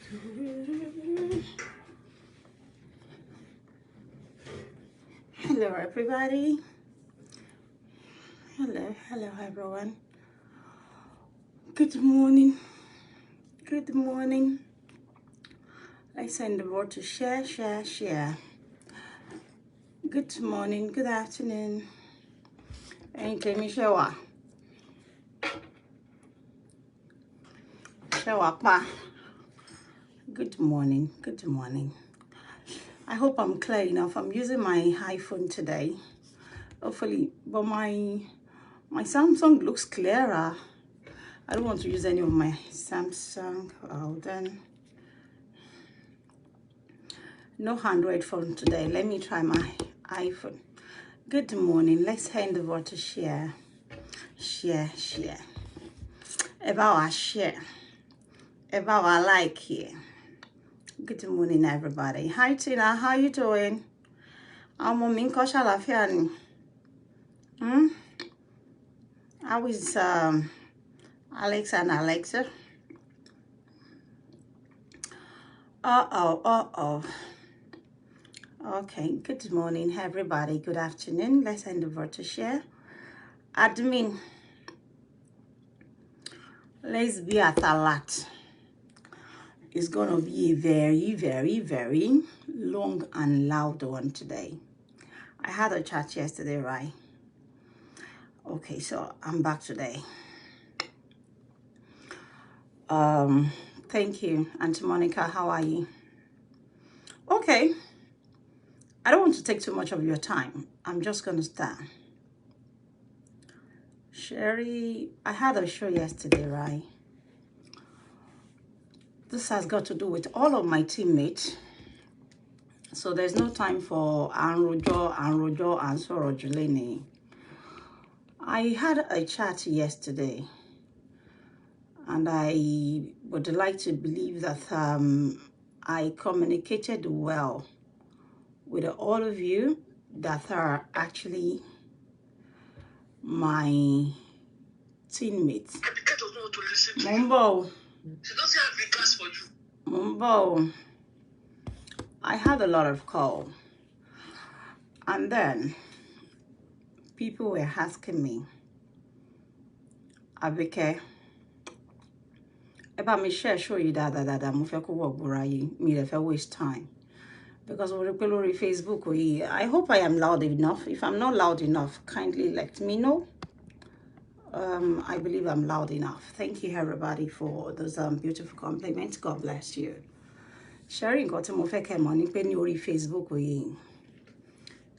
Hello, everybody. Hello, everyone. Good morning. Good morning. I send the word to share. Good morning, good afternoon. And can you shower pa. Good morning. I hope I'm clear enough. I'm using my iPhone today. Hopefully, but my Samsung looks clearer. I don't want to use any of my Samsung. Oh, then no Android phone today. Let me try my iPhone. Good morning. Let's hand over to share. About share. About like here. Good morning, everybody. Hi, Tina. How you doing? I'm on Minkosha Lafiani. How is Alex and Alexa? Okay, good morning, everybody. Good afternoon. Let's hand over to share. Admin, let's be at a lot. It's gonna be a very long and loud one today. I had a chat yesterday, right? Okay, so I'm back today. Thank you, Auntie Monica. How are you? Okay, I don't want to take too much of your time. I'm just gonna start. Sherry, I had a show yesterday, right? This has got to do with all of my teammates. So there's no time for Anrojo, and Sorojulene. I had a chat yesterday, and I would like to believe that I communicated well with all of you that are actually my teammates. Abike doesn't want to listen to you. She doesn't have the class for you. Mumbo. I had a lot of calls. And then people were asking me, Abike, about me show you that mufeko work burayi, me if I waste time. Because we're on Facebook, I hope I am loud enough. If I'm not loud enough, kindly let me know. I believe I'm loud enough. Thank you, everybody, for those beautiful compliments. God bless you. Sharing got to mufeke money penny on Facebook.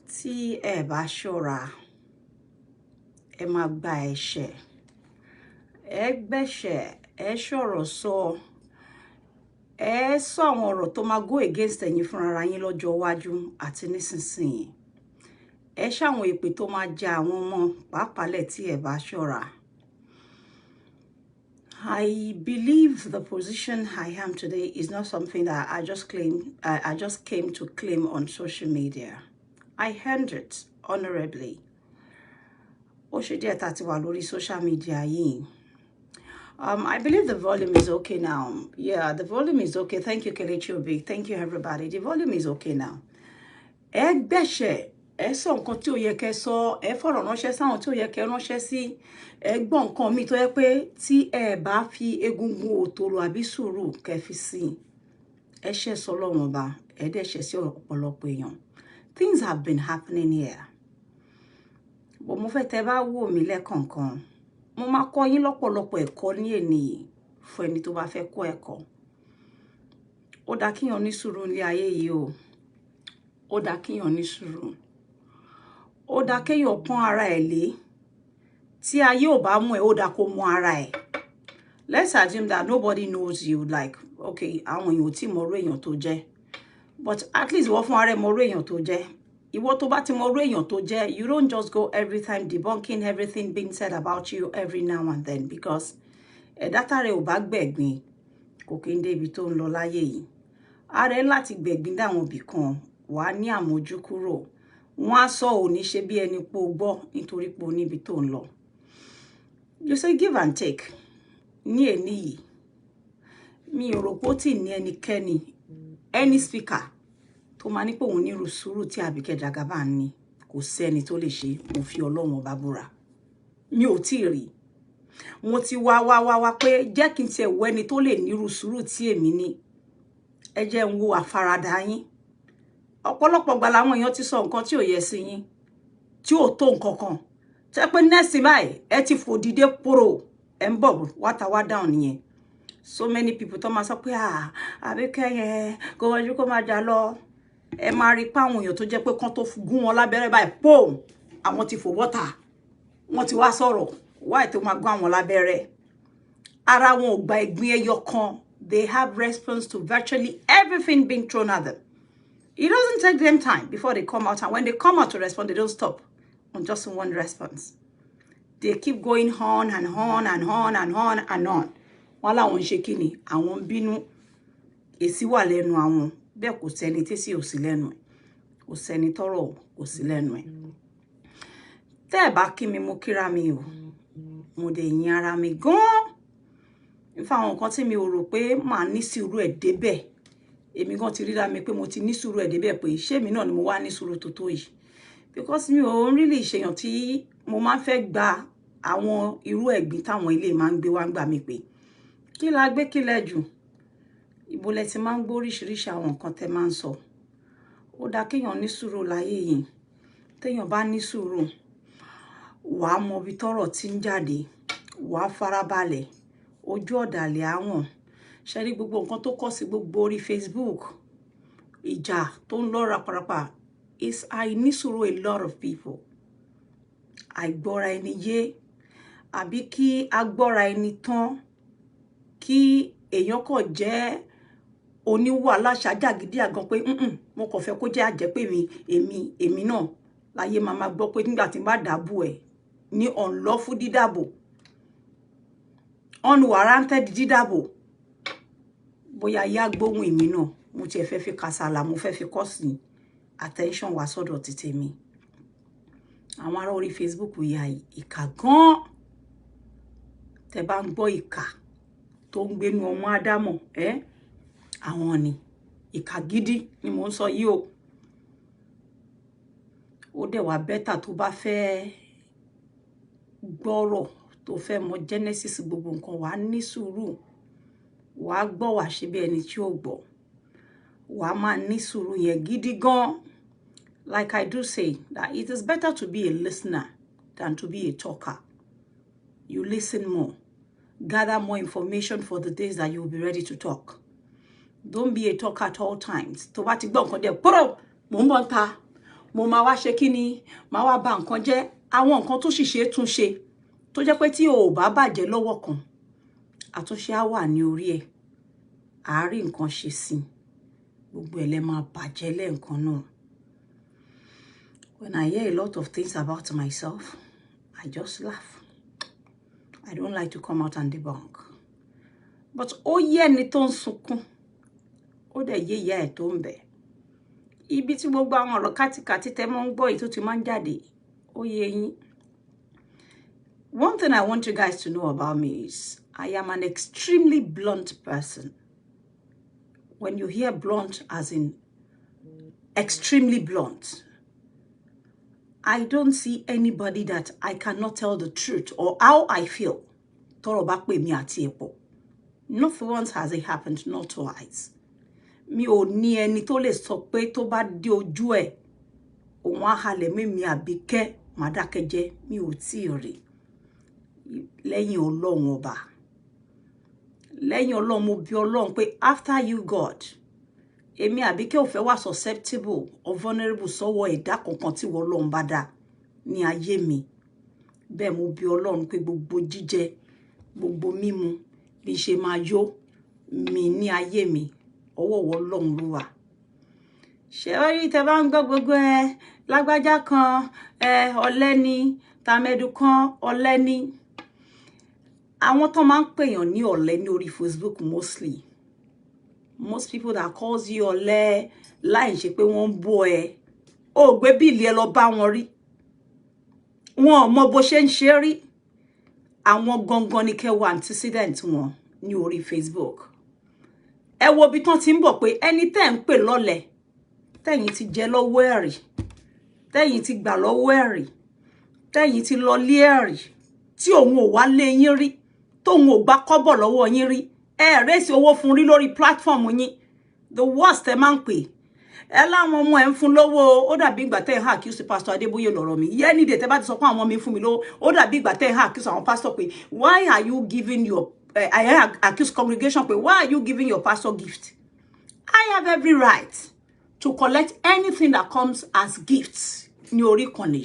Tí ẹ bá ṣọ́ra, ẹ máa gba ẹ̀ṣẹ̀. Ẹ gbẹ̀ṣẹ̀, ẹ ṣọ̀rọ̀ sọ. Ẹ sọ àwọn ọ̀rọ̀ tó máa go against ẹ̀yin fúnra yín lọ́jọ́ iwájú àti nísinsìnyí. Ẹ ṣàwọn èpè tó máa ja àwọn ọmọ pàápàá tí ẹ bá ṣọ́ra. I believe the position I am today is not something that I just came to claim on social media. I earned it honorably. Social media. I believe the volume is okay now. Yeah, the volume is okay. Thank you, Kelechi Obi. Thank you, everybody. The volume is okay now. Ẹgbẹ́ṣẹ̀, ẹ sọ nǹkan tí ó yẹ kẹ́ sọ, ẹ fọ̀rọ̀ ránṣẹ́ sáwọn tí ó yẹ kẹ́ ránṣẹ́ sí, ẹ gbọ́ nǹkan mi tó yẹ pé tí ẹ bá fi egungun òtòrò àbí sùúrù kẹ́ fi sí. Ẹ ṣẹ̀ sọ lọ́rùn ọba, ẹ dẹ̀ ṣẹ̀ sí ọ̀pọ̀lọpọ̀ èèyàn. Things have been happening here. But mo fẹ́ tẹ́ bá wò mí lẹ́kọ̀ọ̀kan. Mo máa kọ́ yín lọ́pọ̀lọpọ̀ ẹ̀kọ́ ní èní fún ẹni tó bá fẹ́ kọ́ ẹ̀kọ́. Ó dá kíyàn ní sùúrù ní ayé yìí o. Ó dá kíyàn ní sùúrù. Ó dá kéyàn pọ́n ara ẹ̀ lé. Tí ayé ò bá mú ẹ, ó dá kó mú ara ẹ̀. Let's assume that nobody knows you, like, okay, àwọn èèyàn ò tí mọ irú èèyàn tó jẹ́. But at least wọ́n fún ara ẹ̀ mọ irú èèyàn tó jẹ́. Ìwọ tó bá ti mọ irú èèyàn tó jẹ́, you don't just go every time debunking everything being said about you every now and then, because ẹ̀dá tààrẹ ò bá gbẹ̀gbin kò kí ń dé ibi tó ń lọ láyé yìí. Ààrẹ láti gbẹ̀gbin dáwọn ibì kan wà ní àmójú kúrò. Wọ́n á sọ òní ṣe bí ẹni pé o gbọ́ nítorí pé o níbi tó ń lọ. You say give and take. Ní èní yìí. mi ò rò pé ó tì ní ẹnikẹ́ni any speaker tó máa ní pé òun ní irú sùúrù tí Abike Jagaban ní. Kò sẹ́ni tó lè ṣe, mo fi Ọlọ́run ọba búra. Mi ò tí rí. Mo ti wá pé jẹ́ kí n tiẹ̀ wo ẹni tó lè ní irú sùúrù tí èmi ní. Ẹ jẹ́ n wo àfaradà yín. Ọ̀pọ̀lọpọ̀ gbà làwọn èèyàn ti sọ nǹkan tí ò yẹ sí yín, tí ò tó nǹkan kan. Tẹ́ pé nẹ́ẹ̀sì báyìí ẹ ti fò dìde poro ẹ ń bọ̀ wá down nìyẹn. So many people tó máa sọ pé Abike yẹn kò wájú kó máa jà lọ. Ẹ máa rí pé àwọn èèyàn tó jẹ́ pé kán tó gún wọn lábẹ́rẹ́ báyìí pòm àwọn ti fò bọ́tà. Wọ́n ti wá sọ̀rọ̀ why tó máa gún àwọn lábẹ́rẹ́. Ara wọn ò gba ẹ̀gbin ẹyọ kan. They have response to virtually everything being thrown at them. It doesn't take them time before they come out, and when they come out to respond, they don't stop on just one response. They keep going on and on and on and on and on. Wọ́n láwọn ń ṣe kíni, àwọn ń bínú. Èsì wà lẹ́nu àwọn. Bẹ́ẹ̀ kò sẹ́ni tí sì ò sí lẹ́nu ẹ̀. Kò sẹ́ni tọ́rọ̀ kò sí lẹ́nu ẹ̀. Tẹ́ ẹ bá kí mi mo kíra mi o. Mo dẹ̀ yin ara mi gan. Ìfà àwọn nǹkan tí mi ò rò pé màá ní sùúrù ẹ̀ débẹ̀. Èmi gan ti ríra mi pé mo ti ní sùúrù ẹ̀ débẹ̀ pé ṣé mi náà ni mo wá ní sùúrù tó tó yìí. Because mi ò really ṣèyàn tí mo máa ń fẹ́ gba àwọn irú ẹ̀gbin táwọn ilé máa ń gbé wá ń gbà mí pé kí la gbé kí lẹ jù. Ibo lẹ ti máa ń gbọ́ oríṣiríṣi àwọn nǹkan tẹ́ máa ń sọ. Ó dá kéèyàn ní sùúrù láyé yìí. Téèyàn bá ní sùúrù, wàá mọ ibi tọ́rọ̀ ti ń jáde, wàá farabalẹ̀, ojú ọ̀dàlẹ̀ àwọn. Ṣé rí gbogbo nǹkan tó kọ́ sí gbogbo orí Facebook, ìjà tó ń lọ raparapa, is I ní sùúrù a lot of people. Àìgbọ́ra ẹni yé, àbí kí agbọ́ra ẹni tán, kí èèyàn kò jẹ́ oníwàhálà ṣàjàgídí àgan pé mo kàn fẹ́ kó jẹ́ àjẹ́ pé èmi náà láyé máa gbọ́ pé nígbà tí n bá dàbò ẹ̀ ní unlawful dídàbò, unwarranted dídàbò, bóyá yá gbóhùn èmi náà mo tiẹ̀ fẹ́ fi kàsàlà, mo fẹ́ fi kọ́ sí attention wá sọ́dọ̀ ti tèmi. Àwọn ará orí Facebook ya ìkà gan. Tẹ́ bá ń gbọ́ ìkà tó ń gbénu ọmọ Ádámọ̀, àwọn ni ìkà gidi ni mò ń sọ yìí o. Ó dẹ̀ wá bẹ́tà tó bá fẹ́ gbọ́rọ̀, tó fẹ́ mọ genesis gbogbo nǹkan, wàá ní sùúrù. Wàá gbọ́ wàá ṣe bí ẹni tí ò gbọ́. Wàá máa ní sùúrù yẹn gidi gan. Like I do say, that it is better to be a listener than to be a talker. You listen more. Gather more information for the days that you will be ready to talk. Don't be a talker at all times. Tó bá ti gbọ́ nǹkan jẹ́, pọ́rọ̀, mo ń bọ̀ ta. Mo máa wá ṣe kíni, máa wá bà nǹkan jẹ́. Àwọn nǹkan tó sì ṣe tún ṣe. Tó jẹ́ pé tí o ò bá bàjẹ́ lọ́wọ́ kan, àtúnṣe á wà ní orí ẹ̀. Àárín nǹkan ṣe sí. Gbogbo ẹ̀ lẹ máa bàjẹ́ lẹ́ẹ̀kan náà. When I hear a lot of things about myself, I just laugh. I don't like to come out and debunk. But ó yẹ ni tó ń sunkún. Ó dẹ̀ yé ìyá ẹ̀ tó ń bẹ̀. Ibi tí gbogbo àwọn ọ̀rọ̀ kátikàti tẹ́ mọ́ ń gbọ́ èyí tó ti máa ń jáde, ó yé yín. One thing I want you guys to know about me is I am an extremely blunt person. When you hear blunt as in extremely blunt, I don't see anybody that I cannot tell the truth or how I feel. Tọ́rọ̀ bá pè mí àti ẹ̀pọ̀. Not once has it happened, not twice. Mi ò ní ẹni tó lè sọ pé tó bá dé ojú ẹ̀, òun á halẹ̀ mi Àbíkẹ́ má dákẹ́jẹ́, mi ò tí ì rí. Lẹ́yìn Ọlọ́run ọba. Lẹ́yìn Ọlọ́run mo bí Ọlọ́run pé after you God, èmi Àbíkẹ́ ò fẹ́ wà susceptible or vulnerable sọ́wọ́ ẹ̀dá kankan tí wọ́n Ọlọ́run bá dá ní ayé mi. Bẹ́ẹ̀ mo bí Ọlọ́run pé gbogbo jíjẹ, gbogbo mímu, bí ṣe máa yó mi ní ayé mi, ọwọ́ Ọlọ́run ló wà. Ṣé ó rí tẹ́ bá ń gbọ́ gbogbo lágbájá kan, ọ̀lẹ ni, tàmẹ́dù kan, ọ̀lẹ ni. Àwọn tó máa ń pèèyàn ní ọ̀lẹ ní orí Facebook mostly. Most people that calls you ọ̀lẹ láì ṣe pé wọ́n ń bú ẹ. Ó gbé bíìlì ẹ lọ bá wọn rí. Wọn ò mọ bó ṣe ń ṣe rí. Àwọn gangan ni kẹ́ wo antecedent wọn ní orí Facebook. ẹ wo bí tán ti ń bọ̀ pé ẹni tẹ́ ń pè lọ́lẹ̀ tẹ́yin ti jẹ lọ́wọ́ ẹ̀rí tẹ́yin ti gbà lọ́wọ́ ẹ̀rí tẹ́yin ti lọ lé ẹ̀rí tí òun ò wá lé yín rí tóun ò gbà kọ́bọ̀ lọ́wọ́ yín rí ẹ rẹ́sì owó fún rí lórí platform yín the worst ẹ máa ń pè ẹ láwọn ọmọ ẹ ń fún lówó ó dàbí ìgbà tẹ́ ẹ hà accuse pastor Adébóyè lọ́rọ̀ mi yẹ́ ní ìdè tẹ́ bá ti sọ pé àwọn ọmọ mi fún mi lówó ó dàbí ìgbà tẹ́ ẹ hà accuse àwọn pastor pé why are you giving your I accuse congregation pé why are you giving your pastor gift? I have every right to collect anything that comes as gifts ní orí ìkànnì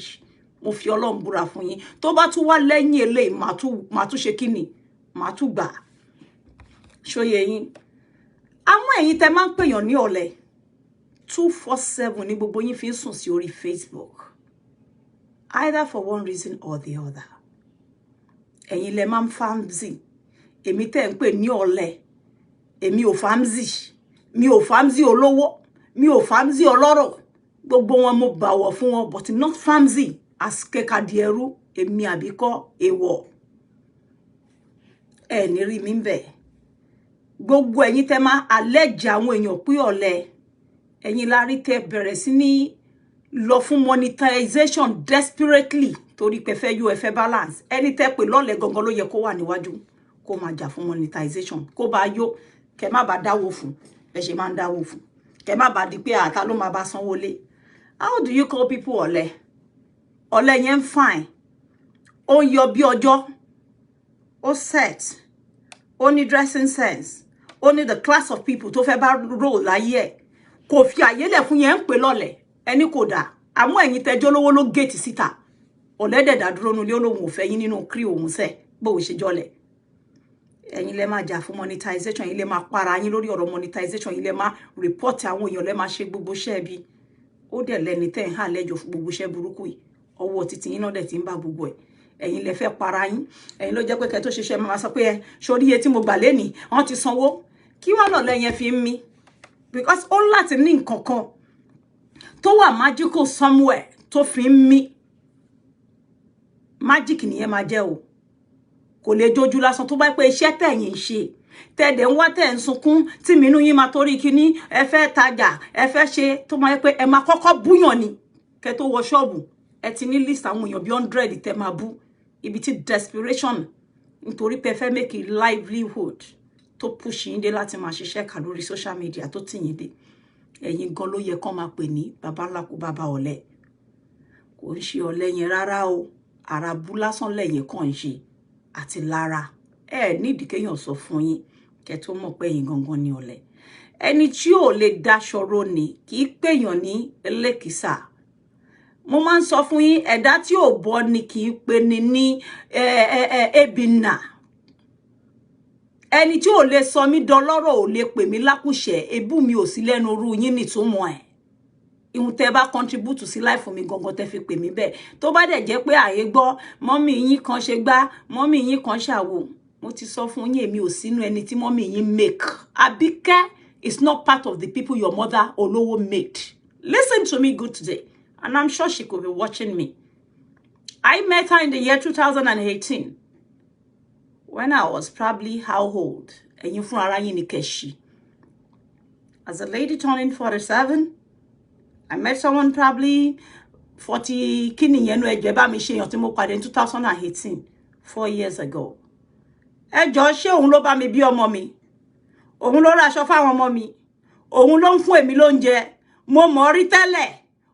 mo fi Ọlọ́run búra fún yín tó bá tún wá lẹ́yìn eléyìí màá tún ṣe kíni màá tún gbà ṣóyè yín àwọn ẹ̀yin tẹ́ máa ń pèyàn ní ọ̀lẹ 247 ní gbogbo yín fi ń sùn sí orí Facebook either for one reason or the other ẹ̀yin lẹ máa ń famzi èmi tẹ́ ń pè ní ọ̀lẹ èmi ò famzi mi ò famzi olówó mi ò famzi ọlọ́rọ̀ gbogbo wọn mo bàwọ̀ fún wọn but not famzi as kekadieru èmi àbíkọ́ èwọ̀ ẹ ní rí mi ńbẹ̀ gbogbo ẹ̀yin tẹ́ máa allege àwọn èèyàn pé ọ̀lẹ ẹ̀yin la rí tẹ́ bẹ̀rẹ̀ sí ní lọ fún monetization desperately torí pé fẹ́ yó ẹ fẹ́ balance ẹni tẹ́ pè lọ́lẹ̀ gangan ló yẹ kó wà níwájú kó máa jà fún monetization kó bá yó kẹ́ má bá dáwó fún ẹ ṣe máa ń dáwó fún kẹ́ má bá di pé ata ló máa bá sanwó lé how do you call people ọ̀lẹ ọ̀lẹ yẹn fine ó yọ bí ọjọ́ ó set ó ní dressing sense ó ní the class of people tó fẹ́ bá roll láyé ẹ̀ kò fi àyè lẹ̀ fún yẹn ń pè lọ́lẹ̀ ẹni kò dà àmọ́ ẹ̀yin tẹ́jọ́ lówó ló gate síta ọ̀lẹ́dẹ̀dà dúró nulẹ̀ olóhùn ò fẹ́ yín nínú krí òun sẹ́ bó o ṣe jọlẹ̀ ẹ̀yin lẹ máa jà fún monetization yín lẹ máa para yín lórí ọ̀rọ̀ monetization yín lẹ máa report àwọn èèyàn lẹ máa ṣe gbogbo iṣẹ́ bí ó dẹ̀ lẹ́ni tẹ́ ń hà lẹ́jọ́ fún gbogbo iṣẹ́ burúkú yìí ọwọ́ títí yín náà dẹ̀ ti ń bá gbogbo ẹ̀ ẹ̀yin lẹ fẹ́ para yín ẹ̀yin ló jẹ́ pé kẹ́ tó ṣiṣẹ́ máa sọ pé ẹ sórí iye tí mo gbà lénìí wọ́n ti sanwó kí wọ́n lọ lẹ́yìn fi ń mí because ó láti ní nǹkan kan tó wà magical somewhere tó fi ń mí magic nìyẹn máa jẹ́ o kò lè jójú lásán tó bá pé iṣẹ́ tẹ̀yin ń ṣe tẹ̀dẹ̀ ń wá tẹ̀ ń sunkún tí mínú yín máa torí kíní ẹ fẹ́ tajà ẹ fẹ́ ṣe tó máa pé ẹ máa kọ́kọ́ búyàn ni kẹ́ tó wọ ṣọ́ọ̀bù ẹ ti ní list àwọn èèyàn bí 100 tẹ́ máa bú ibi tí desperation nítorí pé ẹ fẹ́ make a livelihood tó push yín dé láti máa ṣiṣẹ́ kà lórí social media tó tì yín dé ẹ̀yin gan ló yẹ kán máa pè ní baba ńlá kó baba ọ̀lẹ kò ń ṣe ọ̀lẹ yẹn rárá o àràbù lásán lẹ́yìn kan ń ṣe àti lára ẹ nídìí kéèyàn sọ fún yín kẹ́ tó mọ̀ pé ẹ̀yin gangan ni ọ̀lẹ ẹni tí ò lè dáṣọ ro ni kì í pèèyàn ní ẹlẹ́kìsà mo máa ń sọ fún yín ẹ̀dá tí ò bọ́ ni kì í pe ni ní ebìnà ẹni tí ò lè sọ mí dọlọ́rọ̀ ò lè pè mí lákùṣẹ̀ ebú mi ò sí lẹ́nu orú yín nìtúmọ̀ ẹ̀ ihun tẹ́ bá contribute sí life mi gangan tẹ́ fi pè mí bẹ́ẹ̀ tó bá dẹ̀ jẹ́ pé àyè gbọ́ mọ́mì yín kan ṣe gbá mọ́mì yín kan ṣàwò mo ti sọ fún yín èmi ò sínú ẹni tí mọ́mì yín make Abike is not part of the people your mother olówó made listen to me good today and I'm sure she could be watching me. I met her in the year 2018 when I was probably how old? Ẹ̀yin fún ara yín ní kẹ́ṣì. As a lady turning 47, I met someone probably 40 kíni yẹn nu ẹjọ́ bá mi ṣe yàn tí mo pàdé in 2018, 4 years ago. Ẹjọ́ ṣé òun ló bá mi bí ọmọ mi? Òun ló ra aṣọ fáwọn ọmọ mi? Òun ló ń fún èmi lóúnjẹ? Mo mọ̀ rí tẹ́lẹ̀.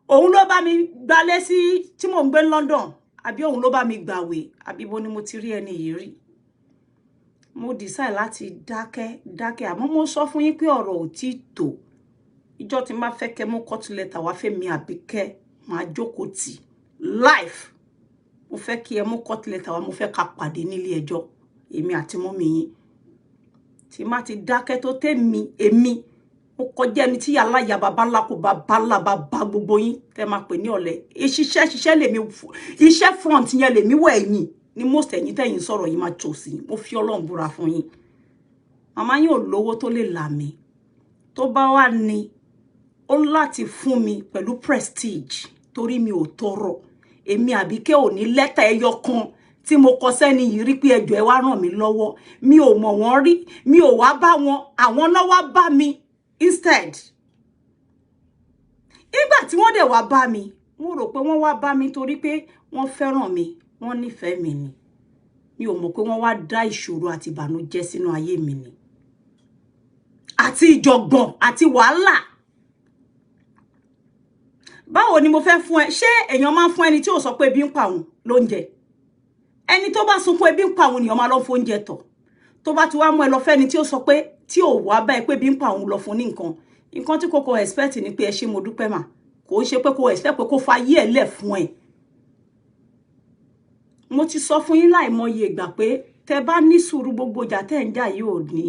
Òun ló bá mi gbalé sí tí mò ń gbé London àbí òun ló bá mi gbàwé àbí bo ni mo ti rí ẹni yìí rí mo decide láti dákẹ́ àmọ́ mo sọ fún yín pé ọ̀rọ̀ ò tí tó ìjọ́ tí má fẹ́ kẹ́ mú cut letter wá fẹ́ mi Àbíkẹ́ máa jókòó tì life mo fẹ́ kí ẹ mú cut letter wá mo fẹ́ ká pàdé nílé ẹjọ́ èmi àti mọ́mì yín tí má ti dákẹ́ tó tèmi èmi ó kọjá ẹni tí yàrá ya baba ńlá kò baba ńlá baba gbogbo yín tẹ́ máa pè ní ọ̀lẹ ṣiṣẹ́ lèmi iṣẹ́ front yẹn lèmi wọ ẹ̀yìn ni most ẹ̀yin tẹ́yin sọ̀rọ̀ yìí máa tò sí mo fi Ọlọ́run búra fún yín màmá yín ò lówó tó lè là mí tó bá wà ní ó láti fún mi pẹ̀lú prestige torí mi ò tọrọ èmi Àbíkẹ́ ò ní lẹ́tà ẹyọ kan tí mo kọ sẹ́ni yìí rí pé ẹjọ́ ẹ wá ràn mí lọ́wọ́ mi ò mọ̀ wọ́n rí mi ò wá bá wọn àwọn náà wá bá mi instead ìgbà tí wọ́n dẹ̀ wá bá mi mo rò pé wọ́n wá bá mi torí pé wọ́n fẹ́ràn mi wọ́n nífẹ̀ẹ́ mi ni mi ò mọ̀ pé wọ́n wá dá ìṣòro àti ìbànújẹ́ sínú ayé mi ni àti ìjọ̀gbọ̀n àti wàhálà báwo ni mo fẹ́ fún ẹ ṣé èèyàn máa ń fún ẹni tí ò sọ pé ebi ń pa òun lóúnjẹ ẹni tó bá sunkún ebi ń pa òun nìyàn máa lọ fún oúnjẹ tọ̀ tó bá ti wá mú ẹ lọ fẹ́ni tí ó sọ pé tí ò wá bá ẹ pé ebi ń pa òun lọ fún ní nǹkan tí kò expect ni pé ẹ ṣé mo dúpẹ́ mà kò ṣe pé kò expect pé kò fa ayé ẹ lẹ̀ fún ẹ mo ti sọ fún yín láìmọye ìgbà pé tẹ́ bá ní sùúrù gbogbo ìjà tẹ́ ń jà yìí ò ní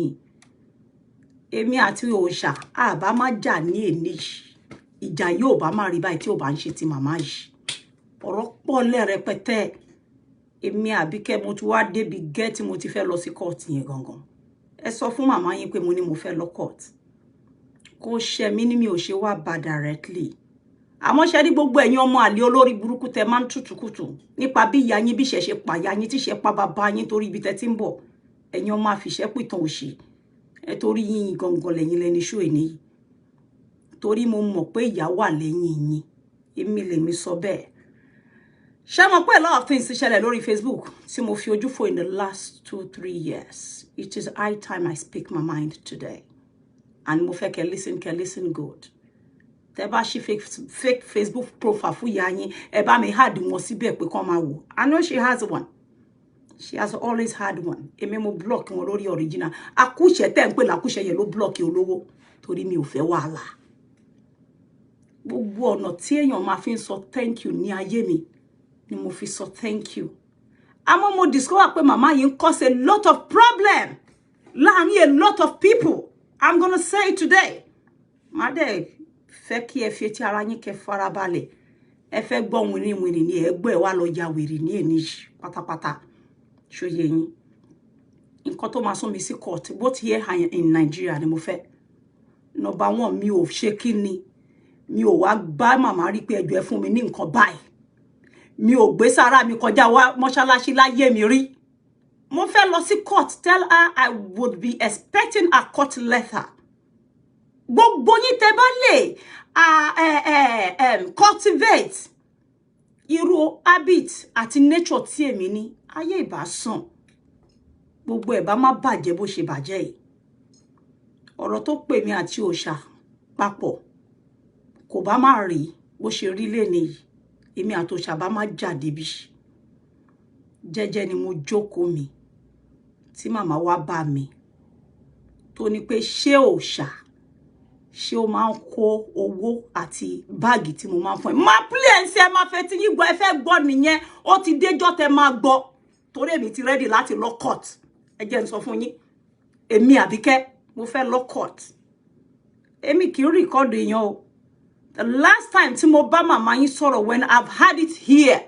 èmi àti òòṣà àbá má jà ní èní ìjà yóò bá má rí báyìí tí ò bá ń ṣe ti màmá yìí ọ̀rọ̀ pọ̀ lẹ́rẹpẹtẹ èmi Àbíkẹ́ mo ti wá débi gẹ́ tí mo ti fẹ́ lọ sí court yẹn gangan ẹ sọ fún màmá yín pé mo ní mo fẹ́ lọ court kò ṣe mí ní mi ò ṣe wá bá directly àmọ́ ṣe rí gbogbo ẹ̀yin ọmọ àlè olórí burúkú tẹ́ máa ń tútùkùtù nípa bí ìyá yín bí ṣe pa ìyá yín tí ṣe pa bàbá yín torí ibi tẹ́ ti ń bọ̀ ẹ̀yin ọmọ àfìṣẹ́ pìtàn òṣì ẹ torí yín gangan lẹ́yìn lẹ́ni ṣó èní torí mo mọ̀ pé ìyá wà lẹ́yìn yín èmi lèmi sọ bẹ́ẹ̀ ṣé mo pé a lot of things ṣẹlẹ̀ lórí Facebook tí mo fi ojú fo in the last 2-3 years it is high time I speak my mind today and mo fẹ́ kẹ́ listen good tẹ́ bá ṣí fake Facebook profile fún ìyá yín ẹ bá mi hard wọn síbẹ̀ pé kàn máa wò I know she has one she has always had one èmi mo block wọn lórí original akúṣẹ̀ tẹ́ ń pè lákúṣẹ̀ yẹn ló block olówó torí mi ò fẹ́ wàhálà gbogbo ọ̀nà tí èèyàn máa fi ń sọ thank you ní ayé mi ni mo fi sọ thank you àmọ́ mo discover pé màmá yìí ń cause a lot of problem láàrin a lot of people I'm gonna say it today má dẹ̀ fẹ́ kí ẹ fi etí ara yín kẹ́ farabalẹ̀ ẹ fẹ́ gbọ́ wìrìwìrì ní ẹgbẹ́ wa lọ ya wèrè ní èní pátápátá ṣòye yín nǹkan tó máa sún mi sí court both here and in Nigeria ni mo fẹ́ number one mi ò ṣe kí ni mi ò wá bá màmá rí pé ẹjọ́ ẹ fún mi ní nǹkan báyìí mi ò gbé sára mi kọjá wá mọ́ṣáláṣí láyé mi rí mo fẹ́ lọ sí court tell her I would be expecting a court letter gbogbo yín tẹ́ bá lè cultivate irú habit àti nature tí èmi ní ayé ìbá sàn gbogbo ẹ̀ bá má bàjẹ́ bó ṣe bàjẹ́ yìí ọ̀rọ̀ tó pè mí àti òòṣà papọ̀ kò bá má rí bó ṣe rí lẹ́ni yìí èmi àti òòṣà bá má jáde bí jẹ́jẹ́ ni mo jókòó mi tí màmá wá bá mi tó ní pé ṣé òòṣà ṣé o máa ń kó owó àti báàgì tí mo máa ń fún ẹ máa pílẹ̀nsì ẹ máa fẹ́ tí yín gbọ́ ẹ fẹ́ gbọ́ nìyẹn ó ti déjọ́ tẹ máa gbọ́ torí èmi ti rẹ́dì láti lọ court ẹ jẹ́ n sọ fún yín èmi Àbíkẹ́ mo fẹ́ lọ court èmi kì í rìkọ́dù èèyàn o the last time tí mo bá màmá yín sọ̀rọ̀ when I've had it here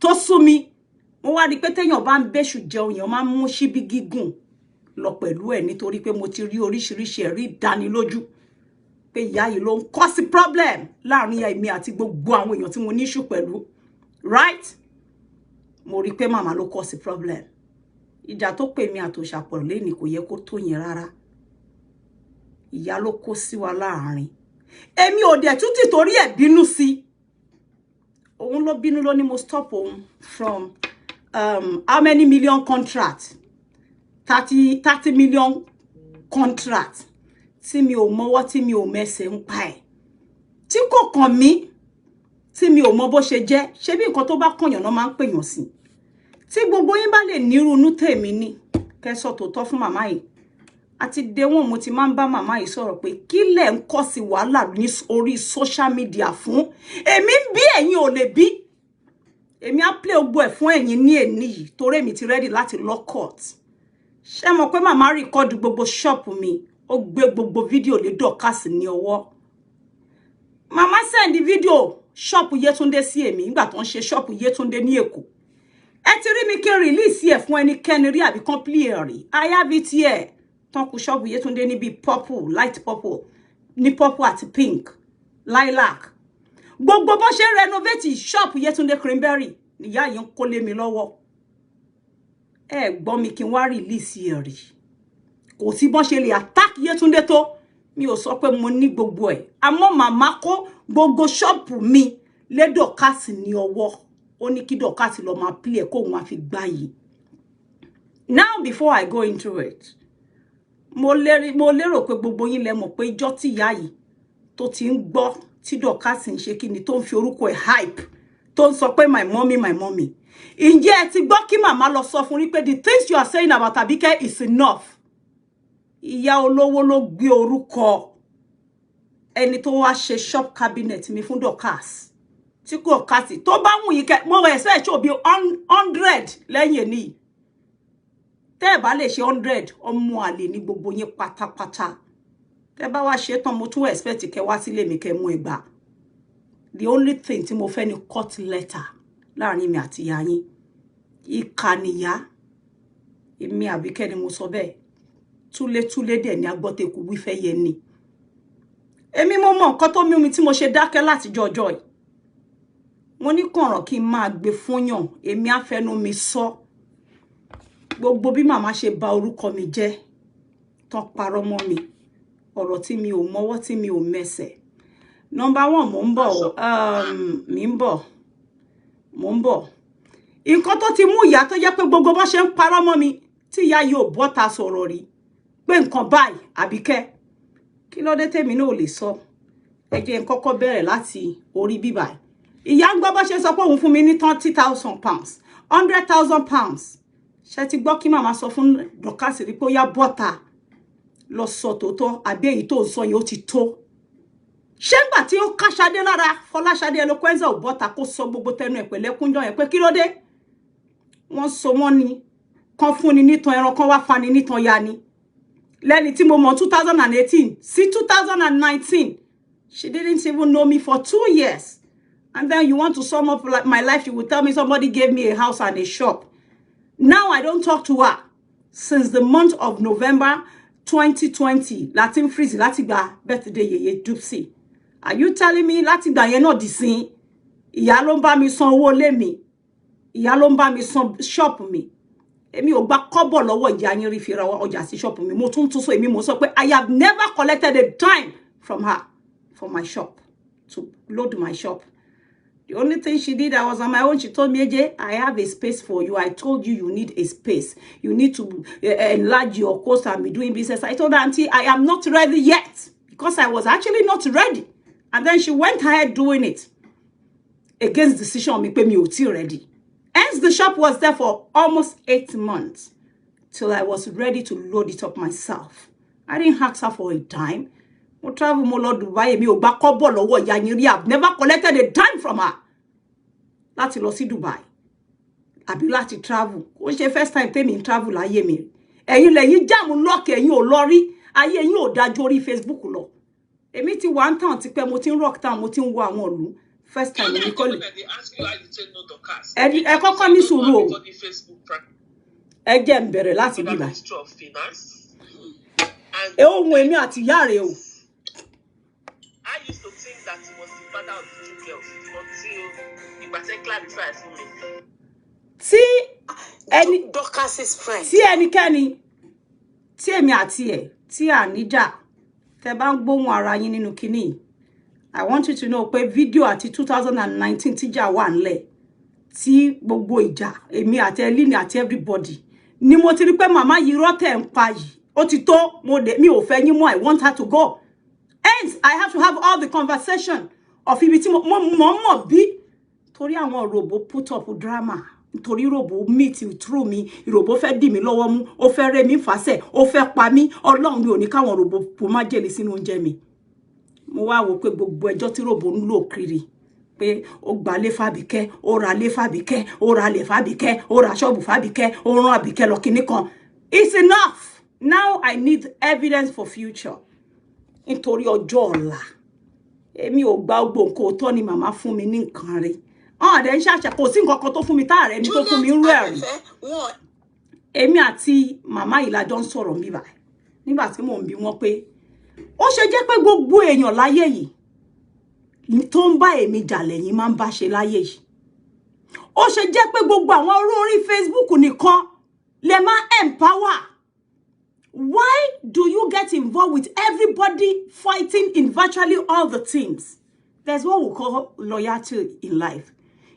tó sú mi mo wá rí pé téèyàn bá ń bẹ́ṣù jẹun èèyàn máa ń mú síbí gígùn lọ pẹ̀lú ẹ̀ nítorí pé mo ti rí oríṣiríṣi ẹ̀rí ìdánilójú pé ìyá yìí ló ń cause problem láàrin èmi àti gbogbo àwọn èèyàn tí mo ní issue pẹ̀lú right mo rí pé màmá ló cause problem ìjà tó pè mí àtòṣàpọ̀ lẹ́ni kò yẹ kó tó yẹn rárá ìyá ló kó sí wa láàrin èmi ò dẹ̀ tún ti torí ẹ̀ bínú sí òun ló bínú ló ní mo stop òun from how many million contract 30 million contract tí mi ò mọwọ́ tí mi ò mẹsẹ̀ ń pa ẹ̀ tí kò kàn mí tí mi ò mọ bó ṣe jẹ́ ṣé bí nǹkan tó bá kànyàn náà máa ń pèyàn sí tí gbogbo yín bá lè nírú inú tèmi ní kẹsọ tó tọ́ fún màmá yìí àti déwọ̀n mo ti máa ń bá màmá yìí sọ̀rọ̀ pé kí lẹ̀ ń kọ́ sí wàhálà ní orí social media fún èmi ń bí ẹ̀yin ò lè bí èmi á play ogbó ẹ̀ fún ẹ̀yin ní èní yìí torí èmi ti ready láti lọ court ṣé mọ̀ pé màmá record gbogbo shop mi ó gbé gbogbo fídíò lé dọ̀kásì ní ọwọ́ màmá send fídíò shop Yétúndé sí èmi nígbà tó ń ṣe shop Yétúndé ní Èkó ẹ ti rí mi kí n release ẹ̀ fún ẹnikẹ́ni rí àbí complete rí I have it here tán kú shop Yétúndé ní bí purple light purple ní purple àti pink lilac gbogbo bó ṣe renovate shop Yétúndé Cranberry níyà yìí ń kó lé mi lọ́wọ́ gbọ́ mi kí n wá release ẹ̀ rí kò sí bọ́n ṣe lè attack Yétúndé tó mi ò sọ pé mo ní gbogbo ẹ̀ àmọ́ màmá kó gbogbo ṣọ́ọ̀pù mi lé Dorcas ní ọwọ́ ó ní kí Dorcas lọ máa play kó wọn fi gbá yìí. Now before I go into it mo lérò pé gbogbo yín lẹ mọ̀ pé ìjọ́ tí ìyá yìí tó ti ń gbọ́ tí Dorcas ń ṣe kíni tó ń fi orúkọ ẹ̀ hype tó ń sọ pé my mommy ǹjẹ́ ẹ ti gbọ́ kí màmá lọ sọ fún rí pé the things you are saying about Abike is enough. Ìyá olówó ló gbé orúkọ ẹni tó wá ṣe shop cabinet mi fún Dorcas tí kò kásì tó bá wù yín kẹ́ mo expect ó bí 100 lẹ́yìn ni tẹ́ bá lè ṣe 100 ọmọ àlè ní gbogbo yín pátápátá tẹ́ bá wá ṣe tán mo tún expect kẹ́ wá sílé mi kẹ́ mú ẹgbà. The only thing tí mo fẹ́ ni court letter láàrin mi àti ìyá yín ìkànnìyá èmi Àbíkẹ́ ni mo sọ bẹ́ẹ̀ túlé dẹ̀ ní agbọ́tẹ̀kù wífẹ́ yẹn ni èmi mo mọ nǹkan tó mú mi tí mo ṣe dákẹ́ láti jọjọ́ yìí mo ní kànràn kí n máa gbé fúnyàn èmi àfẹnu mi sọ gbogbo bí màmá ṣe bà orúkọ mi jẹ́ tán parọ́ mọ́ mi ọ̀rọ̀ tí mi ò mọ́wọ́ tí mi ò mẹsẹ̀. Number 1 mo ń bọ̀ mo ń bọ̀ nǹkan tó ti mú ìyá tó jẹ́ pé gbogbo bó ṣe ń parọ́ mọ́ mi tí ìyá yóò bọ́ta sọ̀rọ̀ rí pé nǹkan báyìí Àbíkẹ́ kí ló dé tèmi náà ò lè sọ ẹ jẹ́ n kọ́kọ́ bẹ̀rẹ̀ láti orí bíbà ìyá ń gbọ́ bó ṣe sọ pé òun fún mi ní 30,000 pounds 100,000 pounds ṣé ti gbọ́ kí màmá sọ fún Dorcas rí pé ó yá bọ́ta lọ sọ tòótọ́ àbí èyí tó sọ yìí ó ti tó ṣé ńgbà tí ó ká Ṣadé lára Fọláṣadé Eloquenza ò bọ́ta kó sọ gbogbo tẹnu ẹ̀ pẹ̀lẹ́kúnjọ́ yẹn pé kí ló dé wọ́n so wọ́n ni kan fún ni nítan ẹran kan wá fani nítan ya ni lẹ́ni tí mo mọ̀ 2018 sí 2019 she didn't even know me for 2 years and then you want to sum up my life you will tell me somebody gave me a house and a shop. Now I don't talk to her since the month of November 2020 Latin freeze láti gba birthday yeye Dupsy. Are you telling me láti gba yẹn náà di sin ìyá ló ń bá mi san owó lé mi ìyá ló ń bá mi san shop mi èmi ò gba kọ́bọ̀ lọ́wọ́ ìyá yín rí fi ra ọjà sí shop mi mo tún sọ èmi mo sọ pé I have never collected a dime from her for my shop to load my shop. The only thing she did, I was on my own. She told me, AJ, I have a space for you. I told you you need a space. You need to enlarge your course and be doing business. I told her, Auntie, I am not ready yet because I was actually not ready. And then she went ahead doing it against the decision on me, pay me oti ready. Hence, the shop was there for almost 8 months till I was ready to load it up myself. I didn't ask her for a dime. Mo travel mo lọ Dubai mi ò gba kọ́bọ̀ lọ́wọ́ ìyá yín rí. I've never collected a dime from her. Láti lọ sí Dubai. Àbí láti travel. Ó ṣe first time tèmi travel láyé mi. Ẹ̀yin lẹ́yìn jam lock ẹ̀yin ò lọ rí. Ayé yín ò dájú orí Facebook lọ. Èmi ti wà town ti pẹ́ mo ti ń rock town mo ti ń wo àwọn ìlú. First time mi kò lè. Ẹ kọ́kọ́ ní sùúrù o. Ẹ jẹ́ n bẹ̀rẹ̀ láti bí báyìí. Ohun èmi àti ìyá rẹ̀ o. I used to think that he was the father of the 2 girls until Ibase clarified for me. Tí ẹni Dorcas's friend. Tí ẹnikẹ́ni tí èmi àti ẹ̀ tí à níjà tẹ́ bá ń gbóhùn ara yín nínú kíní. I want you to know pé fídíò àti 2019 tíjà wà ńlẹ̀ tí gbogbo ìjà èmi àti Elini àti everybody ni mo ti rí pé màmá yìí rọ́tẹ̀ ń pa yìí ó ti tó mi ò fẹ́ yín mọ́ I want her to go. Hence, I have to have all the conversation of ibi tí mo bí torí àwọn robo put up drama torí robo meet through me robo fẹ́ dì mí lọ́wọ́ mú ó fẹ́ rẹ́ mi fàṣẹ ó fẹ́ pa mí Ọlọ́run mi ò ní káwọn robo po má jẹ́lé sínú oúnjẹ mi mo wá wò pé gbogbo ẹjọ́ tí robo ń lò kiri pé ó gba lé Fábíkẹ́ ó ra lé Fábíkẹ́ ó ra lé Fábíkẹ́ ó ra ṣọ́ọ̀bù Fábíkẹ́ ó rán Àbíkẹ́ lọ kíní kan. It's enough. Now I need evidence for future. Nítorí ọjọ́ ọ̀la èmi ò gba gbogbo nǹkan tó ní màmá fún mi ní nǹkan rí dẹ̀ ń ṣàṣà kò sí nǹkan kan tó fún mi tá rẹ̀ ní tó fún mi ń rẹ̀ rí èmi àti màmá yìí la jọ ń sọ̀rọ̀ mi báyìí nígbà tí mò ń bi wọ́n pé ó ṣe jẹ́ pé gbogbo èèyàn láyé yìí tó ń bá èmi jà lẹ́yìn máa ń bá ṣe láyé yìí ó ṣe jẹ́ pé gbogbo àwọn orí Facebook nìkan Lema empower. Why do you get involved with everybody fighting in virtually all the teams? There's what we call loyalty in life.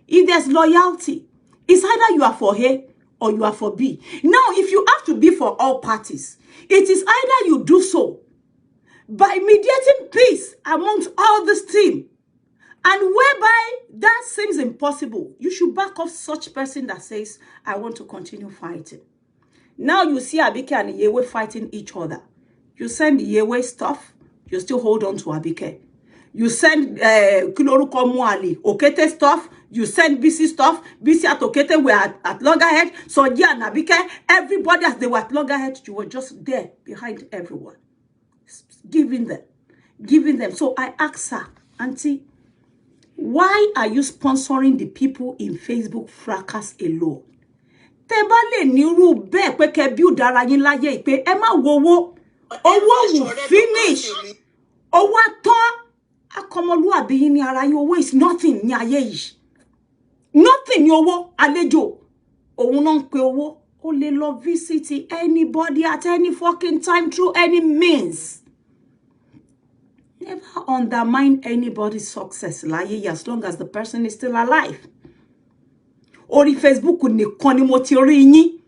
If there's loyalty, it's either you are for A or you are for B. Now, if you have to be for all parties, it is either you do so by mediating peace amongst all this team, and whereby that seems impossible, you should back off such person that says, I want to continue fighting. Now you see Abike and Yewe fighting each other. You send Yewe stuff, you still hold on to Abike. You send Kiloruko Muali, Okete stuff, you send BC stuff, BC at Okete were at loggerhead. So yeah, and Abike, everybody as they were at loggerhead, you were just there behind everyone. Giving them. So I asked her, Auntie, why are you sponsoring the people in Facebook fracas alone? Tebale niru be pe ke build ara yin láyé pé ẹ má wo owó will finish. Owó tán akomoluabi yin ni ara yin owó is nothing ní ayé yìí. Nothing ní owó àlejò. Òun náà pé owó ó lè lọ visit anybody at any fucking time through any means. Never undermine anybody's success láyé as long as the person is still alive. Orí Facebook nìkan ni mo ti rí yín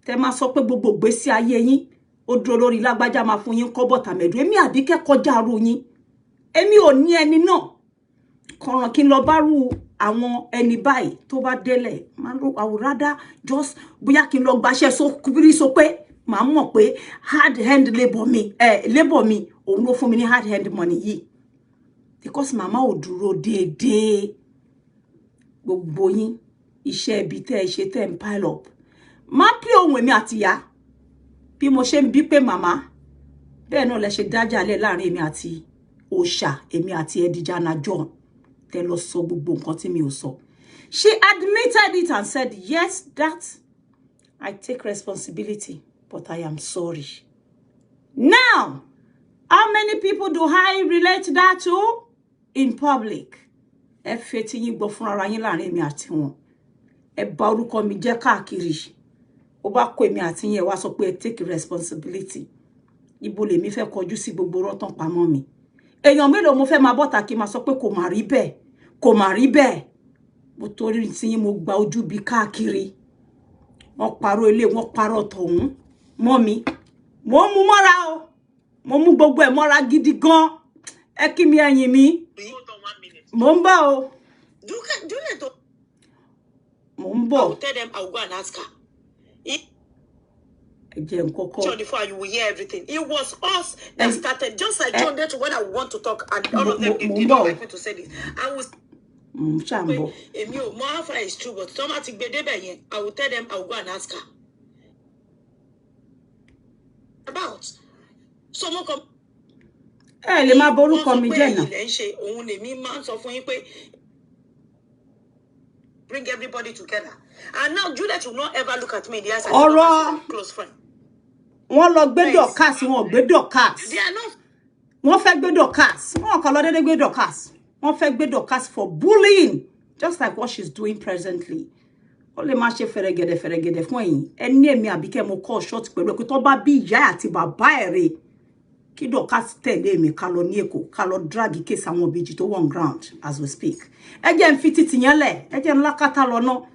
tẹ́ máa sọ pé gbogbo gbésí ayé yín ó dúró lórí lágbájá máa fún yín kọ́bọ̀ tàmẹ̀dù. Èmi Àbíkẹ́ kọjá ru yín. Èmi ò ní ẹni náà kọ̀ràn kí n lọ bá rú àwọn ẹni báyìí tó bá délẹ̀. I would rather just bóyá kí n lọ gbaṣẹ́ so pé màá mọ̀ pé hard hand labor mi òun ló fún mi ní hard hand money yìí. Because màmá ò dúró déédéé. Gbogbo yín iṣẹ́ ibi tẹ́ ẹ ṣe tẹ́ ń pile up. Má pí ohun èmi àti ìyá bí mo ṣe ń bí pé màmá bẹ́ẹ̀ náà lẹ ṣe dájàlẹ̀ láàrin èmi àti òòṣà èmi àti Edijana John tẹ́ lọ sọ gbogbo nǹkan tí mi ò sọ. She admitted it and said, yes, that I take responsibility, but I am sorry. Now, how many people do I relate that to? In public. Ẹ fẹ́ tí yín gbọ́ fún ara yín láàrin èmi àti wọn. Ẹ bà orúkọ mi jẹ́ káàkiri. Ó bá kó èmi àti yín ẹ wá sọ pé ẹ take responsibility. Ibo lèmi fẹ́ kọjú sí gbogbo rọ́tàn pamọ́ mi. Èèyàn mélòó mo fẹ́ máa bọ́ta kí máa sọ pé kò má rí bẹ́ẹ̀. Mo torí tí yín mo gba ojú bí káàkiri. Wọ́n parọ́ ilé, wọ́n parọ́ tọ̀hún mọ́ mi. Mo mú mọ́ra o. Mo mú gbogbo ẹ̀ mọ́ra gidi gan. Ẹ kí mi ẹ̀yìn mi. Mo ń bọ̀ o. Mo ń bọ̀. I will tell them I will go and ask her. Before you will hear everything. It was us that started. Just like John there to when I want to talk, and all of them did not like me to say this. I was. Mohafa is true, but I will tell them I will go and ask her about. Someone come. Le ma borúkọ mi jẹ́ náà. Òun lèmi máa ń sọ fún yín pé bring everybody together. And now Juliet will not ever look at me in the eyes as a close friend. Wọ́n lọ gbé Dorcas, wọ́n gbé Dorcas. They are not. Wọ́n fẹ́ gbé Dorcas. Wọ́n kàn lọ dédé gbé Dorcas. Wọ́n fẹ́ gbé Dorcas for bullying, just like what she's doing presently. Ó lè máa ṣe fẹ̀rẹ̀gẹ̀dẹ̀ fún ẹ̀yin. Ẹni èmi Àbíkẹ́ mo call short pẹ̀lú pé tó bá bí ìyá àti bàbá ẹ̀ rè. Kí Dorcas tẹ̀lé mi ká lọ ní Èkó, ká lọ drag case àwọn òbejì tó on ground as we speak. Ẹ jẹ́ n fi titi yẹn lẹ̀, ẹ jẹ́ n lákàtà lọ náà.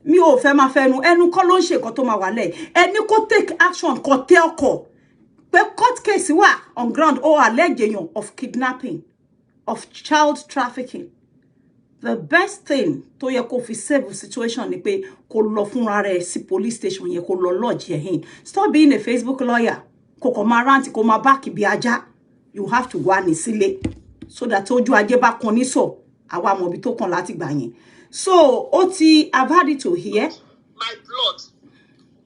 Mi ò fẹ́ máa fẹ́nu ẹnu kọ́ ló ń ṣe nǹkan tó máa wà lẹ̀. Ẹni kó take action kó tẹ́ ọkọ̀. Pé court case wà on ground ó allege èèyàn of kidnapping, of child trafficking. The best thing tó yẹ kó fi save situation ni pé kó lọ fúnra rẹ̀ sí police station yẹn kó lọ lodge yẹn. Stop being a Facebook lawyer. Kó kó máa rant kó máa back bí ajá. You have to go and sílé so that ojú ajé bá kan ní so àwa mọ̀ bí tó kàn láti gbà yẹn. So, Oti, I've had it to hear. My blood.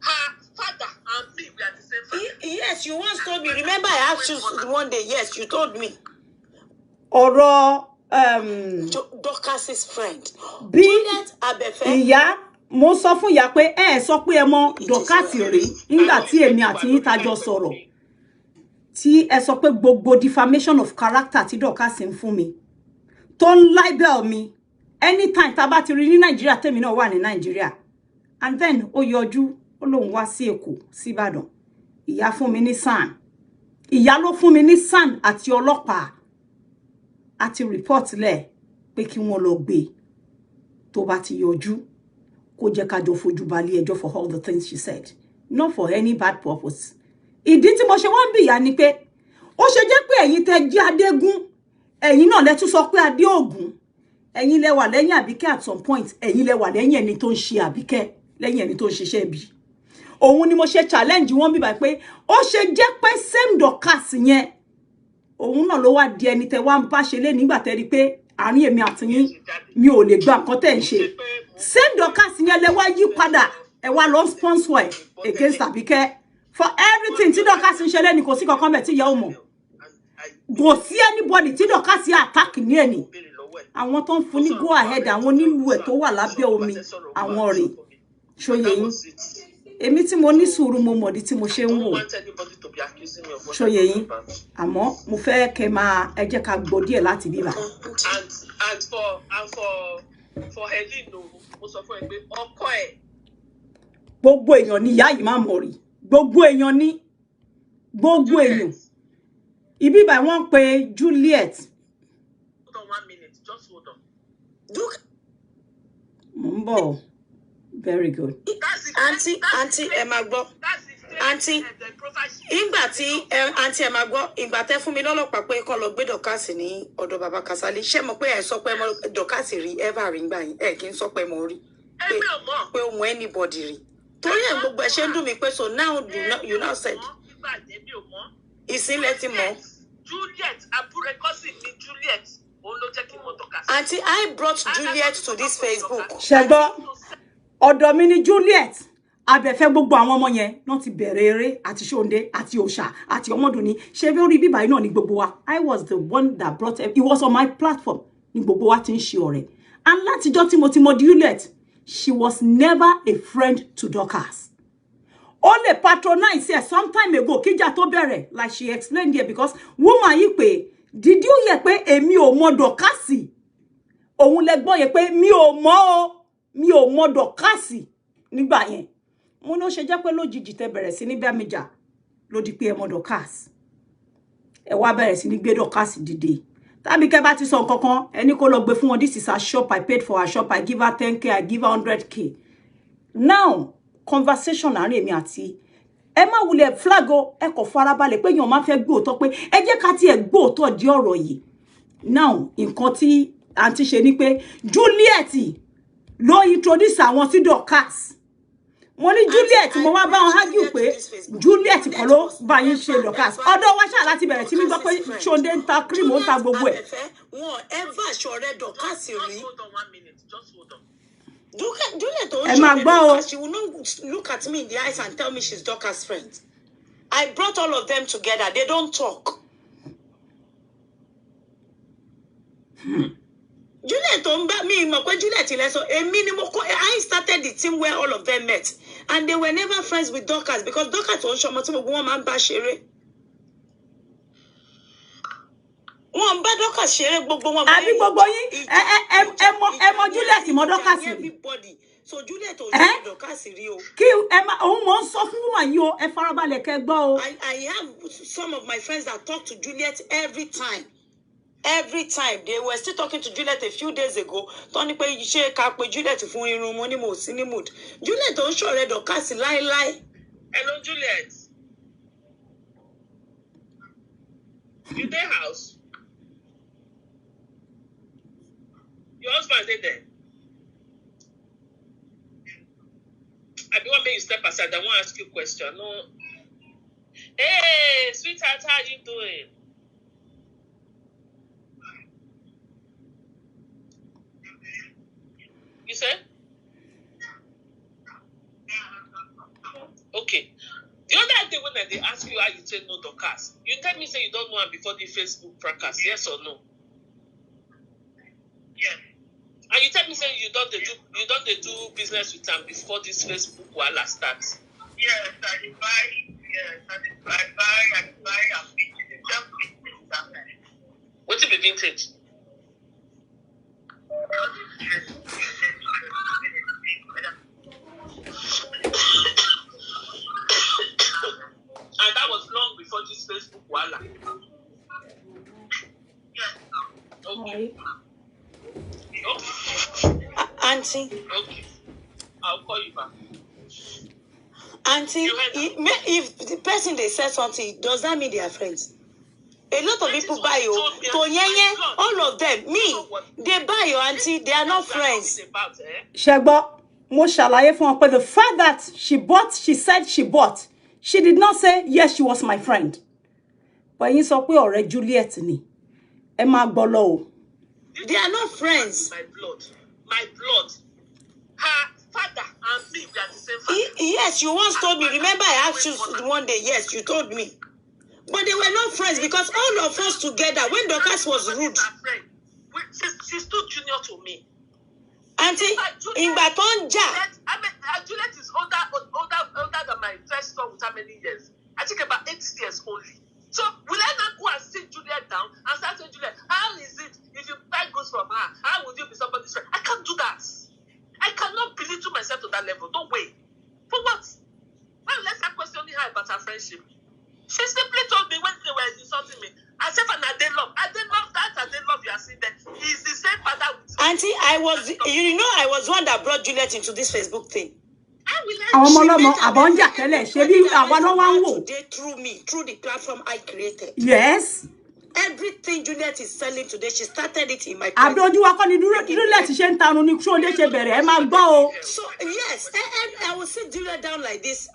Her father and me, we are the same father. Yes, you once told me. Remember, I asked you one day. Yes, you told me. Ọ̀rọ̀ Dorcas's friend. Bí ìyá mo sọ fún ìyá pé ẹ sọ pé ẹ mọ̀ Dorcas rí nígbà tí èmi àti yín tá jọ sọ̀rọ̀. Tí ẹ sọ pé gbogbo defamation of character tí Dorcas ń fún mi. Tó ń libel mi. Anytime tá bá ti rí ní Nigeria tèmi náà wà ní Nigeria. And then ó yọjú ó lóun wá sí Èkó sí Ìbàdàn ìyá fún mi ní SAN ìyá ló fún mi ní SAN àti ọlọ́pàá àti report lẹ̀ pé kí wọ́n lọ gbé tó bá ti yọjú kó jẹ́ ká jọ fojú balẹ̀ ẹjọ́ for all the things she said not for any bad purpose ìdí tí mo ṣe wá ń bìyà ni pé ó ṣe jẹ́ pé ẹ̀yin tẹ́ jí Adégún ẹ̀yin náà lẹ tún sọ pé Adéògùn ẹ̀yin lẹ wà lẹ́yìn Àbíkẹ́ at some point ẹ̀yin lẹ wà lẹ́yìn ẹni tó ń ṣe Àbíkẹ́ lẹ́yìn ẹni tó ń ṣiṣẹ́ bí òun ni mo ṣe challenge wọn bí báyìí pé ó ṣe jẹ́ pé same Dorcas yẹn òun náà ló wá di ẹni tẹ́ wá ń bá ṣe lé nígbà tẹ́ rí pé àárín èmi àti yín mi ò lè gba nǹkan tẹ́ ń ṣe same Dorcas yẹn lẹ wá yí padà ẹ wá lọ sponsor ẹ against Àbíkẹ́ for everything tí Dorcas ń ṣe lẹ́ni kò sí kankan bẹ̀ tí ìyá ò mọ̀ kò sí anybody tí Dorcas yà attack ní ẹni àwọn tó ń fún ní go ahead àwọn onílù ẹ̀ tó wà lábẹ́ omi àwọn rẹ̀ ṣòye yín èmi tí mo ní sùúrù mo mọ̀dí tí mo ṣe ń wò ṣòye yín àmọ́ mo fẹ́ kẹ́ máa ẹ jẹ́ ká gbọ́ díẹ̀ láti bíbá. and for Helen mo sọ fún ẹ pé ọkọ ẹ. gbogbo èèyàn ni ìyá yìí máa mọ̀ rí gbogbo èèyàn ní gbogbo èèyàn ibi báyìí wọ́n ń pe Juliet. Hold on 1 minute, just hold on. Mo ń bọ̀. Very good. Auntie ẹ máa gbọ́. Auntie ìgbà tí auntie ẹ máa gbọ́ ìgbà tẹ́ fún mi lọ́lọ́pàá pé kó lọ gbé Dorcas ní ọ̀dọ̀ bàbá Kasali ṣé mo pé ẹ sọ pé Dorcas rí ever rí gbà yín ẹ kì í sọ pé mo rí pé o mọ anybody rí torí ẹ gbogbo ẹ ṣe ń dùn mí pé so now you now said ìsínlẹ̀ ti mọ̀. Juliet àbúrò cousin mi Juliet òun ló jẹ́ kí n mọ̀ Dorcas. Auntie I brought Juliet to this Facebook. ṣẹgbọ́ ọ̀dọ̀ mi ni Juliet abẹ́fẹ́ gbogbo àwọn ọmọ yẹn náà ti bẹ̀rẹ̀ eré àti Ṣóńdé àti Òòṣà àti Ọmọdúnní ṣe bí orí bíbá náà ní gbogbo wa I was the one that brought it was on my platform ní gbogbo wa ti ń ṣe ọ̀rẹ́ and látijọ́ tí mo ti mọ Juliet she was never a friend to Dorcas ó lè patronize her sometime ago kíjà tó bẹ̀rẹ̀ like she explained here because woman yìí pé did you hear pé èmi ò mọ Dorcas òun lẹ gbọ́ yẹn pé mi ò mọ Dorcas nígbà yẹn mo ní ó ṣe jẹ́ pé lójijì tẹ́ bẹ̀rẹ̀ sí ní bẹ́mìjà ló di pé ẹ mọ Dorcas ẹ wá bẹ̀rẹ̀ sí ní gbé Dorcas dìde tàbí kẹ́ bá ti sọ nǹkan kan ẹni kó lọ gbé fún wọn this is her shop I paid for her shop I give her 10k I give her 100k now conversation àárín èmi àti ẹ má wulẹ̀ flag o ẹ kò farabalẹ̀ pé èèyàn máa fẹ́ gbọ́ òótọ́ pé ẹ jẹ́ ká tiẹ̀ gbọ́ òótọ́ di ọ̀rọ̀ yìí now nǹkan tí àǹtí ṣe ni pé Juliet ló introduce àwọn sí Dorcas mo ní Juliet mo wá bá wọn argue pé Juliet kọ́ ló bá yín ṣe Dorcas ọ̀dọ̀ wa ṣáà láti bẹ̀rẹ̀ tí mi gbọ́ pé Ṣóńdé ń ta cream ó ń ta gbogbo ẹ̀. wọn ever ṣọ̀rẹ́ Dorcas rí. Hold on 1 minute, just hold on. Juliet ẹ máa gbọ́ o. she will not look at me in the eyes and tell me she's Dorcas' friend. I brought all of them together. They don't talk. Juliet tó ń bá mi mọ̀ pé Juliet lẹ sọ èmi ni mo kọ́ I started the team where all of them met and they were never friends with Dorcas because Dorcas tó ń ṣọmọ tí gbogbo wọn máa ń bá ṣeré. Wọ́n bá Dorcas ṣeré gbogbo wọn. Àbí gbogbo yín ẹ mọ Juliet mọ Dorcas rí. So Juliet ò ṣe Dorcas rí o. Kí ẹ má òun mọ̀ ń sọ fún woman yìí o ẹ farabalẹ̀ kẹ́ gbọ́ o. I have some of my friends that talk to Juliet every time. Every time they were still talking to Juliet a few days ago. Tony pé ṣé ká pé Juliet fún irun mo ní mo sí ní mood. Juliet ò ń ṣọ̀rẹ́ Dorcas láéláé. Hello Juliet. You dey house? Your husband dey there? I don't want me to step aside. I want to ask you a question. No. Hey, sweetheart, how you doing? You said? Okay. The other day when they ask you how you say no Dorcas, you tell me say you don't know him before the Facebook fracas, yes or no? Yes. And you tell me say you don't do business with him before this Facebook wahala starts. Yes, I buy and what's it be vintage? Okay. Auntie. Okay. I'll call you back. Auntie, if the person they said something, does that mean they are friends? A lot of people buy you. All of them. Me, they buy you, auntie. They are not friends. Shegbo, mo ṣàlàyé fún wọn the fact that she said she bought. She did not say, yes, she was my friend. But you sọ pé ọ̀rẹ́ Juliet ni. Ẹ máa gbọ́ lọ o. They are not friends. My blood. My blood. Her father and me, we are the same father. Yes, you once told me. Remember, I asked you one day. Yes, you told me. But they were not friends because all of us together, when Dorcas was rude. She's too junior to me. Auntie, in Batonja. Juliet is older than my first son with how many years? I think about 8 years only. So will I not go and sit Juliet down and start saying, Juliet, how is it if you buy goods from her? How would you be somebody's friend? I can't do that. I cannot belittle myself to that level. No way. For what? Well, let's start questioning her about her friendship. She simply told me when they were insulting me, I said, and I didn't love that, I didn't love you. I said that he's the same father with me. Auntie, I was one that brought Juliet into this Facebook thing. Through the platform I created. Yes. Everything Juliet is selling today, she started it in my So yes, I will sit Juliet down like this.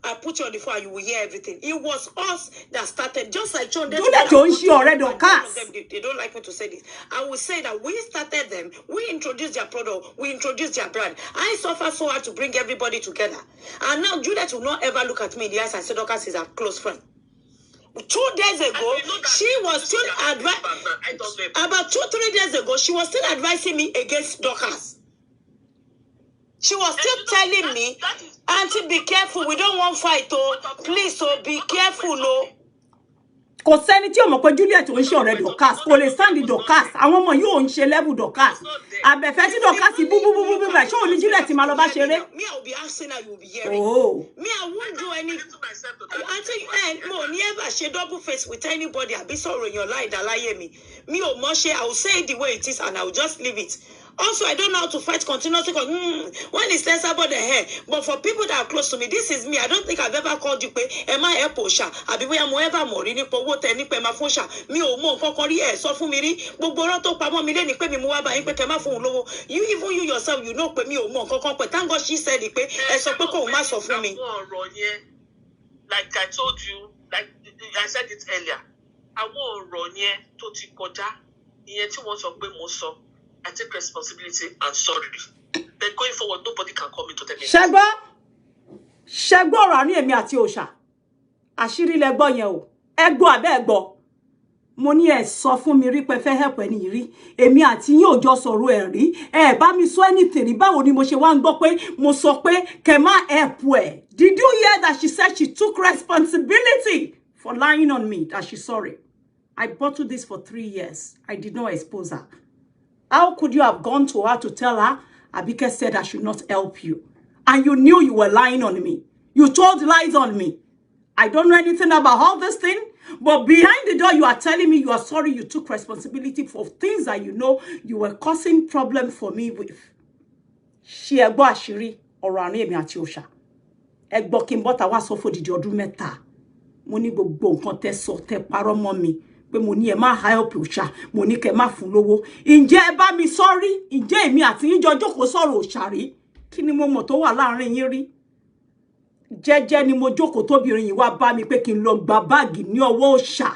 I put you on the phone and you will hear everything. It was us that started, just like John. They don't like me to say this. I will say that we started them. We introduced their product. We introduced their brand. I suffer so hard to bring everybody together. And now Juliet will not ever look at me in the eyes and say, Dorcas is a close friend. 2 days ago, she was still about 2-3 days ago, she was still advising me against Dorcas. She was still telling me, Auntie, be careful. We don't want fight, oh. Please, oh, be careful, oh. Kò sẹ́ni tí ó mọ̀ pé Juliet ò ń ṣe ọ̀rẹ́ Dorcas, kò lè stand Dorcas. Àwọn ọmọ yóò ń ṣe level Dorcas. Àbẹ̀fẹ́ tí Dorcas bú bẹ̀ ṣé ò ní Juliet máa lọ bá ṣeré. Me, I will be asking her, you will be hearing. Oh. Me, I won't do any. Auntie, no, never share double face with anybody. I'll be sorry in your lie that lie me. Me or Moshe, I will say it the way it is and I will just leave it. Also, I don't know how to fight continuously because when it's less about the hair. But for people that are close to me, this is me. I don't think I've ever called you. Am I a posha? I be where I'm ever more. Ni po what any pe ma fosha. Me o mo kokori e so fun mi ri. Gbogbo ro to pamọ́ mi le ni pe mi mu wa ba yin pe ke ma fun lowo. You even you yourself, you know pe mi o mo kokon pe. Thank God she said it pe e so pe ko ma so fun mi. Like I told you, like I said it earlier. Àwọn ọ̀rọ̀ yẹn tó ti kọjá. Ìyẹn tí wọ́n sọ pé mo sọ. I take responsibility and sorry. Then going forward, nobody can come into the meeting. Ṣẹ́gbọ́ ọ̀rọ̀ àárín èmi àti òòṣà. Àṣírí lẹ gbọ́ yẹn o. Ẹ gbọ́ àbẹ́ ẹ gbọ́. Mo ní ẹ sọ fún mi rí pé fẹ́ help ẹni rí. Èmi àti yín ò jọ sọ̀rọ̀ ẹ̀ rí. Ẹ bá mi sọ anything rí. Báwo ni mo ṣe wá ń gbọ́ pé mo sọ pé kẹ́ má help ẹ. Did you hear that she said she took responsibility for lying on me, that she's sorry? I bottled this for 3 years. I did not expose her. How could you have gone to her to tell her, Abike said I should not help you? And you knew you were lying on me. You told lies on me. I don't know anything about all this thing, but behind the door, you are telling me you are sorry you took responsibility for things that you know you were causing problem for me with. She egbo àṣírí ọ̀rọ̀ àárín èmi àti òòṣà. Egbo kí n bọ́ta wá sọ fún odidi ọdún mẹ́ta. Mo ní gbogbo nǹkan tẹ́ sọ tẹ́ parọ́ mọ́ mi. Pé mo ní ẹ má help òòṣà, mo ní kẹ́ má fún lówó. Ǹjẹ́ ẹ bá mi sorry? Ǹjẹ́ èmi àti yín jọ jókòó sọ̀rọ̀ òòṣà rí? Kí ni mo mọ̀ tó wà láàrin yín rí? Jẹ́jẹ́ ni mo jókòó tóbìnrin yìí wá bá mi pé kí n lọ gba báàgì ní ọwọ́ òòṣà.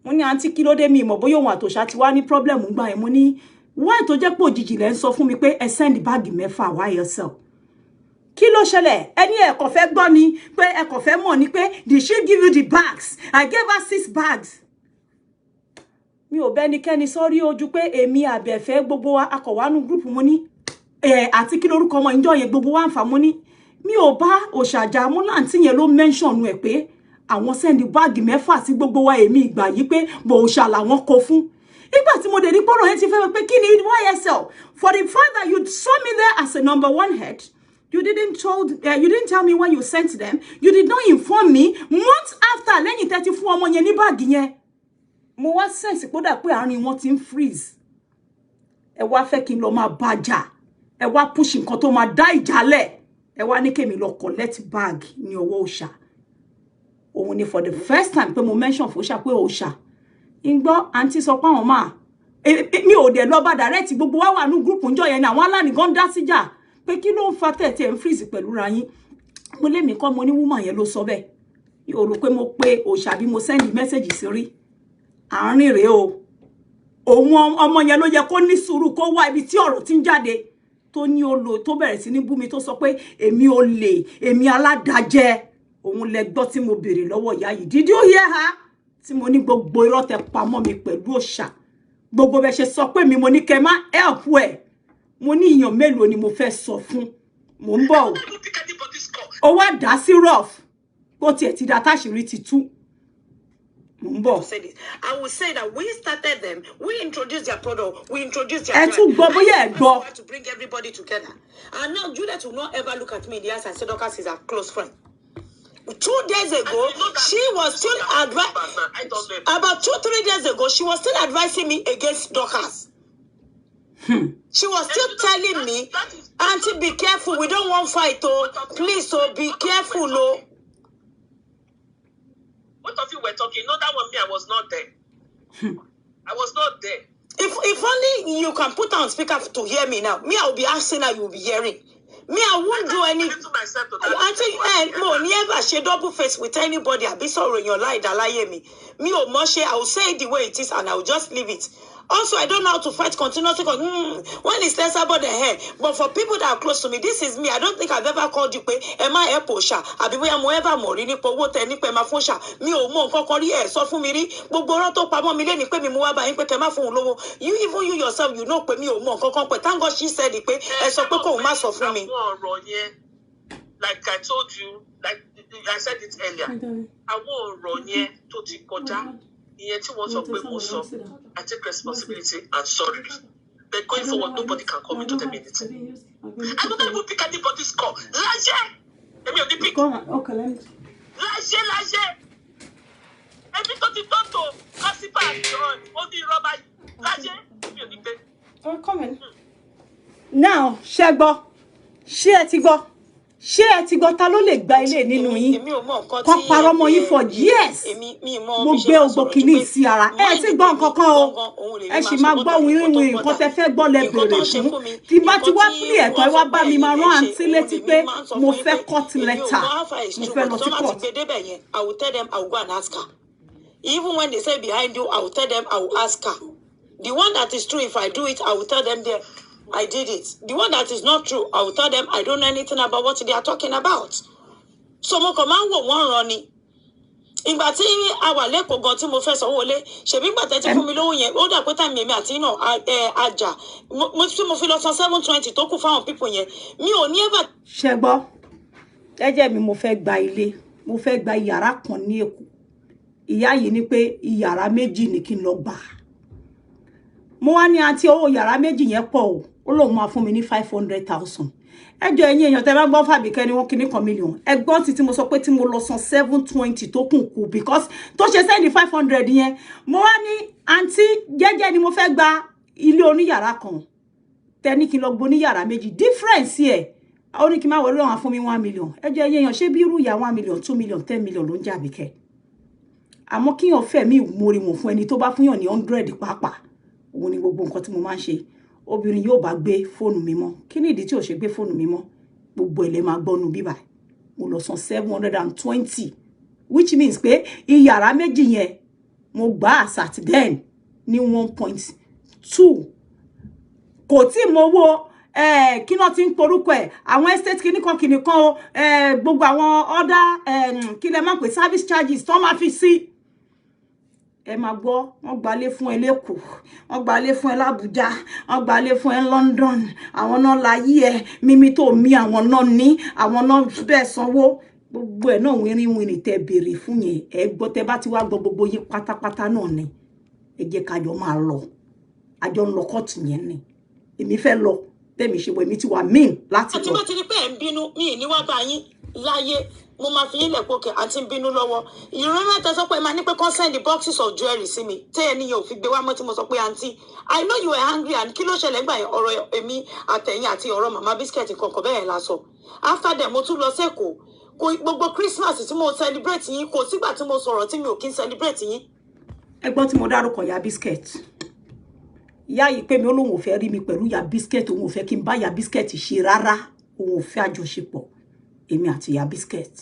Mo ní àǹtí kí ló dé mi mọ̀ bóyá òun àtòṣà ti wá ní problem ńgbà yẹn. Mo ní why tó jẹ́ pé òjijì lẹ ń sọ fún mi pé ẹ send báàgì 6 why yourself. Kí ló ṣẹlẹ̀? Ẹni ẹ kò fẹ́ gbọ́ ni pé ẹ kò fẹ́ mọ̀ ni pé did she give you the bags? I gave her 6 bags. Mi ò bẹ́nikẹ́ni sọ́rí ojú pé èmi àbẹ̀fẹ́ gbogbo wa akọ̀wánú group mo ní àti kí lórúkọ ọmọ ìjọ yẹn gbogbo wa ń fà mo ní mi ò bá òṣàjà mú láǹtí yẹn ló mention ẹ̀ pé àwọn send báàgì 6 sí gbogbo wa èmi ìgbà yìí pé bò òṣà làwọn kó fún. Nígbà tí mo dé rí pọ́nrọ̀ yẹn ti fẹ́ pé kí ni YSL for the fact that you saw me there as a #1 head. You didn't tell me when you sent them. You did not inform me months after lẹ́yìn 30 fún ọmọ yẹn ní báàgì yẹn. Mo wá wá sense pé dà pé àárín wọn ti ń freeze ẹ wá fẹ́ kí n lọ máa bàjà ẹ wá push nǹkan tó máa dá ìjálẹ̀ ẹ wá ní kémi lọ collect bag ní ọwọ́ òòṣà òun ni for the first time pé mo mention fún òòṣà pé òòṣà ìgbọ́ àǹtí sọ pé àwọn máa mi ò dẹ̀ lọ bá direct gbogbo wa wà ní group ńjọ́ yẹn ni àwọn alánìkan dá síjà pé kí ló ń fa tẹ̀tẹ̀ ń freeze pẹ̀lú ra yín mo lé mi kọ́ mo ní woman yẹn ló sọ bẹ́ẹ̀ yóò rò pé mo pé òòṣà bí mo send message sí rí àárín rèé o òun ọmọ yẹn ló yẹ kó ní sùúrù kó wá ibi tí ọ̀rọ̀ ti ń jáde tó ní olo tó bẹ̀rẹ̀ sí ní bú mi tó sọ pé èmi olè èmi aládàjẹ òun lẹ gbọ́ tí mo béèrè lọ́wọ́ ìyá yìí did you hear her tí mo ní gbogbo irọ́ tẹ pamọ́ mi pẹ̀lú òòṣà gbogbo bẹ ṣe sọ pé mi mo ní kẹ́ má help ẹ mo ní ìyàn mélòó ni mo fẹ́ sọ fún mo ń bọ̀ ó wá dá sí rough kó tiẹ̀ ti dá táṣìírí ti tú. I will say that we started them, we introduced their product, we introduced their brand. To bring everybody together. And now Juliet will not ever look at me in the eyes and say Dorcas is a close friend. 2 days ago, she was still about 2-3 days ago, she was still advising me against Dorcas. She was still telling me, Auntie, be careful, we don't want fight, oh, please, oh, be careful, oh. Both of you were talking. No, that one me, I was not there. I was not there. If only you can put on speaker to hear me now. Me, I will be asking her, you will be hearing. Me, I won't do any. Auntie, no, never share double face with anybody. I'll be sorry in your life, me. Me or Moshe, I will say it the way it is and I will just leave it. Also, I don't know how to fight continuously because when it's less about the head. But for people that are close to me, this is me. I don't think I've ever called you, am I a posha? I'll be where I'm ever more in it for what any pema fosha. Me or more kokori, so for me, but Boroto Pamo Mileni, pay me more by Impema for low. You even you yourself, you know, pay me or more kokon, but thank God she said it, and so Coco mass of me. Like I told you, like I said it earlier, I won't run here to Tikoja. I take responsibility and sorry. But going forward, nobody can come into the minute. I don't even pick anybody's call. Laje! Okay, let me. Laje! Everybody don't know. Gossip and only rubber. Laje! Oh, come in. Now, Shegbo. Ṣé ẹ ti gbọ́ ta ló lè gba ilé nínú yín kó parọ́ mọ́ yín for years mo gbé ogbó kìíní sí ara ẹ ti gbọ́ nǹkan kan o ẹ sì máa gbọ́ wíwíwí nǹkan tẹ fẹ́ gbọ́ lẹ bèrè fún tí bá ti wá pílì ẹ̀tọ́ ẹ wá bá mi máa rán àǹtí létí pé mo fẹ́ court letter mo fẹ́ lọ sí court. I will tell them I will go and ask her. Even when they say behind you, I will tell them I will ask her. The one that is true, if I do it, I will tell them there. I did it. The one that is not true, I will tell them I don't know anything about what they are talking about. So mo command one running. Ìgbà tí àwa lẹ́kọ̀ọ́ gan tí mo fẹ́ sanwó lé, ṣebí ìgbà tẹ́ ti fún mi lówó yẹn, ó dà pé time mi àti náà àjà. Mo fi lọ san 720 tó kù fáwọn people yẹn. Mi ò ní ever. Ṣẹ́gbọ́. Jẹ́jẹ́ mi mo fẹ́ gba ilé. Mo fẹ́ gba yàrá kan ní Èkó. Ìyá yìí ní pé yàrá méjì ni kí n lọ gbà. Mo wá ní àǹtí owó yàrá méjì yẹn pọ̀ o. Ó lóun máa fún mi ní 500,000. Ẹjọ́ ẹ̀yin èèyàn tẹ́ bá gbọ́ Fàbíkẹ́ ni wọ́n kìíní kan million. Ẹgbọ́n tí mo sọ pé tí mo lọ san 720 tó kù because tó ṣe send 500 yẹn. Mo wá ní àǹtí jẹ́jẹ́ ni mo fẹ́ gba ilé oníyàrá kan. Tẹ́ni kí n lọ gbọ́ oníyàrá méjì. Difference here. Ó ní kí n má wọlé wọn fún mi 1 million. Ẹjọ́ ẹ̀yin èèyàn ṣé bí irú ìyá 1 million, 2 million, 10 million ló ń jà Àbíkẹ́. Àmọ́ kí yàn fẹ́ mi mórí wọn fún ẹni tó bá fún yàn ní 100 pàápàá. Òun ni gbogbo nǹkan tí mo máa ń ṣe. Obìnrin yóò bá gbé fóònù mi mọ́ kí ni ìdí tí ó ṣe gbé fóònù mi mọ́ gbogbo ele máa gbọ́nu bíbá mo lọ san 720 which means pé iyàrá méjì yẹn mo gbà as at then ní 1.2 kò tí mo wo kí náà ti ń porúkọ ẹ̀ àwọn estate kíní kan gbogbo àwọn other kí lẹ máa pè service charges tó máa fi sí ẹ máa gbọ́ wọ́n gbalé fún ẹ lÉkòó wọ́n gbalé fún ẹ l'Ábùjá wọ́n gbalé fún ẹ London àwọn náà láyé ẹ mímí tó mi àwọn náà ní àwọn náà bẹ́ẹ̀ sanwó gbogbo ẹ̀ náà wínrínwínrìn tẹ́ béèrè fún yẹn ẹ gbọ́ tẹ́ bá ti wá gbọ́ gbogbo yín pátápátá náà ni ẹ jẹ́ ká jọ máa lọ àjọ ń lọ kóòtù yẹn ni èmi fẹ́ lọ tẹ́mi ṣe wọ èmi ti wà mean láti lọ. àti bá ti rí pé ẹ̀ ń bínú mi ní wá bá yín láyé mo máa fi yín lẹ̀ pé òkè àǹtí ń bínú lọ́wọ́. You remember tẹ́ sọ pé máa ní pé kán send the boxes of jewelry sí mi tẹ́ ẹni yẹn ò fi gbé wá mọ́ tí mo sọ pé àǹtí I know you were angry and kí ló ṣẹlẹ̀ gbà yẹn ọ̀rọ̀ èmi àtẹ̀yìn àti ọ̀rọ̀ màmá biscuit kankan bẹ́ẹ̀ la sọ. After that mo tún lọ sẹ́kọ̀ọ́ kò gbogbo Christmas tí mo celebrate yín kò sígbà tí mo sọ̀rọ̀ tí mi ò kí ń celebrate yín. Ẹgbọ́n tí mo dárúkọ ya biscuit ìyá yìí pé mi Ọlọ́hun ò fẹ́ rí mi pẹ̀lú ya biscuit òun ò fẹ́ kí n bá ya biscuit ṣe rárá òun ò fẹ́ àjọṣepọ̀ èmi àti ya biscuit.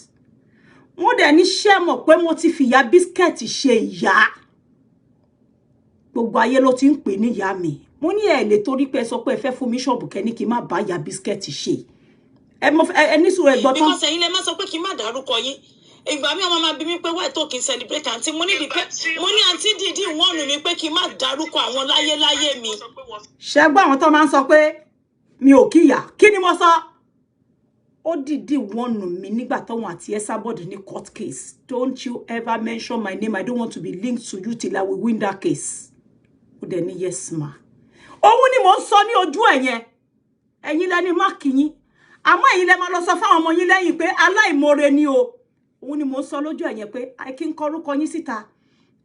Mo dẹ̀ ní ṣé mọ̀ pé mo ti fi ya biscuit ṣe ìyá gbogbo ayé ló ti ń pè ní ìyá mi. Mo ní ẹ lè torí pé sọ pé ẹ fẹ́ fún mi ṣọ́ọ̀bù kẹ́ ní kí n má bá ya biscuit ṣe. Ẹ ní sùúrù ẹgbọ́n tán. Because ẹ̀yin lẹ má sọ pé kí n má dárúkọ yín. Ìgbà mi ọmọ máa bí mi pé why tó kí n celebrate àǹtí mo ní àǹtí dìdí wọ́n mi pé kí n má dárúkọ àwọn láyé mi. Ṣẹ́gbọ́n àwọn tó máa ń sọ pé mi ò kíyà kí ni mo sọ? Ó dìdí wọ́n mi nígbà táwọn àti Esabod ní court case. Don't you ever mention my name. I don't want to be linked to you till I will win that case. Ó dẹ̀ ní yes ma. Òun ni mo ń sọ ní ojú ẹ̀yẹn. Ẹ̀yin lẹ́ni má kí yín. Àmọ́ ẹ̀yin lẹ máa lọ sọ fáwọn ọmọ yín lẹ́yìn pé aláìmoore ni o. Òun ni mo ń sọ lójú ẹ̀yẹn pé I kí n kọrúkọ yín síta.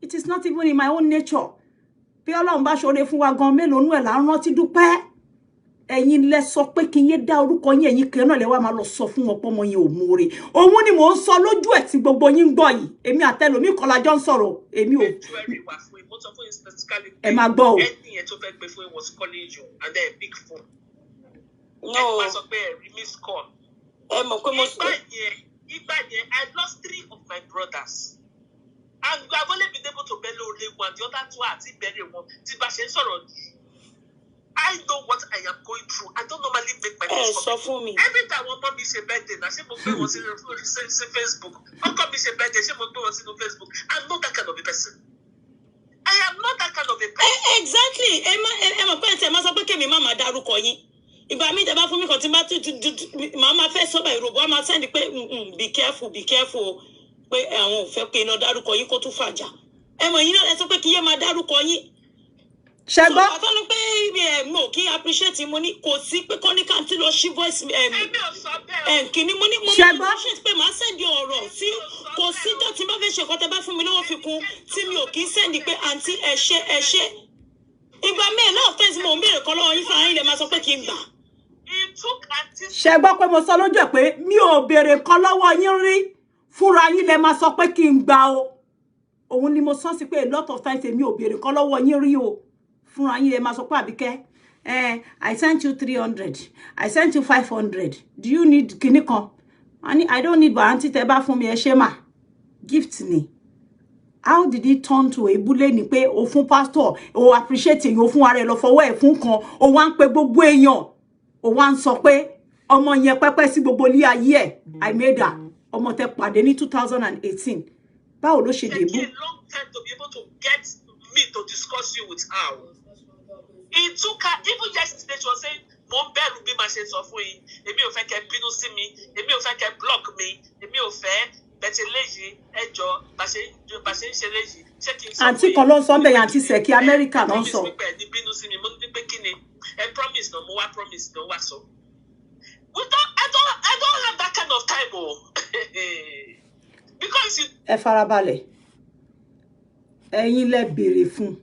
It is not even in my own nature. Bí Ọlọ́run bá ṣoore fún wa gan mélòó nú ẹ̀ là ń rántí dúpẹ́. Ẹ̀yin lẹ sọ pé kí n yé dá orúkọ yín ẹ̀yin kan náà lẹ wá máa lọ sọ fún wọn pé ọmọ yín ò moore. Òun ni mo ń sọ lójú ẹ̀ tí gbogbo yín gbọ́ yìí. Èmi àtẹlòmí kan la jọ ń sọ̀rọ̀. Èmi ò ẹ máa gbọ́ o. Ẹni tó fẹ́ gbé fún was calling you and then big phone. No. Ẹ sọ pé ẹ miss call. Ẹ mọ̀ pé mo sọ. Ìgbà yẹn, I lost 3 of my brothers. And I've only been able to bury only one. The other 2 are still bury one. Tí bá ṣe ń sọ̀rọ̀ I know what I am going through. I don't normally make my mistakes. Every time one mom is a birthday, now she must be on Facebook. Uncle is a birthday, she must be on Facebook. I'm not that kind of a person. I am not that kind of a person. Exactly. Emma, Emma sọ pé kemi mama dárúkọ yín. Ìgbà mi tẹ́ bá fún mi kan tí bá mama fẹ́ sọ bá Yorùbá máa send pé be careful pé àwọn ò fẹ́ pé iná dárúkọ yín kó tún fàjà. Emma yín náà ẹ sọ pé kí yé máa dárúkọ yín. Ṣẹ́gbọ́n. So àtọ́nu pé mo kí appreciate mo ní kò sí pé kọ́ní kan tí lọ ṣí voice kìíní mo ní appreciate pé màá send ọ̀rọ̀ sí kò sí tó tí bá fẹ́ ṣe kọ́ tẹ́ bá fún mi lọ́wọ́ fi kún tí mi ò kí send pé àǹtí ẹ ṣé. Ìgbà mẹ́ẹ̀ náà fẹ́ẹ́ tí mo ń béèrè kan lọ́wọ́ yín fún ayé lè máa sọ pé kí n gbà. Ṣẹ́gbọ́n pé mo sọ lójú ẹ̀ pé mi ò béèrè kan lọ́wọ́ yín rí fúnra yín lè máa sọ pé kí n gbà o. Òun ni mo sọ sí pé a lot of times èmi ò béèrè kan lọ́wọ́ yín rí o. Fúnra yín lè máa sọ pé Àbíkẹ́ I sent you 300 I sent you 500 do you need kíní kan I don't need but aunty tẹ́ bá fún mi ẹ ṣé mà gift ni. How did it turn to a bullet ni pé o fún pastor o appreciate you o fún ara ẹ lọ fọwọ́ ẹ fún kan o wá ń pe gbogbo èèyàn o wá ń sọ pé ọmọ yẹn pẹ́pẹ́ sí gbogbo ilé ayé ẹ̀ I made her ọmọ tẹ́ pàdé ní 2018 báwo ló ṣe débú. It took a long time to be able to get me to discuss you with her. It took her, even yesterday she was saying, Mo bẹ̀rù bí ma ṣe sọ fún yín, èmi ò fẹ́ kẹ́ bínú sí mi, èmi ò fẹ́ kẹ́ block mi, èmi ò fẹ́ bẹ̀tẹ̀ léyìí, ẹjọ́, bá ṣe ń ṣe léyìí, ṣé kí n sọ fún yín. Àǹtí kan ló ń sọ bẹ́ẹ̀ àǹtí Ṣẹ̀kí Amẹ́ríkà ló ń sọ. Promise mi pé ní bínú sí mi, mo ní pé kí ni, promise náà, mo wá promise náà wá sọ. I don't have that kind of time, because you. Ẹ farabalẹ̀, ẹ̀yin lẹ béèrè fún,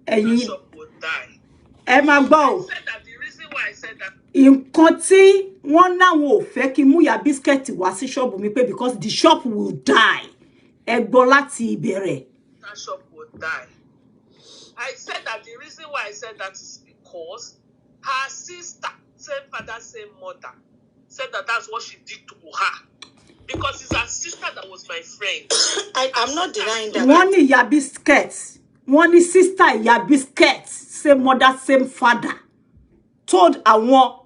ẹ̀yin. Ẹ máa gbọ́ o. Nǹkan tí wọ́n náwọn ò fẹ́ kí mú ya biscuit wá sí ṣọ́ọ̀bù mi pé because the shop will die. Ẹ gbọ́ láti ìbẹ̀rẹ̀. That shop will die. I said that the reason why I said that is because her sister, same father, same mother, said that that's what she did to her. Because it's her sister that was my friend. I'm not denying that. Wọ́n ní ìyá biscuit. Wọ́n ní sister ìyá biscuit. Same mother, same father. Told àwọn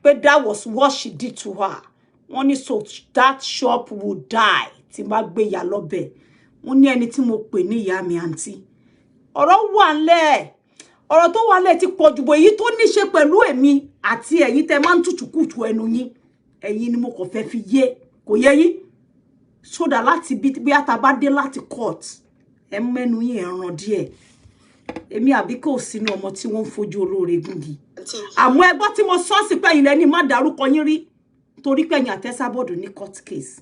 pé that was what she did to her. Wọ́n ní so that shop will die. Tí má gbé ìyá lọ́bẹ̀. Wọ́n ní ẹni tí mo pè ní ìyá mi àǹtí. Ọ̀rọ̀ wà ńlẹ̀. Ọ̀rọ̀ tó wà ńlẹ̀ ti pọ̀ jù bó èyí tó ní ṣe pẹ̀lú èmi àti ẹ̀yin tẹ́ máa ń tutùkùtù ẹnu yín. Ẹ̀yin ni mo kàn fẹ́ fi yé. Kò yé yín. So that láti bí ata bá dé láti court. Ẹ mẹ́nu yín ẹran díẹ̀. Èmi Àbíkẹ́ ò sínú ọmọ tí wọ́n ń fojú olóore gúngi. Àmọ́ ẹgbọ́n tí mo sọ sí pé ilẹ̀ ní má dárúkọ yín rí torí pé ẹ̀yin àti Esabod ní court case.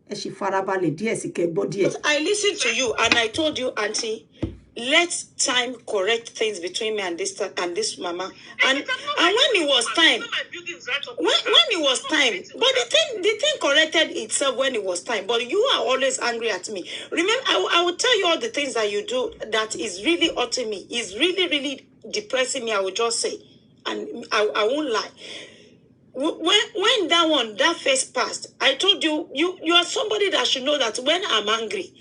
ẹ sì farabalẹ̀ díẹ̀ sí kẹ́ gbọ́ díẹ̀. I listened to you and I told you, Auntie, let time correct things between me and this mama. And when it was time, when it was time, but the thing corrected itself when it was time. But you are always angry at me. Remember, I will tell you all the things that you do that is really hurting me. Is really, really depressing me. I will just say, and I won't lie. When that phase passed, I told you, you are somebody that should know that when I'm angry,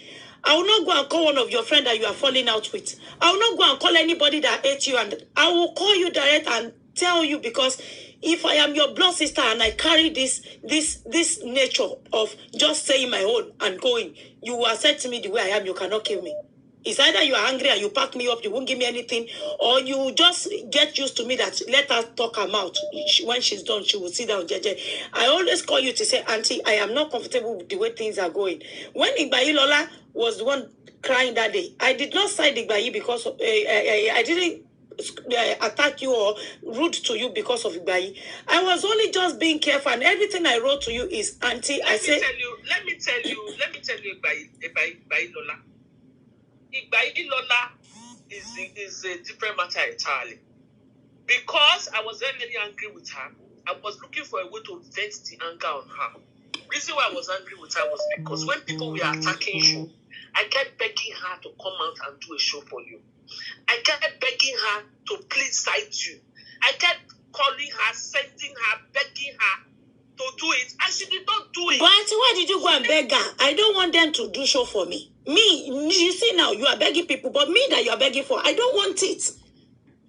I will not go and call one of your friends that you are falling out with. I will not go and call anybody that hates you, and I will call you direct and tell you, because if I am your blood sister and I carry this nature of just saying my own and going, you accept me the way I am, you cannot kill me. It's either you are angry and you pack me up, you won't give me anything, or you just get used to me that let her talk her mouth. When she's done, she will sit down, JJ. I always call you to say, Auntie, I am not comfortable with the way things are going. When Igbayi Lola was the one crying that day, I did not side Igbayi because I didn't attack you or rude to you because of Igbayi. I was only just being careful, and everything I wrote to you is, Auntie, let me tell you, Igbayi Lola. Igbayi Lola is a different matter entirely. Because I was very, very angry with her, I was looking for a way to vent the anger on her. The reason why I was angry with her was because when people were attacking you, I kept begging her to come out and do a show for you. I kept begging her to please cite you. I kept calling her, sending her, begging her to do it, and she did not do it. But Auntie, why did you go and beg her? I don't want them to do show for me. Me, you see now, you are begging people, but me that you are begging for, I don't want it.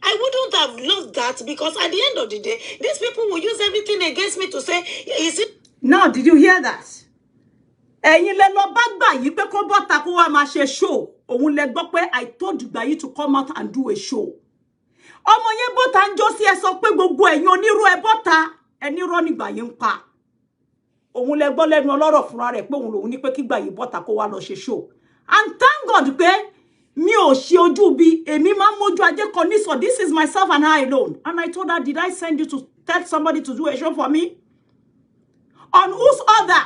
I wouldn't have loved that, because at the end of the day, these people will use everything against me to say, is it? Now, did you hear that? Ẹ̀yin lẹ lọ bá Gbayi pé kó bọ́ta kó wá máa ṣe show. Òun lẹ gbọ́ pé I told Gbayi to come out and do a show. Ọmọ yẹn bọ́ta ń jó sí ẹ sọ pé gbogbo ẹ̀yin onírú ẹ bọ́ta. Ẹni rọ́ ni Gbayi ń pa. Òun lẹ gbọ́ lẹ́nu ọlọ́rọ̀ fúnra rẹ̀ pé òun lòun ní pé kí Gbayi bọ́ta kó wá lọ ṣe show. And thank God pé mi ò ṣe ojú bí èmi máa mójú ajé kan ní so this is myself and I alone. And I told her, did I send you to tell somebody to do a show for me? On whose other?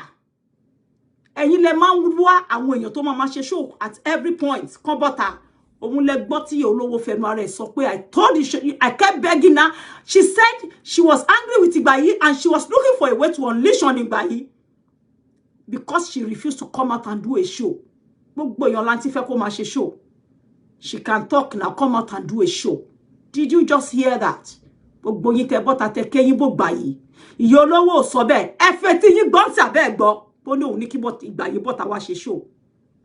Ẹ̀yin lẹ máa ń wá àwọn èèyàn tó máa ṣe show at every point. Kan bọ́ta. Òun lẹ gbọ́ tí olówó fẹnu ara ẹ̀ sọ pé I told you, I kept begging her. She said she was angry with Igbayi and she was looking for a way to unleash on Igbayi because she refused to come out and do a show. Gbogbo èèyàn lanti fẹ́ kó máa ṣe show. She can talk now, come out and do a show. Did you just hear that? Gbogbo yín tẹ́ bọ́ta tẹ́ kẹ́yìn bó Gbayi. Ìyá olówó sọ bẹ́ẹ̀. Ẹ fẹ́ tí yín gbọ́n tí àbẹ́ gbọ́. Bó ní òun ní kí Gbayi bọ́ta wá ṣe show.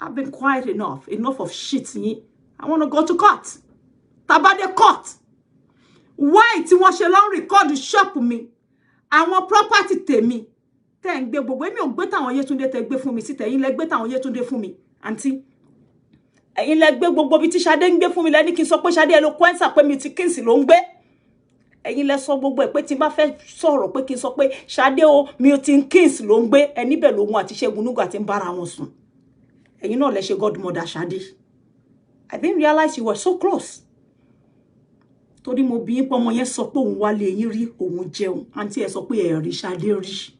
I've been quiet enough. Enough of shit yín. I want to go to court. Tabade court. Why tí wọ́n ṣe lọ record shop mi? Àwọn property tèmi. Tẹ́ ń gbé gbogbo èmi ò gbé tàwọn Yétúndé tẹ́ gbé fún mi sí tẹ̀yin lẹ gbé tàwọn Yétúndé fún mi. Auntie. Ẹ̀yin lẹ gbé gbogbo bí tí Ṣadé ń gbé fún mi lẹ ní kí n sọ pé Ṣadé eloquence pé mi ti Kings ló ń gbé. Ẹ̀yin lẹ sọ gbogbo ẹ̀ pé tí n bá fẹ́ sọ̀rọ̀ pé kí n sọ pé Ṣadé o mi ti Kings ló ń gbé ẹni bẹ̀ lóhun àti Ṣẹ́gun Nuga tí ń bára wọn sùn. Ẹ̀yin náà lẹ ṣe godmother Ṣadé. I didn't realize you were so close. Torí mo bí yín pé ọmọ yẹn sọ pé òun wá lé yín rí òun jẹun. Auntie ẹ sọ pé ẹ rí Ṣadé rí.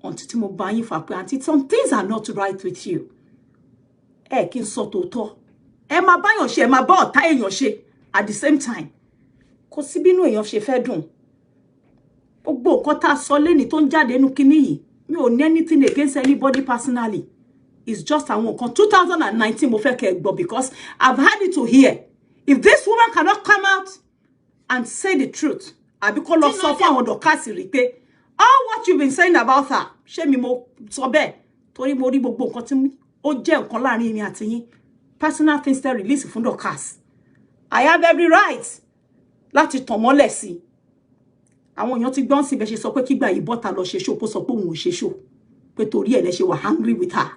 Until tí mo bá yín fà pé auntie, some things are not right with you. Ẹ kí n sọ tòótọ́. Ẹ máa bá yàn ṣe, ẹ máa bá ọ̀tá èèyàn ṣe at the same time. Kò sí bínú èèyàn ṣe fẹ́ dùn. Gbogbo nǹkan tá sọ lẹ́ni tó ń jáde nínú kinní yìí. Mi ò ní anything against anybody personally. It's just àwọn nǹkan 2019 mo fẹ́ kẹ́ gbọ́ because I've had it to hear. If this woman cannot come out and say the truth, àbí kó lọ sọ fún àwọn dọ̀kásì rí pé all what you've been saying about her, ṣé mi mo sọ bẹ́ẹ̀ torí mo rí gbogbo nǹkan tí ó jẹ́ nǹkan láàrin mi àti yín. Personal things tẹ́ release fún dọ̀kásì. I have every right láti tàn mọ́lẹ̀ sí. Àwọn èèyàn ti gbọ́n sí bẹ́ẹ̀ ṣe sọ pé kí Gbayi bọ́ta lọ ṣe show kó sọ pé òun ò ṣe show. Pé torí ẹ̀ lẹ ṣe wà angry with her.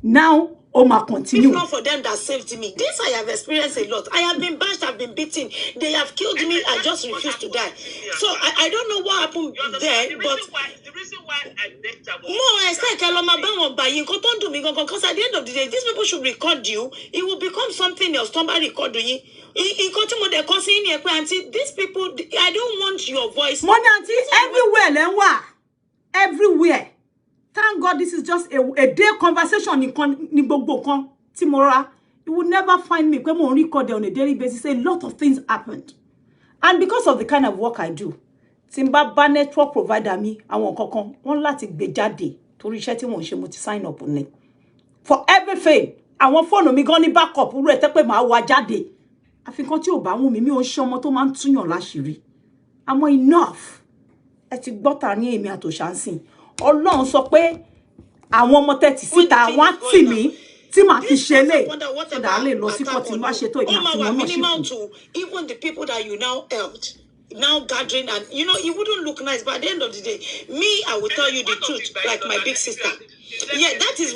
Now, Oma continue. It's not for them that saved me. This I have experienced a lot. I have been bashed, I've been beaten. They have killed me. I just refuse to die. So I don't know what happened there, but the reason why I begged her was more I said, because at the end of the day, these people should record you. It will become something else. Somebody record you. These people, I don't want your voice. Money auntie, everywhere, everywhere. Thank God this is just a day conversation ni gbogbo kan tí mo ra. You will never find me pé mo record on a daily basis. A lot of things happened. And because of the kind of work I do, tí n bá bá network provider mi àwọn kankan wọ́n láti gbé jáde torí iṣẹ́ tí wọ́n ṣe mo ti sign up ní. For everything, àwọn phone mi gan ní backup rú ẹ̀ tẹ́ pé màá wá jáde. Àfikún tí ò bá wù mí mi ò ṣe ọmọ tó máa ń túyàn láṣìírí. Àmọ́ enough. Ẹ ti gbọ́ ta ní èmi àtòṣàǹsìn. Ọlọ́run sọ pé àwọn ọmọ tẹ́tí síta wọ́n tì mí tí màá fi ṣe lè so that lè lọ sí court tí bá ṣe tó ìgbà tí wọ́n náà ṣe kù. Even the people that you now helped, now gathering, and you know, it wouldn't look nice, but at the end of the day, me, I will tell you the truth, like my big sister. Yeah, that is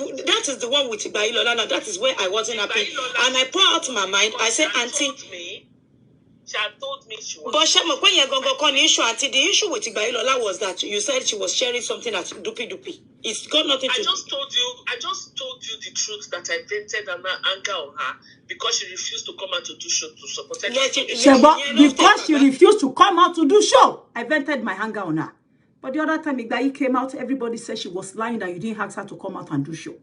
the one with Igbailola. Now that is where I wasn't happy, and I pour out my mind. I said, Auntie. She had told me she was. But when you go on the issue, Auntie, the issue with Igbailola was that you said she was sharing something at Dupi Dupi. It's got nothing to do. I just told you the truth that I vented an anger on her because she refused to come out to do show to support her. Because she refused to come out to do show, I vented my anger on her. But the other time Igbai came out, everybody said she was lying, that you didn't ask her to come out and do show.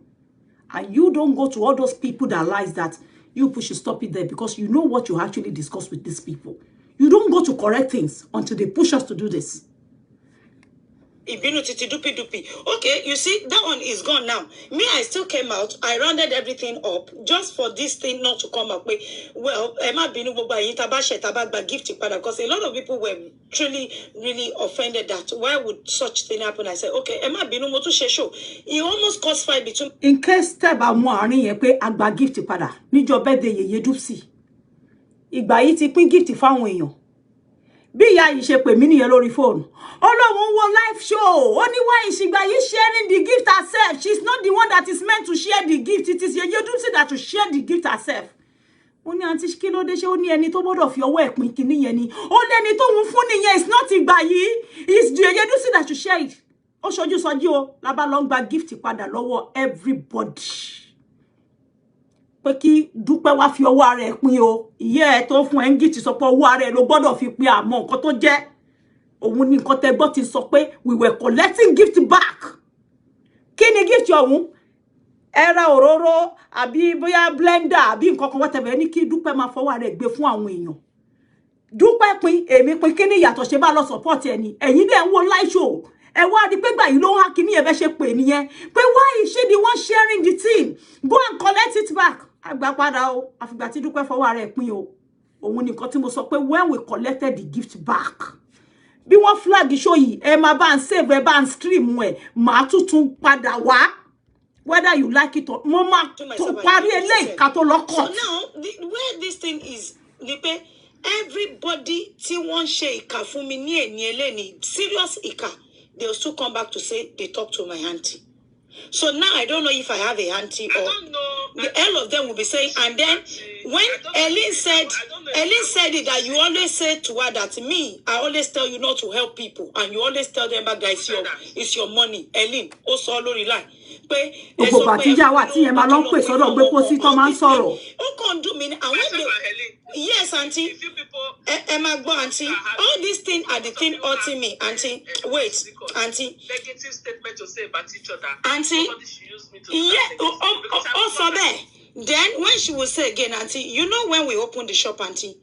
And you don't go to all those people that lies that you should stop it there because you know what you actually discuss with these people. You don't go to correct things until they push us to do this. Okay, you see, that one is gone now. Me, I still came out. I rounded everything up just for this thing not to come up with. Well, gift because a lot of people were truly, really offended that why would such thing happen? I said, okay, Emma Binu Motu show. It almost caused fight between. In case step amourin ye pe agba gift pada ni jo birthday ye dupsi. Ìgbà yìí ti pín gift fáwọn èèyàn. Bí ìyá yìí ṣe pè mí nìyẹn lórí phone. Ọlọ́run wo live show. Only why is Ìgbà yìí sharing the gift herself? She's not the one that is meant to share the gift. It is Yeye Dupsi that to share the gift herself. Ó ní àǹtí kí ló dé ṣé ó ní ẹni tó gbọ́dọ̀ fi ọwọ́ ẹ̀ pín kíní yẹn ni. Ó lẹ́ni tó ń fún nìyẹn. It's not Ìgbà yìí. It's Yeye Dupsi that to share it. Ó ṣojú sọjí o. La bá lọ gba gift padà lọ́wọ́ everybody. Pé kí Dúpẹ́ wá fi ọwọ́ ara ẹ̀ pín o. Ìyá ẹ̀ tó fún ẹ̀ ń gift sọ pé ọwọ́ ara ẹ̀ ló gbọ́dọ̀ fi pín àmọ́ nǹkan tó jẹ́. Òun ni nǹkan tẹ́ gbọ́ ti sọ pé we were collecting gift back. Kí ni gift ọ̀hún? Ẹra òróró àbí bóyá blender àbí nǹkan kan whatever ní kí Dúpẹ́ máa fọwọ́ ara ẹ̀ gbé fún àwọn èèyàn. Dúpẹ́ pín èmi pín kí ni yàtọ̀ ṣe bá lọ support ẹni. Ẹ̀yin dẹ̀ ń wo live show. Ẹ wá di pé gbà yìí ló há kíní ẹ bẹ́ ṣe pè nìyẹn. Pé why is she the one sharing the thing? Go and collect it back. Àgbà padà o. Àfìgbà tí Dúpẹ́ fọwọ́ ara ẹ̀ pín o. Òun ni nǹkan tí mo sọ pé when we collected the gift back. Bí wọ́n flag show yìí, ẹ máa bá ń save, ẹ bá ń stream ẹ̀, máa tún padà wá. Whether you like it or mo máa tó parí eléyìí ká tó lọ court. So now, where this thing is, Lipe, everybody tí wọ́n ṣe ìkà fún mi ní èní eléni, serious ìkà, they'll still come back to say they talk to my auntie. So now I don't know if I have a auntie or all of them will be saying, and then when Ellen said it that you always say to her that me, I always tell you not to help people, and you always tell them back that it's your money. Ellen also already lie. Gbogbo bàtíjà wà tí ẹ máa lọ pè sọ́dọ̀ gbé pósí tó máa ń sọ̀rọ̀. Ó kàn dùn mí ní àwọn yes, auntie. Emma go, auntie. All these things are the thing hurting me, auntie. Wait, auntie. Negative statement to say about each other. Auntie. Yeah. Also there. Then when she will say again, auntie, you know when we open the shop, auntie,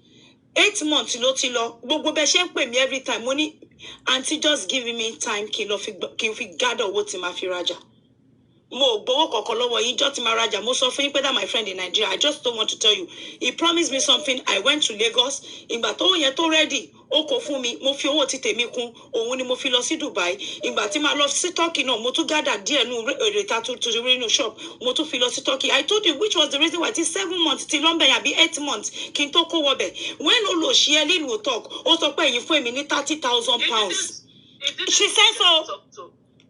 8 months lotilo. Gbogbo be ṣe ń pè mí every time. Money, auntie, just giving me time. Kí n fi gather what in my firaja. Mo gbowó kọ̀ọ̀kan lọ́wọ́ yín jọ́ ti máa rajà mo sọ fún yín pé that my friend in Nigeria I just don't want to tell you he promised me something I went to Lagos ìgbà tó yẹ tó ready ó kò fún mi mo fi owó ti tèmi kún òun ni mo fi lọ sí Dubai ìgbà tí máa lọ sí Turkey náà mo tún gather díẹ̀ nù èrè ta to the reno shop mo tún fi lọ sí Turkey I told you which was the reason why till 7 months till London àbí 8 months kí n tó kó wọbẹ̀ when olóṣì Ellen will talk ó sọ pé ẹ̀yin fún èmi ní 30,000 pounds she said so.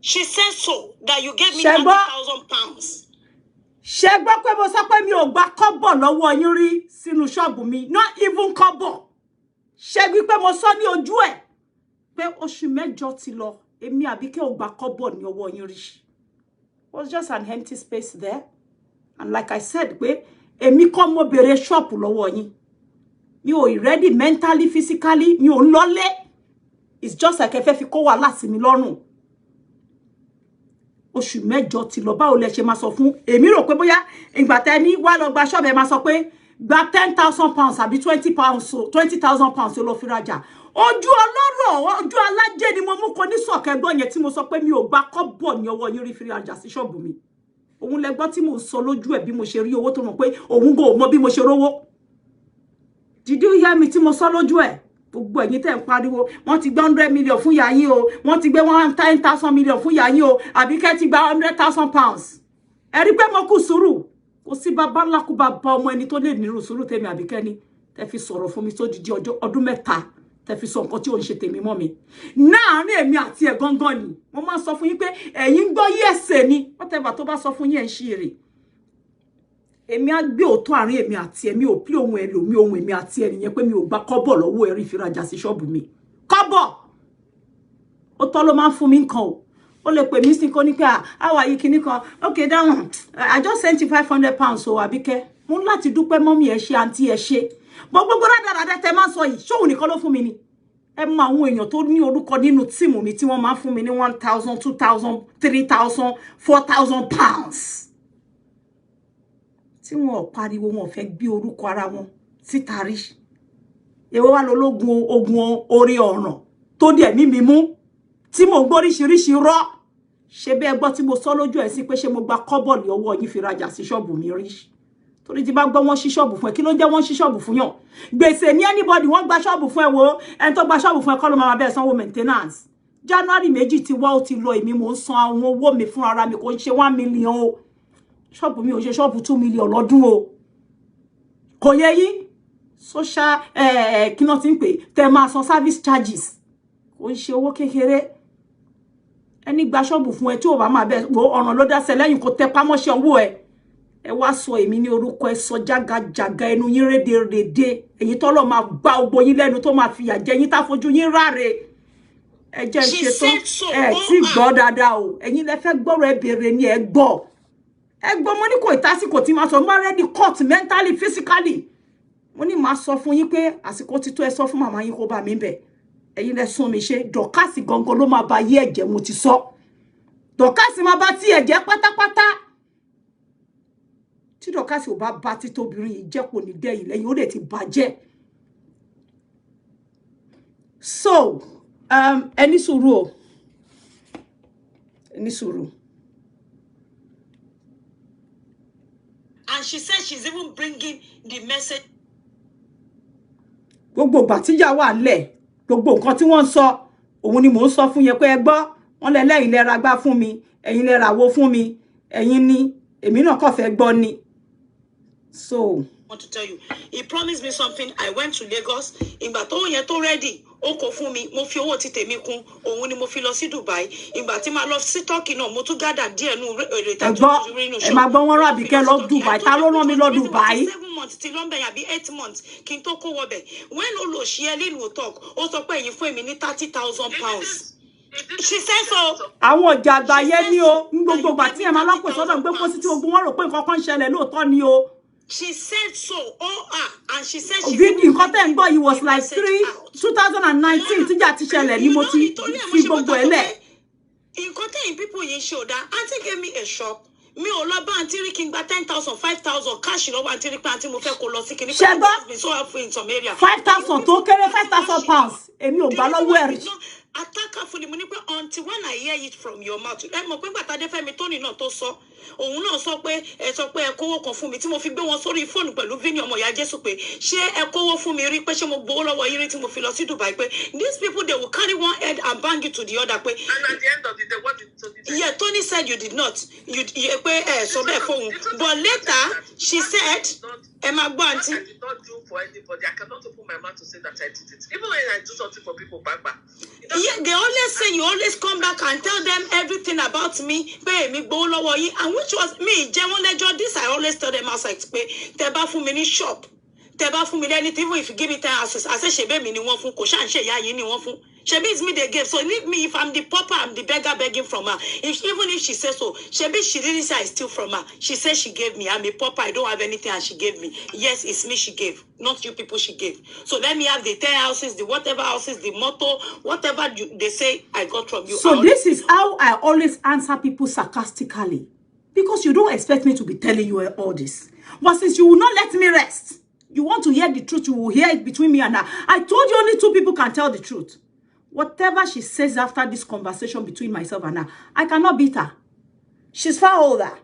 She said so that you gave me 30,000 pounds. Ṣé gbọ́ pé mo sọ pé mi ò gba kọ́bọ̀ lọ́wọ́ yín rí sínú ṣọ́ọ̀bù mi, not even kọ́bọ̀. Ṣé gbí pé mo sọ ní ojú ẹ̀ pé oṣù mẹ́jọ ti lọ, èmi Àbíkẹ́ ò gba kọ́bọ̀ ní ọwọ́ yín rí. It was just an empty space there. And like I said pé èmi kọ́ mo bèrè ṣọ́ọ̀bù lọ́wọ́ yín. Mi ò ready mentally, physically, mi ò ń lọlé. It's just like ẹ fẹ́ fi kó wàhálà sí mi lọ́rùn. oṣù mẹ́jọ ti lọ báwo lẹ ṣe máa sọ fún èmi rò pé bóyá ìgbà tẹ́ ní wá lọ gba shop ẹ máa sọ pé gba 10,000 pounds àbí 20,000 pounds lọ fi rajà ojú ọlọ́rọ̀ ojú alájẹ ni mo mú ko ní sọ̀kẹ́gbọ́n yẹn tí mo sọ pé mi ò gba kọ́bọ̀ ní ọwọ́ yín rí fi rajà sí ṣọ́ọ̀bù mi òun lẹ gbọ́ tí mo sọ lójú ẹ̀ bí mo ṣe rí owó tó mọ̀ pé òun kò mọ bí mo ṣe rówó did you hear me tí mo sọ lójú ẹ̀ gbogbo ẹ̀yin tẹ́ ń pariwo wọ́n ti gbé 100 million fún ìyá yín o wọ́n ti gbé 10,000 million fún ìyá yín o Àbíkẹ́ ti gba 100,000 pounds ẹ rí pé mo kù sùúrù kò sí bàbá ńlá kú bàbá ọmọ ẹni tó lè nírú sùúrù tèmi Àbíkẹ́ ni tẹ́ fi sọ̀rọ̀ fún mi tó di ọdún mẹ́ta tẹ́ fi sọ nǹkan tí ò ń ṣe tèmi mọ́ mi láàárín èmi àti ẹ̀ gangan ni mo máa sọ fún yín pé ẹ̀yin gbọ́ yẹ̀sẹ̀ ni whatever tó bá sọ fún yín ẹ̀ ń ṣe èrè èmi á gbé òótọ́ àárín èmi àti èmi ò pí ohun ẹlòmí ohun èmi àti ẹnìyẹn pé mi ò gba kọ́bọ̀ lọ́wọ́ ẹ̀rí fi rajà sí ṣọ́ọ̀bù mi kọ́bọ̀ ó tọ́ ló máa ń fún mi nǹkan o lè pè mí sí kó ní pé àwa yìí kinní kan okay down I just sent you 500 pounds o Àbíkẹ́ mo láti dúpẹ́ mọ́mí ẹ ṣe àǹtí ẹ ṣe gbogbo rádaràdà tẹ máa sọ yìí ṣóhun nìkan ló fún mi ni ẹ mọ àwọn èèyàn tó ní orúkọ nínú tíìmù mi tí wọ́n máa ń fún mi ní 1,000 2,000 3,000 4,000 pounds tí wọn ò pariwo wọn ò fẹ́ gbé orúkọ ara wọn síta rí èwo wá lológun ogun orí ọ̀ràn tó dẹ̀ mímí mú tí mo gbóríṣiríṣi rọ́ ṣe bẹ́ẹ̀ gbọ́ tí mo sọ lójú ẹ̀ sí pé ṣé mo gba kọ́bọ̀ ní ọwọ́ yín fi rajà sí ṣọ́ọ̀bù mi rí torí tí bá gbọ́ wọ́n ṣí ṣọ́ọ̀bù fún ẹ kí ló jẹ́ wọ́n ṣí ṣọ́ọ̀bù fún yàn gbèsè ní anybody wọ́n gba ṣọ́ọ̀bù fún ẹ wo ẹni tó gba ṣọ́ọ̀bù fún ẹ kọ́ ló máa bẹ́ẹ̀ sanwó maintenance January méjì ti wá ó ti lọ èmi mò ń san àwọn owó mi fún ara mi kò ń ṣe 1 million o ṣọ́ọ̀bù mi ò ṣe ṣọ́ọ̀bù 2 million lọ́dún o kò yẹ yín social kí náà ti ń pè tẹ máa san service charges kò ń ṣe owó kékeré ẹni gba ṣọ́ọ̀bù fún ẹ tí ò bá máa bẹ́ẹ̀ ọ̀ràn ló dá sẹ lẹ́yìn kó tẹ pámọ́ṣẹ́ owó ẹ wá sọ èmi ní orúkọ ẹ sọ jágajàga ẹnu yín rédèrèdè èyí tọ́lọ̀ máa gbá ogbó yín lẹ́nu tó máa fìyà jẹ yín táfojú yín ráre ẹ jẹ́ ṣe tó ẹ tí gbọ́ dáadáa o ẹ̀yin lẹ fẹ́ gbọ́rọ̀ ẹ bèrè ni ẹ gbọ́ mo ní kò ìtásìkò tí máa sọ mo ready cut mentally physically mo ní máa sọ fún yín pé àsìkò ti tó ẹ sọ fún màmá yín kó bá mi bẹ̀ ẹ̀yin lẹ sún mi ṣe Dọ̀kásì gangan ló máa ba yé ẹ̀jẹ̀ mo ti sọ Dọ̀kásì máa bá tí ẹ̀jẹ̀ pátápátá tí Dọ̀kásì ò bá tí tóbìnrin yìí jẹ́ kò ní dẹ́yìn lẹ́yìn ó lè ti bàjẹ́ so ẹni sùúrù o ẹni sùúrù. And she said she's even bringing the message. Gbogbo ìgbà tíjà wà ńlẹ̀ gbogbo nǹkan tí wọ́n ń sọ òun ni mò ń sọ fún yẹn pé ẹ gbọ́ wọ́n lẹ lẹ́yìn lẹ ra gbá fún mi ẹ̀yin lẹ ra wo fún mi ẹ̀yin ni èmi náà kàn fẹ́ gbọ́ ni. So I want to tell you, he promised me something. I went to Lagos. Ìgbà tó yẹn tó ready, ó kò fún mi. Mo fi owó ti tèmi kún. Òun ni mo fi lọ sí Dubai. Ìgbà tí máa lọ sí Turkey náà, mo tún gather díẹ̀ nù èrè tàbí nínú show. Ẹ máa gbọ́ wọ́n rán Àbíkẹ́ lọ Dubai. Ta ló rán mi lọ Dubai? 7 months ti lọ́nbẹ̀ yàbí 8 months kí n tó kó wọbẹ̀. When olóṣì Ellen will talk, ó sọ pé ẹ̀yin fún èmi ní 30,000 pounds. She said so. Àwọn ọjà àgbáyé ni o. Ní gbogbo ìgbà tí ẹ máa lọ́pọ̀ sọ́dọ̀ gbé pósí tí ogun wọn rò pé nǹkan kan ṣẹlẹ̀ lóòótọ́ ni o. She said so. And she said she video nǹkan tẹ́ ń gbọ́ yìí was like 2019 tíjà ti ṣẹlẹ̀ ni mo ti fi gbogbo ẹ̀ lẹ̀. Nǹkan tẹ́yìn people yìí show that auntie gave me a shop. Mi ò lọ bá auntie rí kí n gba 10,000 5,000 cash lọ́wọ́ auntie rí pé auntie mo fẹ́ kó lọ sí kíní. Ṣẹ́gbọ́ 5,000 tó kéré 5,000 pounds èmi ò gbà lọ́wọ́ ẹ̀rí. Attack her fully mo ní pé until when I hear it from your mouth. Ẹ mọ̀ pé gbàtà dé Fẹ́mi Tóní náà tó sọ. Òun náà sọ pé ẹ kówó kan fún mi tí mo fi gbé wọn sórí fóònù pẹ̀lú Vini ọmọ ìyá Jésù pé ṣé ẹ kówó fún mi rí pé ṣé mo gbowó lọ́wọ́ yín rí tí mo fi lọ sí Dubai pé these people they will carry one head and bang it to the other pé. And at the end of the day what did Tony say? Yeah, Tony said you did not. You pé sọ bẹ́ẹ̀ fóun. But later she said ẹ máa gbọ́ àǹtí. I did not do for anybody. I cannot open my mouth to say that I did it. Even when I do something for people back. Yeah, they always say you always come back and tell them everything about me. Pé mi gbowó lọ́wọ́ yín, and which was me jẹ́ wọ́n lẹ́jọ́. This I always tell them outside pé tẹ́ bá fún mi ní shop Teba fún mi anything, even if you give me 10 houses, I say shebe mi ni wọ́n fún, kò shan she ya yin ni wọ́n fún. Shebi is me they gave. So leave me, if I'm the pauper, I'm the beggar begging from her. Even if she says so, Shebi, she didn't say I steal from her. She said she gave me. I'm a pauper, I don't have anything, and she gave me. Yes, it's me she gave, not you people she gave. So let me have the 10 houses, the whatever houses, the motto, whatever they say I got from you. So this is how I always answer people sarcastically. Because you don't expect me to be telling you all this. But since you will not let me rest, you want to hear the truth, you will hear it between me and her. I told you only 2 people can tell the truth. Whatever she says after this conversation between myself and her, I cannot beat her. She's far older.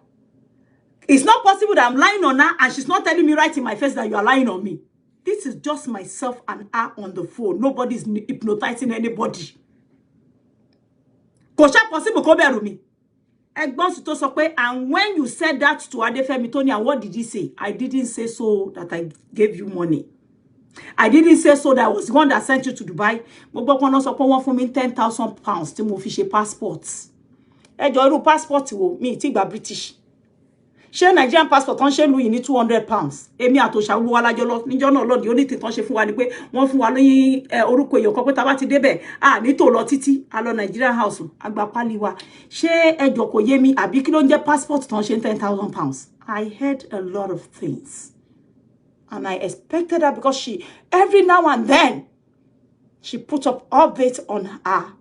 It's not possible that I'm lying on her and she's not telling me right in my face that you are lying on me. This is just myself and her on the phone. Nobody's hypnotizing anybody. Kosha possible ko beru mi. And when you said that to Adefemi Tony, what did he say? I didn't say so that I gave you money. I didn't say so that I was the one that sent you to Dubai. But when I for me 10,000 pounds to move fish passports. Passport me tigba British. Share Nigerian passport on share you need 200 pounds. Emi atosha wo alajo lo nijo na lo the only thing ton se fún wa ni pé wọ́n fún wa ní orúkọ eyan kan pé tá bá ti débẹ̀ ní tó lọ títí a lọ Nigerian house agba pali wa. Ṣé ẹjọ́ kò yé mi àbí kí ló ń jẹ́ passport ton ṣe 10,000 pounds. I heard a lot of things. And I expected her because she, every now and then, she put up updates on her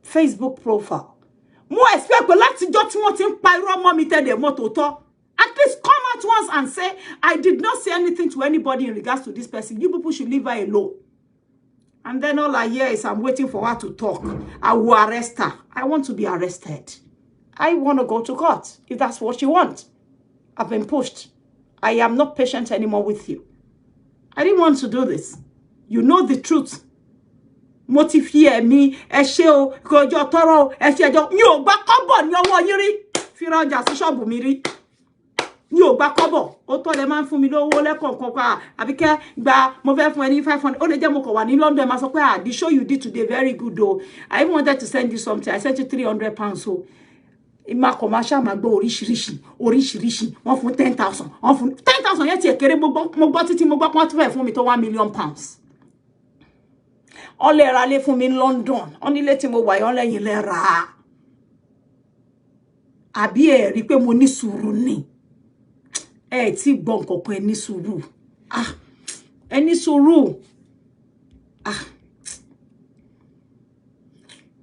Facebook profile. More expect the last jot wanting pyro mommy tell them what to talk. At least come out once and say, I did not say anything to anybody in regards to this person. You people should leave her alone. And then all I hear is I'm waiting for her to talk. I will arrest her. I want to be arrested. I want to go to court if that's what you want. I've been pushed. I am not patient anymore with you. I didn't want to do this. You know the truth. Motivate me, Esheo, Kojo Toro, Eshejo, you back up, no one yuri. Firaja, Shabu Miri. You back up. Oto le man fún mi lówó lẹ́kọ̀ọ́ kan Abike gba mo fẹ́ fún ẹ ní 500. Ó lè jẹ́ mo kò wà ní London ma sọ pé the show you did today very good though. I even wanted to send you something. I sent you 300 pounds so. Ima commercial ma gbo oríṣiríṣi wọ́n fún 10,000 wọ́n fún 10,000 yẹn ti ekere mo gbọ́ títí mo gbọ́ pọ́n ti fẹ́ fún mi tó 1 million pounds ó lè ra lé fún mi ní London ó ní lé tí mo wà yon lẹ́yìn lè ra àbí ẹ rí pé mo ní sùúrù ni ẹ ti gbọ́ nǹkan kan ẹ ní sùúrù ẹ ní sùúrù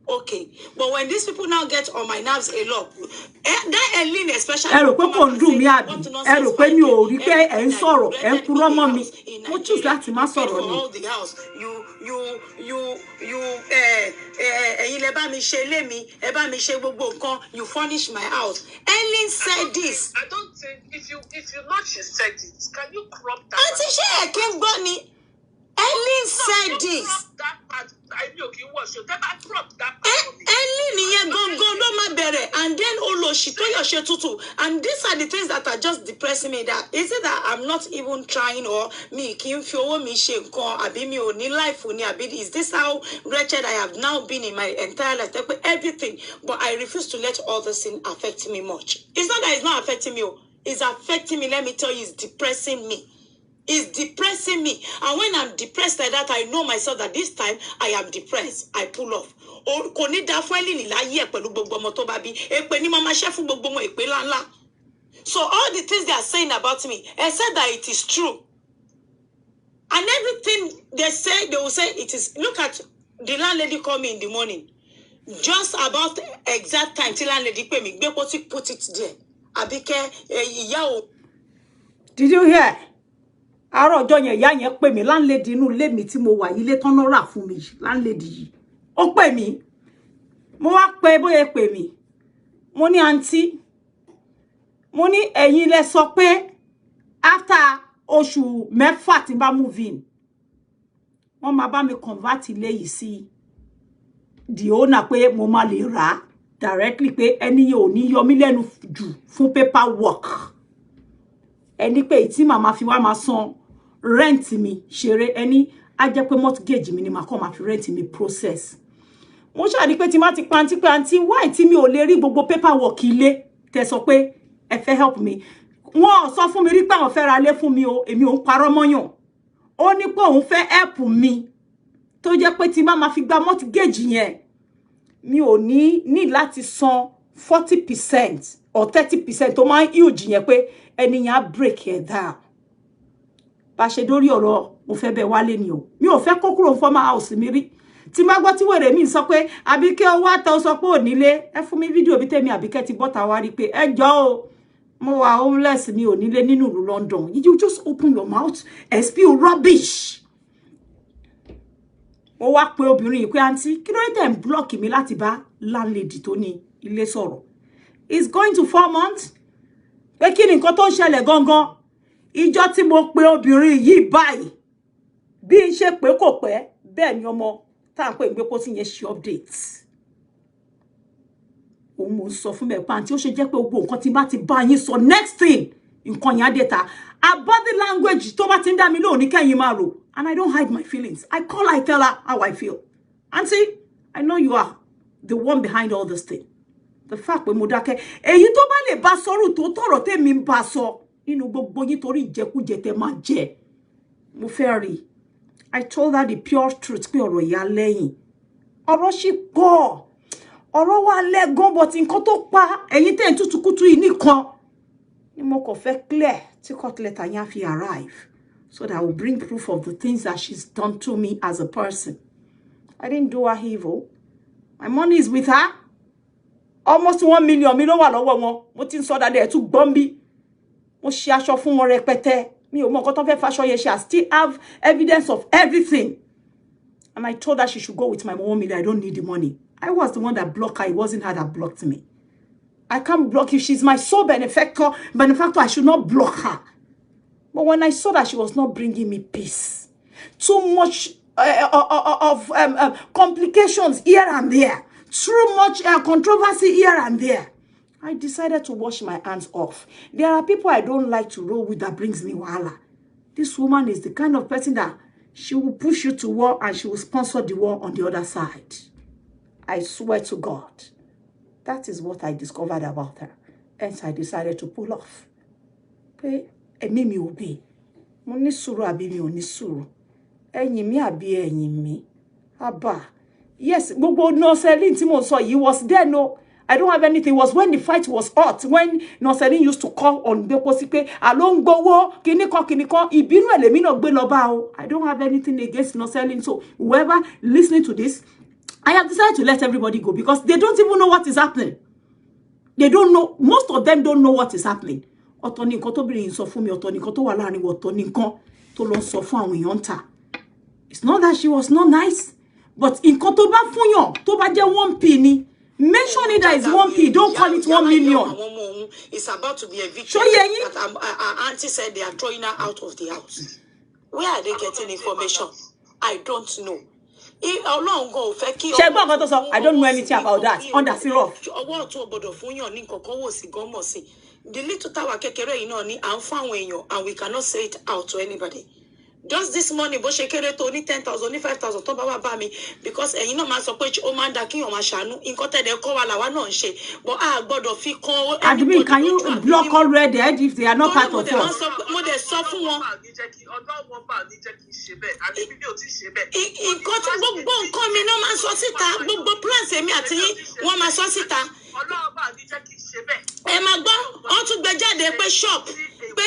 Okay, but when these people now get on my nerves a lot, that Eileen especially. Ẹ rò pé kò ń dùn mí àbí ẹ rò pé mi ò rí pé ẹ ń sọ̀rọ̀ ẹ ń purọ́ mọ́ mi mo choose láti má sọ̀rọ̀ ni. Ẹ̀yin lẹ bá mi ṣe ilé mi, ẹ bá mi ṣe gbogbo nǹkan, you furnish my house. Eileen said this. I don't think if you know she said it, can you crop that? Auntie ṣé ẹ kí n gbọ́ ni? Eileen said this. Crop that part. I know you watch you. Crop that part. Eileen go má bẹ̀rẹ̀, and then oloshi to your she tutu. And these are the things that are just depressing me. That is it that I'm not even trying, or me kí n fi owó mi ṣe nǹkan àbí mi ò ní life ni àbí is this how wretched I have now been in my entire life? Everything, but I refuse to let all this thing affect me much. It's not that it's not affecting me. It's affecting me. Let me tell you, it's depressing me. It's depressing me. And when I'm depressed like that, I know myself that this time I am depressed. I pull off. Kò ní dá fún Eileen láyé pẹ̀lú gbogbo ọmọ tó bá bí. Èpè ni mama ṣe fún gbogbo ọmọ èpè ńlá. So all the things they are saying about me, I said that it is true. And everything they say, they will say it is. Look at the landlady call me in the morning. Just about exact time till landlady pay me. Put it there. Abike, ìyá o. Did you hear? Àárọ̀ ọjọ́ yẹn ìyá yẹn pè mí landlady inú ilé mi tí mo wà ilé tán ló rà fún mi landlady yìí ó pè mí mo wá pè bóyá pè mí mo ní aunty mo ní ẹ̀yin lẹ sọ pé after oṣù mẹ́fà tí bá move in wọ́n máa bá mi convert ilé yìí sí the owner pé mo máa lè rà directly pé ẹni yẹn ò ní yọ mí lẹ́nu jù fún paperwork ẹni pé tí màmá fi wá máa san rent mi ṣeré ẹni á jẹ́ pé mortgage mi ni màá kọ́ máa fi rent mi process mo ṣàrí pé tí má ti panti pé àǹtí why tí mi ò lè rí gbogbo paperwork ilé tẹ́ sọ pé ẹ fẹ́ help me wọ́n sọ fún mi rí pé àwọn fẹ́ ra lé fún mi o èmi ò ń parọ́ mọ́yàn ó ní pé òun fẹ́ help mi tó jẹ́ pé tí má fi gba mortgage yẹn mi ò ní láti san 40% or 30% tó máa huge yẹn pé ẹni yẹn á break it down bá ṣe dórí ọ̀rọ̀ mo fẹ́ bẹ̀ wálé ni o mi ò fẹ́ kó kúrò former house mi rí tí má gbọ́ tí wèrè mi sọ pé Abike owó àtọ́ sọ pé ò nílé ẹ fún mi fídíò bí tèmi Abike ti bọ́ta wá rí pé ẹ jọ̀ọ́ o mo wà homeless mi ò nílé nínú ìlú London you just open your mouth and spew rubbish mo wá pé obìnrin pé àǹtí kí ló dé ń block mi láti bá landlady tó ní ilé sọ̀rọ̀ it's going to 4 months pé kí ni nǹkan tó ń ṣẹlẹ̀ gangan ìjọ tí mo pé obìnrin yìí báyìí bí n ṣe pé kò pẹ́ bẹ́ẹ̀ ni ọmọ tá à ń pè ń gbé pósí yẹn ṣe update òun mo sọ fún mẹ́pà àǹtí ó ṣe jẹ́ pé gbogbo nǹkan tí bá ti bá yín sọ next thing nǹkan yẹn á dé ta body language tó bá ti ń dá mi lóòní kẹ́yìn máa rò and I don't hide my feelings I call I tell her how I feel auntie I know you are the one behind all this thing the fact pé mo dákẹ́ èyí tó bá lè bá sọ̀rọ̀ tó tọ̀rọ̀ tèmi ń bá sọ nínú gbogbo yín torí ìjẹkújẹ tẹ́ máa jẹ mo fẹ́ rí I told her the pure truth pé ọ̀rọ̀ ìyá lẹ́yìn ọ̀rọ̀ sì pọ̀ ọ̀rọ̀ wa lẹ́gàn but nǹkan tó pa ẹ̀yin tẹ́ ń tútùkútù yìí nìkan ni mo kàn fẹ́ clear tí court letter yẹn fi arrive so that I will bring proof of the things that she's done to me as a person. I didn't do her evil. My money is with her. Almost 1 million mi ló wà lọ́wọ́ wọn. Mo ti ń sọ dáadáa tún gbọ́n bí. Mo ṣe aṣọ fún wọn rẹpẹtẹ. Mi ò mọ nǹkan tó fẹ́ faṣọ yẹn ṣe. I still have evidence of everything. And I told her she should go with my 1 million. I don't need the money. I was the one that blocked her. It wasn't her that blocked me. I can't block you. She's my sole benefactor. I should not block her. But when I saw that she was not bringing me peace, too much of complications here and there, too much controversy here and there, I decided to wash my hands off. There are people I don't like to roll with that brings me wahala. This woman is the kind of person that she will push you to war and she will sponsor the war on the other side. I swear to God. That is what I discovered about her. Hence, I decided to pull off. Okay? Èmi mi ò be. Mo ní sùúrù àbí mi ò ní sùúrù. Ẹ̀yin mi àbí ẹ̀yin mi. Abba. Yes, gbogbo Noselin tí mo sọ yìí was there no. I don't have anything. It was when the fight was hot. When Noselin used to call on Beposi pé along gbowo kiniko ìbínú ẹ̀ lèmi náà gbé lọ bá o. I don't have anything against Noselin. So whoever listening to this, I have decided to let everybody go because they don't even know what is happening. They don't know. Most of them don't know what is happening. Ọ̀tọ̀ ni nǹkan tó bìnrin sọ fún mi, ọ̀tọ̀ ni nǹkan tó wà láàrin wa, ọ̀tọ̀ ni nǹkan tó lọ sọ fún àwọn èèyàn ta. It's not that she was not nice, but nǹkan tó bá fún yàn tó bá jẹ́ 1p ni. Mention it that is 1p. Don't call it 1 million. It's about to be evicted. So yeah, our auntie said they are throwing her out of the house. Where are they getting information? I don't know. I don't know anything about that. Under syrup. The little tower kekere ino ni and we cannot say it out to anybody. Just this morning, bo shekere to ni 10,000, ni 5,000 to baba ba mi because you know man so pe o man da ki o ma shanu nkan te de ko wa la wa na nse but a gbodo fi kan Admin, can you block already if they are not part of us? Mo de sọ fún wọn nkan tí gbogbo nǹkan mi no ma sọ síta gbogbo plans èmi àti yín wọ́n ma sọ síta ẹ má gbọ́ wọ́n tún gbé jáde pé shop pé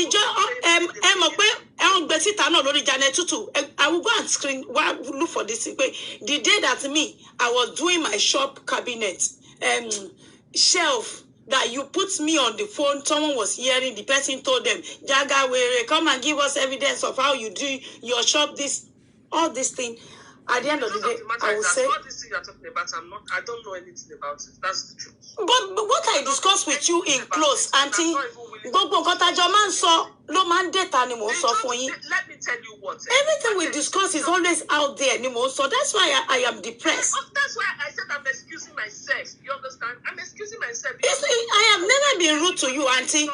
ìjọ ẹ mọ̀ pé ẹ̀wọ̀n gbé síta náà lórí Janet Tutu. I will go and screen look for this pé the day that I was doing my shop cabinet shelf that you put me on the phone, someone was hearing, the person told them, Jaga, come and give us evidence of how you do your shop, all this thing. At the end of the day, I will say, all this thing you're talking about, I don't know anything about it. That's the truth. But what I discuss with you in close, Auntie, let me tell you what. Everything we discuss is always out there anymore. So that's why I am depressed. That's why I said I'm excusing myself. You understand? I'm excusing myself. I have never been rude to you, Auntie.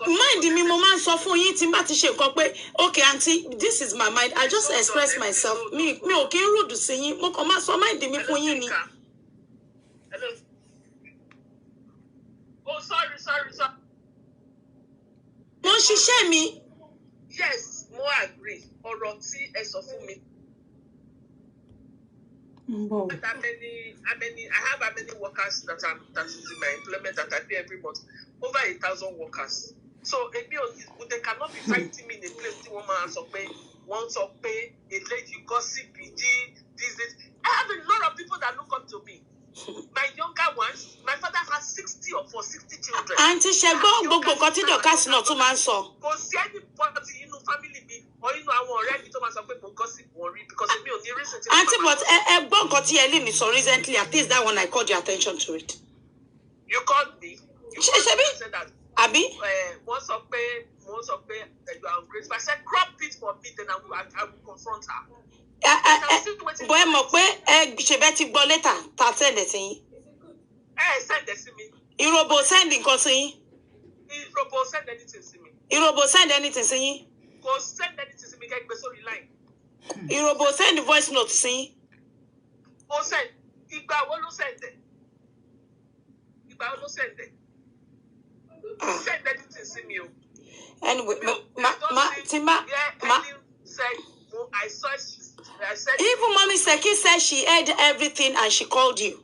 Mind me, moment so for you, okay, Auntie, this is my mind. I just express myself. Me okay rude to say you. So mind me for you. Oh, sorry. ṣiṣẹ́ mi. Yes, mo agree. Ọ̀rọ̀ tí ẹ sọ fún mi. Wow. I have how many workers that is in my employment that I pay every month? Over 1,000 workers. So they cannot be fighting me in a place tí wọ́n máa sọ pé wọ́n sọ pé a lady gossip this. I have a lot of people that look up to me. My younger ones, my father has 60 children. Auntie Shego, gbogbo nǹkan tí Dorcas náà tún máa ń sọ. Kò sí anybody inú family mi or inú àwọn ọ̀rẹ́ mi tó máa sọ pé mo gossip wọn rí because mi ò ní reason to. Auntie, but gbọ́ nǹkan tí Elin sọ recently, at least that one I called your attention to it. You called me. You said that. Abi? Wọ́n sọ pé you are ungrateful. I said crop it for me, then I will confront her. Boy, mọ̀ pé ṣe bẹ́ẹ̀ ti gbọ́ later ta send ẹ̀ sí yín. Send it to me. Irobo send nǹkan sí yín. Irobo send anything to me. Irobo send anything sí yín. Go send anything to me. Get me sorry line. Irobo send voice note sí yín. Go send. Ìgbà wo ló send it? Ìgbà wo ló send it? Send anything to me. Anyway, I said even Mommy Seki said she heard everything and she called you.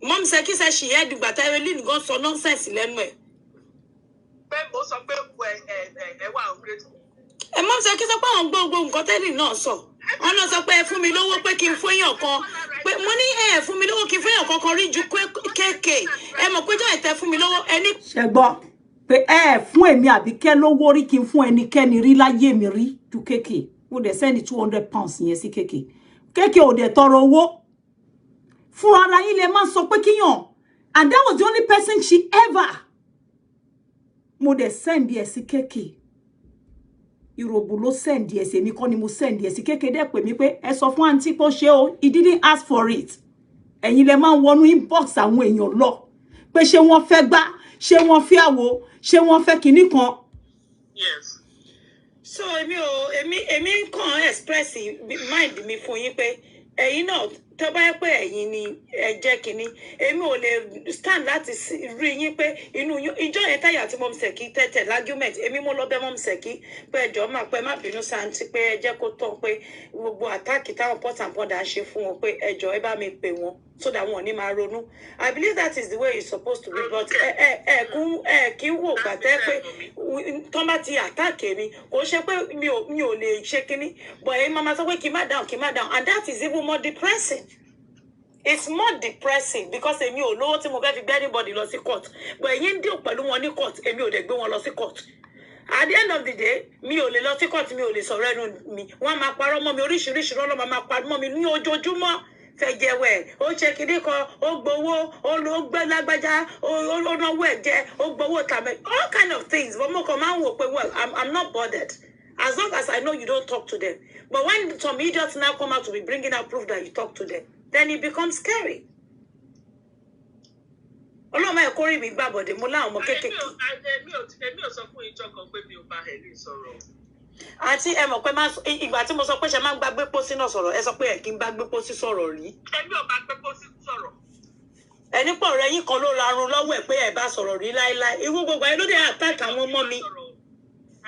Mommy Seki said she heard you, but Evelyn got so nonsense lẹ́nu ẹ̀. Mo sọ pé ẹ wà ungrateful. Mommy Seki sọ pé àwọn gbogbo nǹkan tẹ́lẹ̀ náà sọ. Wọ́n lọ sọ pé ẹ fún mi lówó pé kí n fún èèyàn kan. Pé mo ní ẹ fún mi lówó kí n fún èèyàn kankan rí ju kéèké. Ẹ mọ̀ pé jọ́ ìtẹ́ fún mi lówó ẹni. Ṣé gbọ́ pé ẹ fún èmi Àbíkẹ́ lówó rí kí n fún ẹnikẹ́ni rí láyé mi rí ju kéèké. Mo dẹ̀ send 200 pounds yẹn sí kéèké. Kéèké ò dẹ̀ tọrọ owó. Fún ara yín lè máa sọ pé kíyàn. And that was the only person she ever. Mo dẹ̀ send ẹ sí kéèké. Irobo ló send ẹ sí, èmi kọ́ ni mo send ẹ sí kéèké dẹ̀ pè mí pé ẹ sọ fún aunty pé ó ṣe o, he didn't ask for it. Ẹ̀yin lè máa wọnú inbox àwọn èèyàn lọ. Pé ṣé wọ́n fẹ́ gbá, ṣé wọ́n fẹ́ àwo, ṣé wọ́n fẹ́ kinní kan. Yes. So èmi kàn express mind mi fún yín pé ẹ̀yin náà tó bá yẹ pé ẹ̀yin ni ẹ jẹ́ kínní èmi ò lè stand láti rí yín pé inú ìjọ yẹn táyà tí Mom Seki tẹ̀tẹ̀ lágúmẹ̀tì èmi mo lọ bẹ̀ Mom Seki pé ẹjọ́ máa pẹ́ má bínú sáǹtì pé ẹ jẹ́ kó tán pé gbogbo àtáàkì táwọn port and border ṣe fún wọn pé ẹjọ́ ẹ bá mi pè wọ́n so that wọn ò ní máa ronú. I believe that is the way it's supposed to be, but kí wò gbàtẹ́ pé tán bá ti àtáàkì mi kò ṣe pé mi ò lè ṣe kínní but ẹ̀yin máa sọ pé kí má down and that is even more depressing. It's more depressing because èmi ò lówó tí mo fẹ́ fi gbé anybody lọ sí court but ẹ̀yin ń deal pẹ̀lú wọn ní court èmi ò dẹ̀ gbé wọn lọ sí court. At the end of the day mi ò lè lọ sí court mi ò lè sọ̀rọ̀ ẹnu mi wọ́n máa parọ́ mọ́ mi oríṣiríṣi rọ́lọ́ máa parọ́ mọ́ mi ní ojoojúmọ́ fẹ́ jẹ́wẹ́ ó ṣe kinní kan ó gbowó ó gbé lágbájá ó náwó ẹ̀jẹ̀ ó gbowó tàmẹ́ all kind of things but mo kàn máa ń wò pé well I'm not bothered as long as I know you don't talk to them but when some idiots now come out to be bringing out proof that you talk to them then it becomes scary. Ọlọ́mọ ẹ̀ kórìí mi gbàbọ̀dé mo láwọn ọmọ kéékèèké. Èmi ò sọ fún ìjọ kan pé mi ò bá Helen sọ̀rọ̀. Àǹtí ẹ mọ̀ pé ìgbà tí mo sọ pé ṣe máa ń gbàgbé pósí náà sọ̀rọ̀ ẹ sọ pé ẹ kì í gbàgbé pósí sọ̀rọ̀ rí. Èmi ò bá gbé pósí sọ̀rọ̀. Ẹni pọ̀ rẹ̀ yín kan ló rarun lọ́wọ́ ẹ̀ pé ẹ bá sọ̀rọ̀ rí láéláé irú gbogbo ayé ló dé attack àwọn ọmọ mi.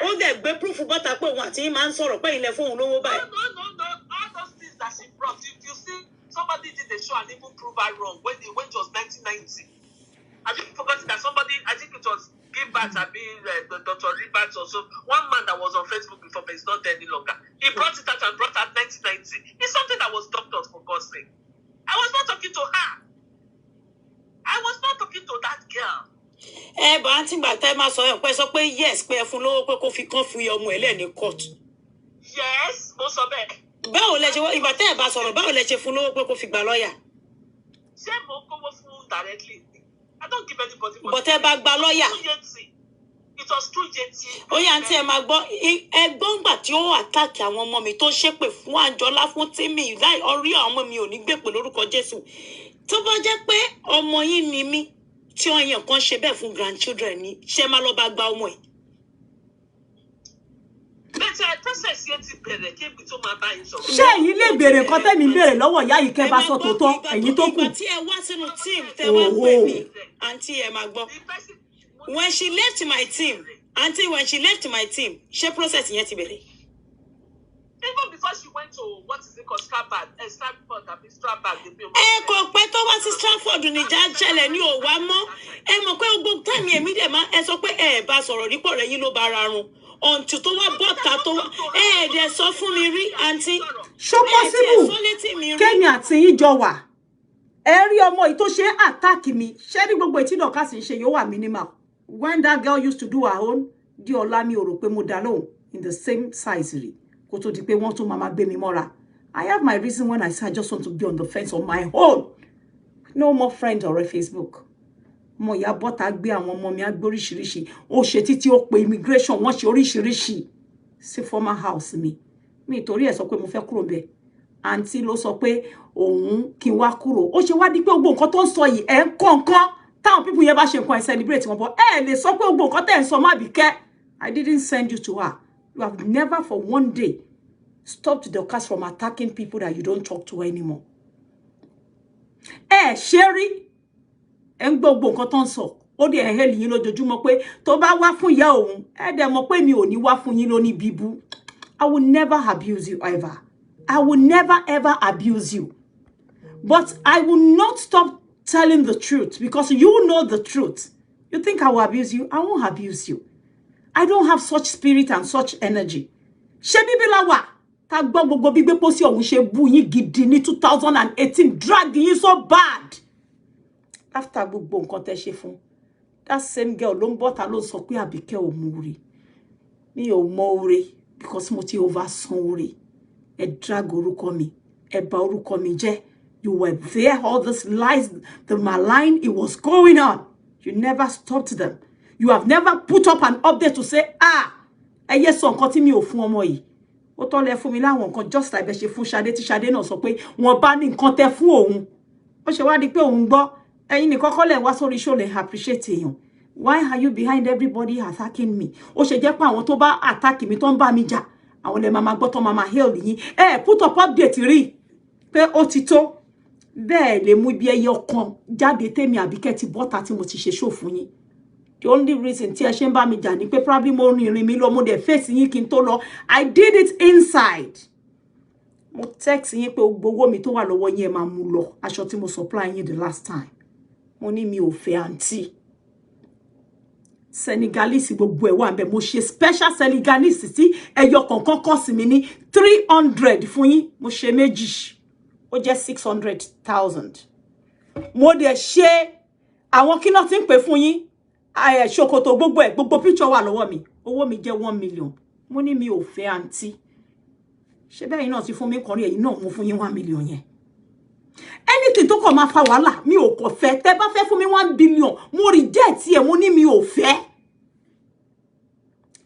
Ó dẹ̀ gbé proof bọ́tà pé òun àti yín máa ń sọ̀rọ̀ pé ilẹ̀ fóun lówó báyìí. No, all those things that she brought you see somebody did the show and even prove her wrong when it was 1990. Have you forgotten that somebody, I think it was Gilbert, Dr. Ribert or so, one man that was on Facebook before, but he's not there any longer. He brought it out and brought out 1990. It's something that was doctored, for God's sake. I was not talking to her. I was not talking to that girl. But àǹtí gbà tẹ́ máa sọ ẹ̀ pé sọ pé yes pé ẹ fún lówó pé kó fi kán fi ọmọ ẹ̀ lẹ́ni court. Yes, mo sọ bẹ́ẹ̀. Báwo lẹ ṣe ìgbà tẹ́ ẹ̀ bá sọ̀rọ̀ báwo lẹ ṣe fún lówó pé kó fi gba lọ́ọ̀yà. Ṣé mo kówó fún directly? I don't give anybody money. But ẹ bá gba lọ́ọ̀yà. It was too Yeti. Ó yá àǹtí ẹ máa gbọ́ ẹgbọ́n gbà tí ó àtàkì àwọn ọmọ mi tó ṣépè fún Àǹjọ́lá fún Tímì láì orí àwọn ọmọ mi ò ní gbèpè lórúkọ Jésù. Tó bá jẹ́ pé ọmọ yín ni mí tí ọyàn kan ṣe bẹ́ẹ̀ fún grandchildren ni ṣé máa lọ bá gba ọmọ ẹ̀. Ṣé ẹ̀yin lè béèrè nǹkan tẹ́mi béèrè lọ́wọ́ ìyá yìí kẹ́ bá sọ tòótọ́ ẹ̀yin tó kù. Ìgbà tí ẹ wá sínú team tẹ́ wá pè mí àǹtí ẹ máa gbọ́. When she left my team Auntie, when she left my team, she processed yet to be. Even before she went to, what is it called, Stratford, kò pẹ́ tó wá sí Stratford ní jájẹ́lẹ̀ ní òwá mọ́. Mọ̀ pé gbogbo time èmi dẹ̀ máa ẹ sọ pé bá sọ̀rọ̀ nípò rẹ̀ yín ló bá ara run. Until tó wá bọ́ta tó wá dẹ̀ sọ fún mi rí, Auntie. Ṣó possible Kẹ́mi àti yín jọ wà. Ẹ rí ọmọ yìí tó ṣe attack mi. Ṣé ní gbogbo ètí náà kásì ṣe yóò wà minimal. When that girl used to do her own, di ọlá mi ò rò pé mo dá lóhùn in the same size rí. Kó tó di pé wọ́n tún máa gbé mi mọ́ra. I have my reason when I say I just want to be on the fence on my own. No more friends or Facebook. Mo ya bọ́ta gbé àwọn ọmọ mi agbóríṣiríṣi. Ó ṣe títí ó pe immigration wọ́n ṣe oríṣiríṣi. Sí former house mi. Mi torí ẹ̀ sọ pé mo fẹ́ kúrò ńbẹ̀. Auntie ló sọ pé òun kí n wá kúrò. Ó ṣe wá di pé gbogbo nǹkan tó ń sọ yìí ẹ̀ ń kọ̀ọ̀kan. Táwọn people yẹn bá ṣe nǹkan ẹ̀ celebrate wọn bọ̀. Lè sọ pé gbogbo nǹkan tẹ́ ń sọ má Abike. I didn't send you to her. You have never for one day stopped Dorcas from attacking people that you don't talk to anymore. Sherry, ń gbogbo nǹkan tó ń sọ. Ó dé hell yín lójoojúmọ́ pé tó bá wá fún ìyá òun, dẹ̀ mọ̀ pé mi ò ní wá fún yín lóní bíbú. I will never abuse you ever. I will never ever abuse you. But I will not stop telling the truth because you know the truth. You think I will abuse you? I won't abuse you. I don't have such spirit and such energy. Ṣé Bíbí la wà? Ta gbọ́ gbogbo bí gbé pósí ọ̀hún ṣe bú yín gidi ní 2018 drag yín so bad. After gbogbo nǹkan tẹ́ ṣe fún. That same girl ló ń bọ́ta ló sọ pé Abike ò mú ore. Mi ò mọ ore because mo ti oversan ore. Ẹ drag orúkọ mi. Ẹ bà orúkọ mi jẹ́. You were there, all these lies, the malign, it was going on. You never stopped them. You have never put up an update to say, ẹ yé sọ nǹkan tí mi ò fún ọmọ yìí. Ó tọ́ lẹ fún mi láwọn nǹkan just like bẹ́ ṣe fún Ṣadé tí Ṣadé náà sọ pé wọ́n bá ní nǹkan tẹ́ fún òun. Ó ṣe wá di pé òun gbọ́. Ẹ̀yin nìkan kọ́ lẹ̀ wá sórí show lẹ̀ appreciate èèyàn. Why are you behind everybody attacking me? Ó ṣe jẹ́ pé àwọn tó bá attack mi tó ń bá mi jà. Àwọn lè máa gbọ́ tó máa hail yín. Put up update rí pé ó ti tó. Bẹ́ẹ̀ lè mú ibi ẹyẹ ọkàn jáde tèmi Abike ti bọ́ta tí mo ti ṣe show fún yín. The only reason tí ẹ ṣe ń bá mi jà ni pé probably mo rìn mi lọ mo dẹ̀ face yín kí n tó lọ. I did it inside. Mo text yín pé gbogbo mi tó wà lọ́wọ́ yín ẹ máa mú lọ. Aṣọ tí mo supply yín the last time. Mo ní mi ò fẹ́ auntie. Senegalese gbogbo ẹ̀ wà ńbẹ̀ mo ṣe special Senegalese tí ẹyọ kọ̀ọ̀kan cost mi ní 300 fún yín. Mo ṣe méjì. Ó jẹ́ 600,000. Mo dẹ̀ ṣe àwọn kí ló ti ń pè fún yín. Ṣòkòtò gbogbo ẹ̀ gbogbo picture wà lọ́wọ́ mi. Owó mi jẹ́ 1 million. Mo ní mi ò fẹ́ auntie. Ṣé bẹ́ẹ̀ yín náà ti fún mi kan rí ẹ̀yin náà mo fún yín 1 million yẹn. Anything tó kàn máa fa wàhálà mi ò kò fẹ́. Tẹ́ bá fẹ́ fún mi 1 billion mo reject ẹ mo ní mi ò fẹ́.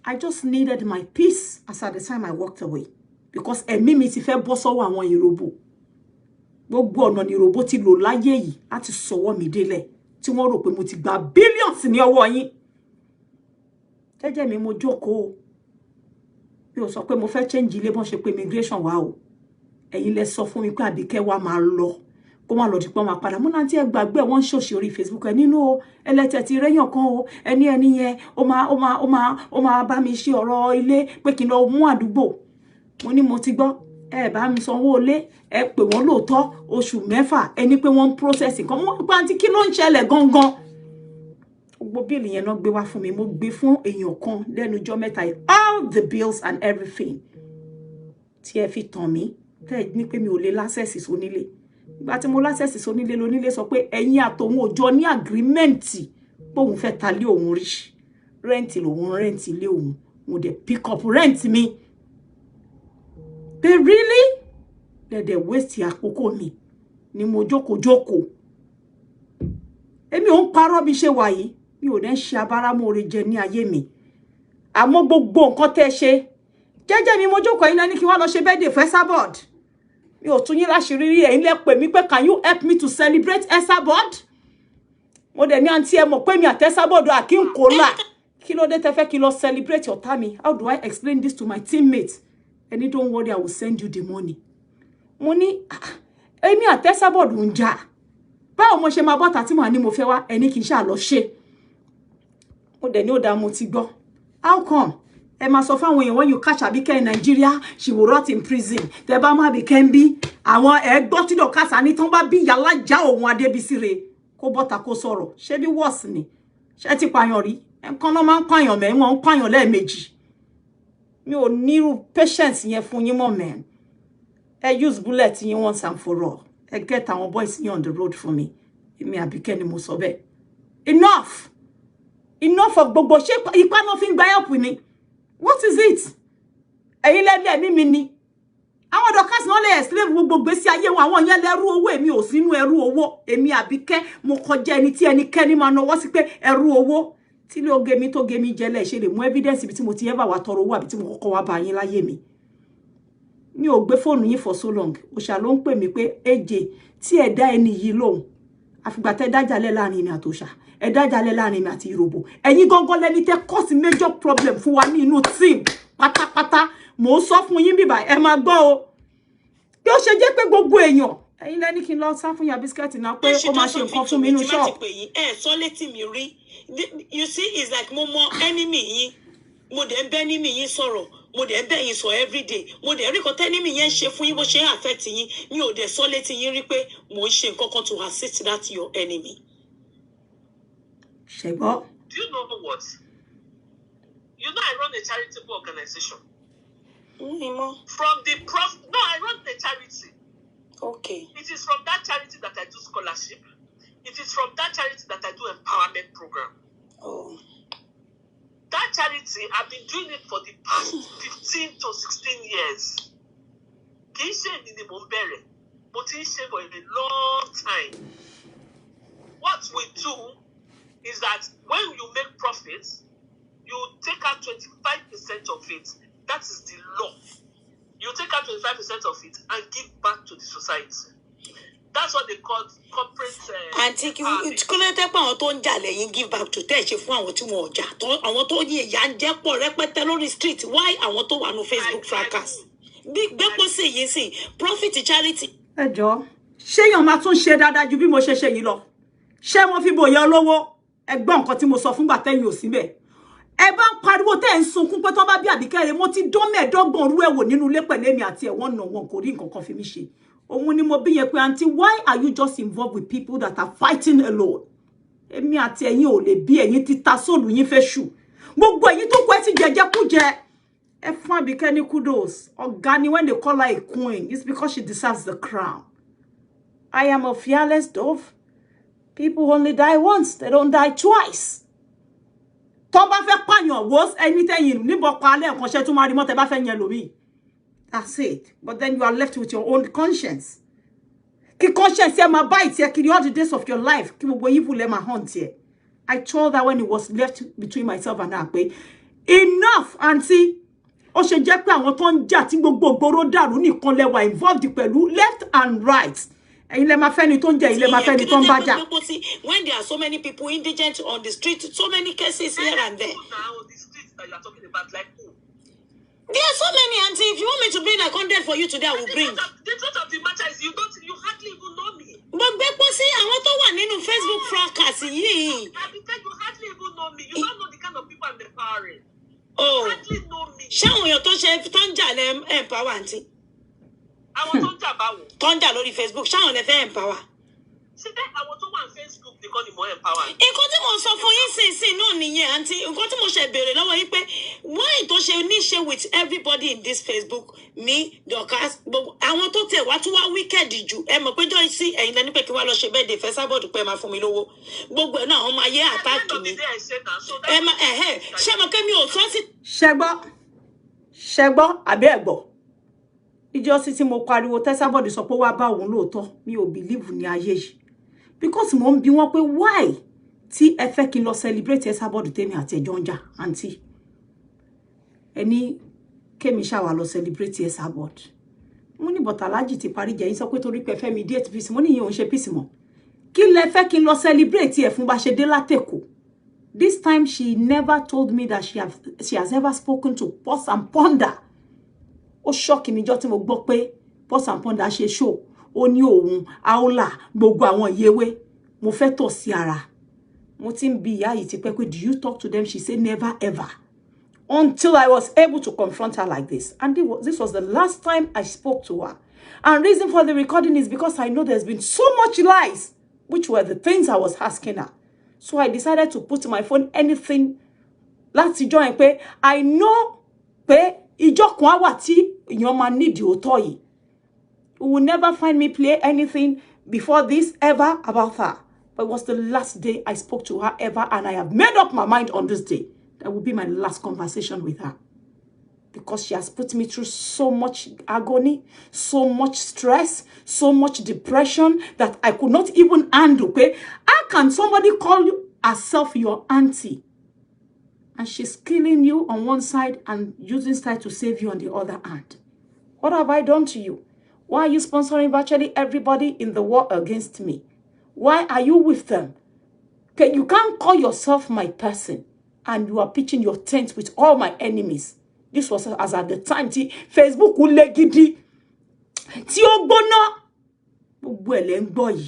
I just needed my peace as at the time I walked away because ẹ̀mí mi ti fẹ́ bọ́ sọ́wọ́ àwọn ìròbó. Gbogbo ọ̀nà ni ìròbó ti lò láyé yìí láti sọwọ́ mi délẹ̀ tí wọ́n rò pé mo ti gba billions ní ọwọ́ yín. Jẹ́jẹ́ mi mo jókòó. Mi ò sọ pé mo fẹ́ change ilé bọ́n ṣe pé immigration wá o. Ẹ̀yin lẹ sọ fún mi pé Abike wá máa lọ. Kó má lọ di pé wọ́n máa padà. Mo náà tí ẹ gbàgbé wọ́n ń ṣòṣì orí Facebook ẹ nínú o. Ẹlẹ́tẹ̀ ti rẹ́yàn kan o. Ẹni yẹn ó máa bá mi ṣe ọ̀rọ̀ ilé pé kí n lọ mú àdúgbò. Mo ní mo ti gbọ́. Ẹ bá mi sanwó ilé. Ẹ pè wọ́n lóòótọ́ oṣù 6 ẹni pé wọ́n process nǹkan. Mo pa àǹtí kí ló ń ṣẹlẹ̀ gangan. Gbogbo bíìlì yẹn náà gbé wá fún mi. Mo gbé fún èèyàn kan lẹ́nu ọjọ́ mẹ́ta yìí. All the bills and everything. Tí ẹ fi tàn mí. Tẹ́ ní pé mi ò lè láṣẹ́sì sónílé. Ìgbà tí mo láṣẹ́sì sónílé lónílé sọ pé ẹ̀yin àtòun ò jọ ní agreement pé òun fẹ́ ta lé òun rí. Rent lòun rent ilé òun. Mo dẹ̀ pick up rent mi. But really? They waste àkókò mi. Ni mo jókòó. Èmi ò ń parọ́ bí ṣe wà yìí. Mi ò dẹ̀ ṣe abáramóore jẹ ní ayé mi. Àmọ́ gbogbo nǹkan tẹ́ ṣe. Jẹ́jẹ́ mi mo jókòó yín ní kí wá lọ ṣe birthday fún Esabod. Mi ò tún yín láṣìírí rí ẹ̀yin lẹ pè mí pé can you help me to celebrate Esabod? Mo dẹ̀ ní àǹtí ẹ mọ̀ pé mi àti Esabod à kí n kò là. Kí ló dé tẹ́ fẹ́ kí lọ celebrate ọ̀tá mi? How do I explain this to my teammates? Ẹni don't worry, I will send you the money. Mo ní èmi àti Esabod ń jà. Báwo mo ṣe máa bọ́ta tí mo ní mo fẹ́ wá ẹni kì í ṣá lọ ṣe. Mo dẹ̀ ní ó dá mo ti gbọ́. How come? Emma so far when you catch Abike in Nigeria, she will rot in prison. The Bama Abike be. I want a got to the cast and it on be yala jao one day bisire. Ko bota ko soro. She be worse ni. She ti panyori. En kono man panyon me won panyon le meji. Mi o niru patience yen fun yin mo men. Use bullet yin once and for all. Get our boys on the road for me. Me Abike ni mo so be. Enough. Enough of gbogbo she ipa nothing buy up with me. What is it? Ẹ̀yin le mi mi ni. Àwọn Dorcas no le slave gbogbo gbesi ayé wọn àwọn yẹn lẹ́rú owó èmi ò sínú ẹrú owó. Èmi Abike mo kọjá ẹni tí ẹnikẹ́ni máa náwó sí pé ẹrú owó. Tí ló gé mi tó gé mi jẹ le ṣe lè mú evidence bí tí mo ti ever wá tọrọ owó àbí tí mo kọ́kọ́ wá bá yín láyé mi. Mi ò gbé phone yín for so long. Ó ṣá ló ń pè mí pé eje tí ẹ dá ẹni yìí lóhùn. Àfìgbà tẹ́ dájálẹ̀ láàrin mi àtòṣà. Ẹ dájálẹ̀ láàrin mi àti Ìròbó. Ẹ̀yin gangan lẹni tẹ́ cause major problem fún wa ní inú team. Pátápátá mo sọ fún yín bíbá ẹ máa gbọ́ o. Bí ó ṣe jẹ́ pé gbogbo èèyàn ẹ̀yin lẹni kí n lọ sá fún ya biscuit náà pé ó máa ṣe nǹkan fún mi nínú shop. So létí mi rí. You see it's like mo enemy yín. Mo dẹ̀ ń bẹ enemy yín sọ̀rọ̀. Mo dẹ̀ ń bẹ yín sọ every day. Mo dẹ̀ rí ko enemy yẹn ṣe fún yín bó ṣe affect yín. Mi ò dẹ̀ sọ létí yín rí pé mo ń ṣe nǹkan kan to assist that your enemy. Shebo. Do you know what? You know I run a charitable organization. From the no, I run a charity. Okay. It is from that charity that I do scholarship. It is from that charity that I do empowerment program. Oh. That charity, I've been doing it for the past 15 to 16 years. Kì í ṣe ní mo ń bẹ̀rẹ̀, mo ti ń ṣe for a long time. What we do is that when you make profits, you take out 25% of it. That is the law. You take out 25% of it and give back to the society. That's what they call corporate. Auntie, you couldn't take àwọn tó ń jà lẹ́yìn give back to tẹ́ ṣe fún àwọn tí wọn ò jà àwọn tó yẹ ìyà ń jẹ pọ̀ rẹpẹtẹ lórí street. Why àwọn tó wà no Facebook fracas? Big gbẹ́pọ̀ sí yìí sí profit charity. Ẹ jọ̀ọ́, ṣé yàn máa tún ṣe dáadáa ju bí mo ṣe yìí lọ? Ṣé wọ́n fi bòyá olówó? Ẹ gbọ́ nǹkan tí mo sọ fún gbà tẹ́yìn ò síbẹ̀. Ẹ bá ń pariwo tẹ́ ń sunkún pé tó bá bí Àbíkẹ́ rẹ̀ mo ti dán mẹ́ẹ̀ẹ́dọ́gbọ̀n rú ẹ̀wò nínú ilé pẹ̀lú èmi àti ẹ̀wọ̀n náà wọn kò rí nǹkan kan fi mí ṣe. Òun ni mo bí yẹn pé aunty, why are you just involved with people that are fighting alone? Èmi àti ẹ̀yin ò lè bí ẹ̀yin ti ta sóòlù yín fẹ́ ṣù. Gbogbo ẹ̀yin tó kọ́ ẹ ti jẹjẹ kú jẹ. Ẹ fún Àbíkẹ́ ní kudos. Ọ̀gá ni when they call her a queen, it's because she deserves the crown. I am a fearless dove. People only die once, they don't die twice. Tó bá fẹ́ pààyàn wo anything níbo pa lẹ́ nǹkan ṣe tún máa rí mọ́ tẹ́ bá fẹ́ yẹn lómi. That's it. But then you are left with your own conscience. Kí conscience ẹ máa bite ẹ kiri all the days of your life. Kí gbogbo evil ẹ máa hunt ẹ. I told her when it was left between myself and her pé enough auntie. Ó ṣe jẹ́ pé àwọn tó ń jà tí gbogbo gboro dàrú nìkan lẹ wà involved pẹ̀lú left and right. Ẹ̀yin lẹ máa fẹ́ ni tó ń jẹ ilé máa fẹ́ ni tó ń bá jà. When there are so many people indigent on the street, so many cases here and there. Now the streets that you are talking about, like who? There are so many, auntie. If you want me to bring like 100 for you today, I will bring. The truth of the matter is you hardly even know me. But gbẹ́pọ̀ sí àwọn tó wà nínú Facebook fracas yìí. Because you hardly even know me. You don't know the kind of people I'm empowering. Oh. You hardly know me. Ṣé àwọn èèyàn tó ṣe tó ń jà lẹ́ empower auntie? Àwọn tó ń jà báwo? Tó ń jà lórí Facebook, ṣé àwọn lè fẹ́ empower? Ṣé àwọn tó wà on Facebook nìkan ni mo empower? Nǹkan tí mo sọ fún yín sínsìn náà nìyẹn auntie. Nǹkan tí mo ṣe béèrè lọ́wọ́ yín pé why tó ṣe ní ṣe with everybody in this Facebook, me, Dorcas, àwọn tó tẹ̀ wá tún wá wicked jù. Ẹ mọ̀ pé jọ́ sí ẹ̀yin lẹ́ni pé kí wá lọ ṣe bẹ́ẹ̀ dé fẹ́ sábọ̀dù pé máa fún mi lówó. Gbogbo ẹ̀ náà àwọn máa yé àtàkì mi. Ẹ máa ṣé mo kẹ́ mi ò sọ́ sí. Ṣẹgbọ́ àbí ẹ̀gbọ́. Ìjọ sí tí mo pariwo tẹ́sábọ̀dù sọ pé wá bá òun lóòótọ́ mi ò believe ní ayé yìí. Because mo ń bi wọ́n pé why tí ẹ fẹ́ kí n lọ celebrate Esabod tèmi àti ẹjọ́ ń jà aunty ẹni kémi ṣá wá lọ celebrate Esabod mo ní but Alhaji ti parí jẹ́ yín sọ pé torí pé fẹ́ mi date peace mo ní ìyẹn ò ń ṣe peace mọ́ kí lẹ fẹ́ kí n lọ celebrate ẹ fún bá ṣe dé látẹ̀kọ́. This time she never told me that she has ever spoken to Pause and Ponder. Ó shock mi jọ́ tí mo gbọ́ pé Pause and Ponder ṣe show ó ní òun aola gbogbo àwọn yewe mo fẹ́ tọ̀ sí ara mo ti ń bi ìyá yìí ti pẹ́ pé do you talk to them? She say never ever. until I was able to confront her like this. And this was the last time I spoke to her. And reason for the recording is because I know there's been so much lies, which were the things I was asking her. So I decided to put in my phone anything. Láti join pé I know pé ìjọ kan wà tí èèyàn máa need òótọ́ yìí. You will never find me play anything before this ever about her. But it was the last day I spoke to her ever, and I have made up my mind on this day. That will be my last conversation with her. Because she has put me through so much agony, so much stress, so much depression that I could not even handle. Okay? How can somebody call you herself your auntie? And she's killing you on one side and using style to save you on the other hand. What have I done to you? Why are you sponsoring virtually everybody in the war against me? Why are you with them? Okay, you can't call yourself my person and you are pitching your tent with all my enemies. This was as at the time Facebook ulegidi ti ogbono boy.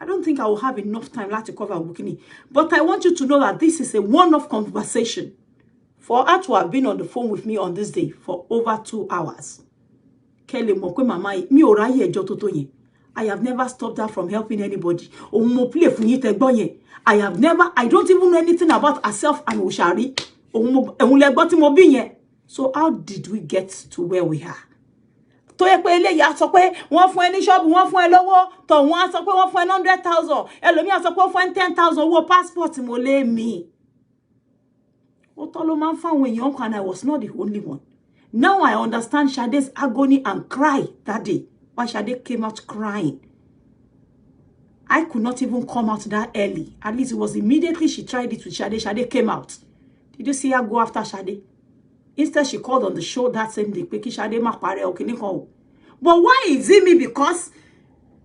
I don't think I will have enough time to cover Bukini, but I want you to know that this is a one-off conversation. For her to have been on the phone with me on this day for over 2 hours. Kelly mokwe mama mi ò ráyè ẹjọ́ tó tó yẹn. I have never stopped her from helping anybody. I don't even know anything about herself and Oshari. So how did we get to where we are? To ye pe eleya sọ pé wọ́n fún ẹ ní shop, wọ́n fún ẹ lówó, to wọ́n sọ pé wọ́n fún ẹ 100,000, ẹlòmí sọ pé wọ́n fún ẹ 10,000 owó passport mo lé mi. Ó tọ́ ló máa ń fáwọn èèyàn kan, and I was not the only one. Now I understand Sade's agony and cry that day. Why Sade came out crying. I could not even come out that early. At least it was immediately she tried it with Sade. Sade came out. Did you see her go after Sade? Instead, she called on the show that same day. But why is it me? Because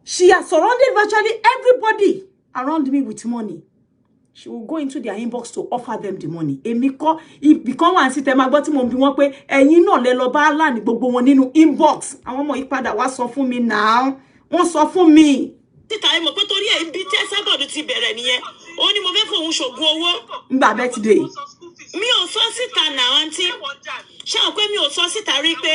she has surrounded virtually everybody around me with money. She will go into their inbox to offer them the money. Emiko, if become one sit them about him on one way, and you know, le loba land gbogbo wọn nínú inbox. Àwọn ọmọ ìpadà wá sọ fún mi now. Wọ́n sọ fún mi. Tita ẹ mọ̀ pé torí ẹ ibi tẹ́ sábọ̀dù ti bẹ̀rẹ̀ nìyẹn. Ó ní mo fẹ́ fòun ṣògùn owó. Ngba birthday. Mi ò sọ síta now aunty. Ṣé o pé mi ò sọ síta rí pé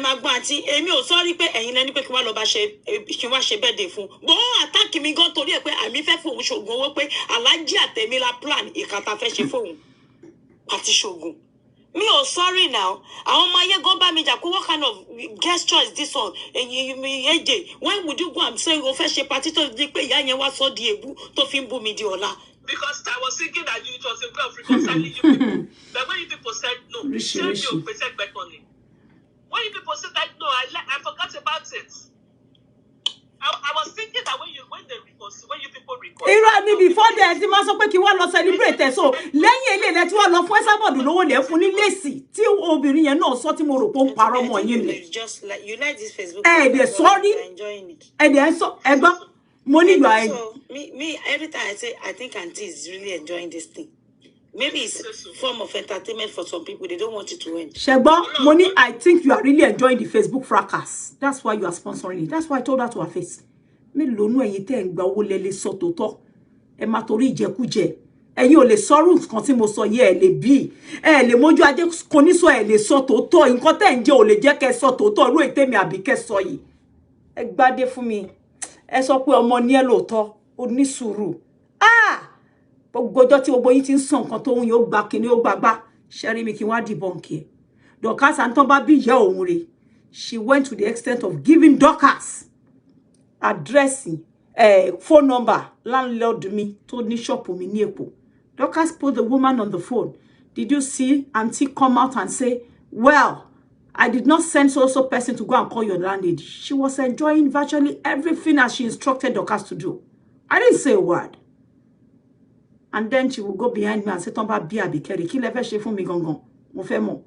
máa gbọ́ àǹtí èmi ò sọ rí pé ẹ̀yin lẹ́ni pé kí wá lọ bá ṣe kí wá ṣe birthday fún. Bó attack mi gan torí ẹ pé àmì fẹ́ fòun ṣògùn owó pé alájí àtẹ̀mí la plan ìkàtà fẹ́ ṣe fòun. Àti ṣògùn. Me oh sorry now. Àwọn ọmọ ayé gan bá mi jà kó what kind of gesture is this one? AJ, when would you go and say o fẹ́ ṣe party tó di pé ìyá yẹn wá sọ di èbú tó fi ń bú mi di ọ̀la? Because I was thinking that it was a way of reconciling you people. But when you people said no, shame you, we said back on it. When you people said that no, I forgot about it. I was thinking that when you people reconcile. Before that, the master pé kí wá lọ celebrate so lẹ́yìn eléyìí tí wọ́n lọ fún Esabod lówó lẹ fún ní lesi tí obìnrin yẹn náà sọ tí mo rò pé ó ń parọ́ mọ́ yín ni. Just like you like this Facebook. Sorry. Enjoying it. So ẹgbọ́n mo ní ìgbà so me every time I say I think auntie is really enjoying this thing. Maybe it's a form of entertainment for some people. They don't want it to end. Shegbo, Money, I think you are really enjoying the Facebook fracas. That's why you are sponsoring it. That's why I told her to her face. Me lonu ẹ̀yin tẹ́ ń gba owó lele sọ tòótọ́. Ẹ má torí ìjẹkújẹ. Ẹ̀yin ò lè sọ̀rọ̀ nǹkan tí mo sọ yẹ ẹ lè bí. Ẹ lè mójú ajé kò ní sọ ẹ lè sọ tòótọ́. Nǹkan tẹ́ ń jẹ ò lè jẹ́ kẹ́ sọ tòótọ́. Irú ètè mi Abike sọ yìí. Ẹ gbádé fún mi. Ẹ sọ pé ọmọ ni ẹ lóòótọ́. Ó ní sùúrù. Gbogbo ọjọ́ tí gbogbo yín ti ń sọ nǹkan tó ń yóò gba kíní ó gbàgbá ṣẹ́rí mi kí wọ́n á dìbọn kí ẹ. Dorcas Anton bá bí ìyá òun rẹ̀. She went to the extent of giving Dorcas addressing phone number landlord mi tó ní shop mi ní Èkó. Dorcas put the woman on the phone. Did you see auntie come out and say, well, I did not send so person to go and call your landlady. She was enjoying virtually everything as she instructed Dorcas to do. I didn't say a word. And then she will go behind me and say, Tomba bi Abike, kí lẹ fẹ́ ṣe fún mi gangan. Mo fẹ́ mọ̀.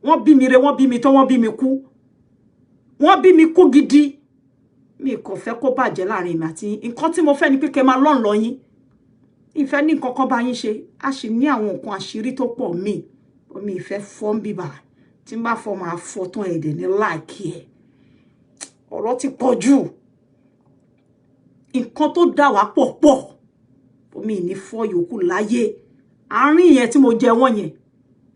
Wọ́n bí mi re, wọ́n bí mi tán, wọ́n bí mi kú. Wọ́n bí mi kú gidi. Mi kò fẹ́ kó bàjẹ́ láàrin mi àti nǹkan tí mo fẹ́ ni pé kẹ́ máa lọ́n lọ yín. Ìfẹ́ ní nǹkan kan bá yín ṣe. A sì ní àwọn nǹkan àṣírí tó pọ̀ mi. Mi ìfẹ́ fọ́ ń bíbà. Tí n bá fọ́ máa fọ́ tán ẹ̀dẹ̀ ní láìkí ẹ̀. Ọ̀rọ̀ ti pọ̀ jù. Nǹkan tó dá wá pọ̀. Mi ní fọ́ yòókù láyé. Àárín yẹn tí mo jẹ wọ́n yẹn.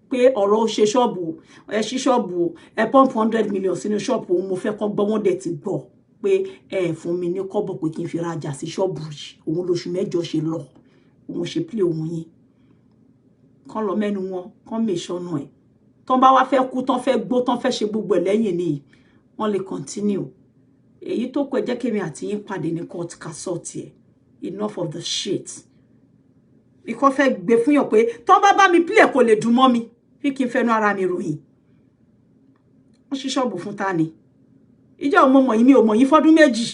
pé ọ̀rọ̀ ó ṣe ṣọ́ọ̀bù ẹ ṣí ṣọ́ọ̀bù ẹ pump 100 million sínú ṣọ́ọ̀bù òun mo fẹ́ kọ́ gbọ́ wọ́n dẹ̀ ti gbọ́ pé ẹ fún mi ní kọ́bọ̀ pé kí n fi rajà sí ṣọ́ọ̀bù yìí òun lóṣù mẹ́jọ ṣe lọ òun ṣe play òun yín kán lọ mẹ́nu wọn kán mèṣọ́nù ẹ̀ tán bá wá fẹ́ kú tán fẹ́ gbó tán fẹ́ ṣe gbogbo ẹ̀ lẹ́yìn ni wọ́n lè continue èyí tó kọ ẹ jẹ́ kémi àti yín pàdé ní court castle tiẹ̀ enough of the shit ikọ́ fẹ́ gbé fún yàn pé tán bá mi play kò lè dùn mọ́ mi fi kí n fẹ́nu ara mi ròyìn wọ́n ṣí ṣọ́ọ̀bù fún ta ni ìjọ mo mọ̀ yín mi ò mọ̀ yín fọ́dún méjì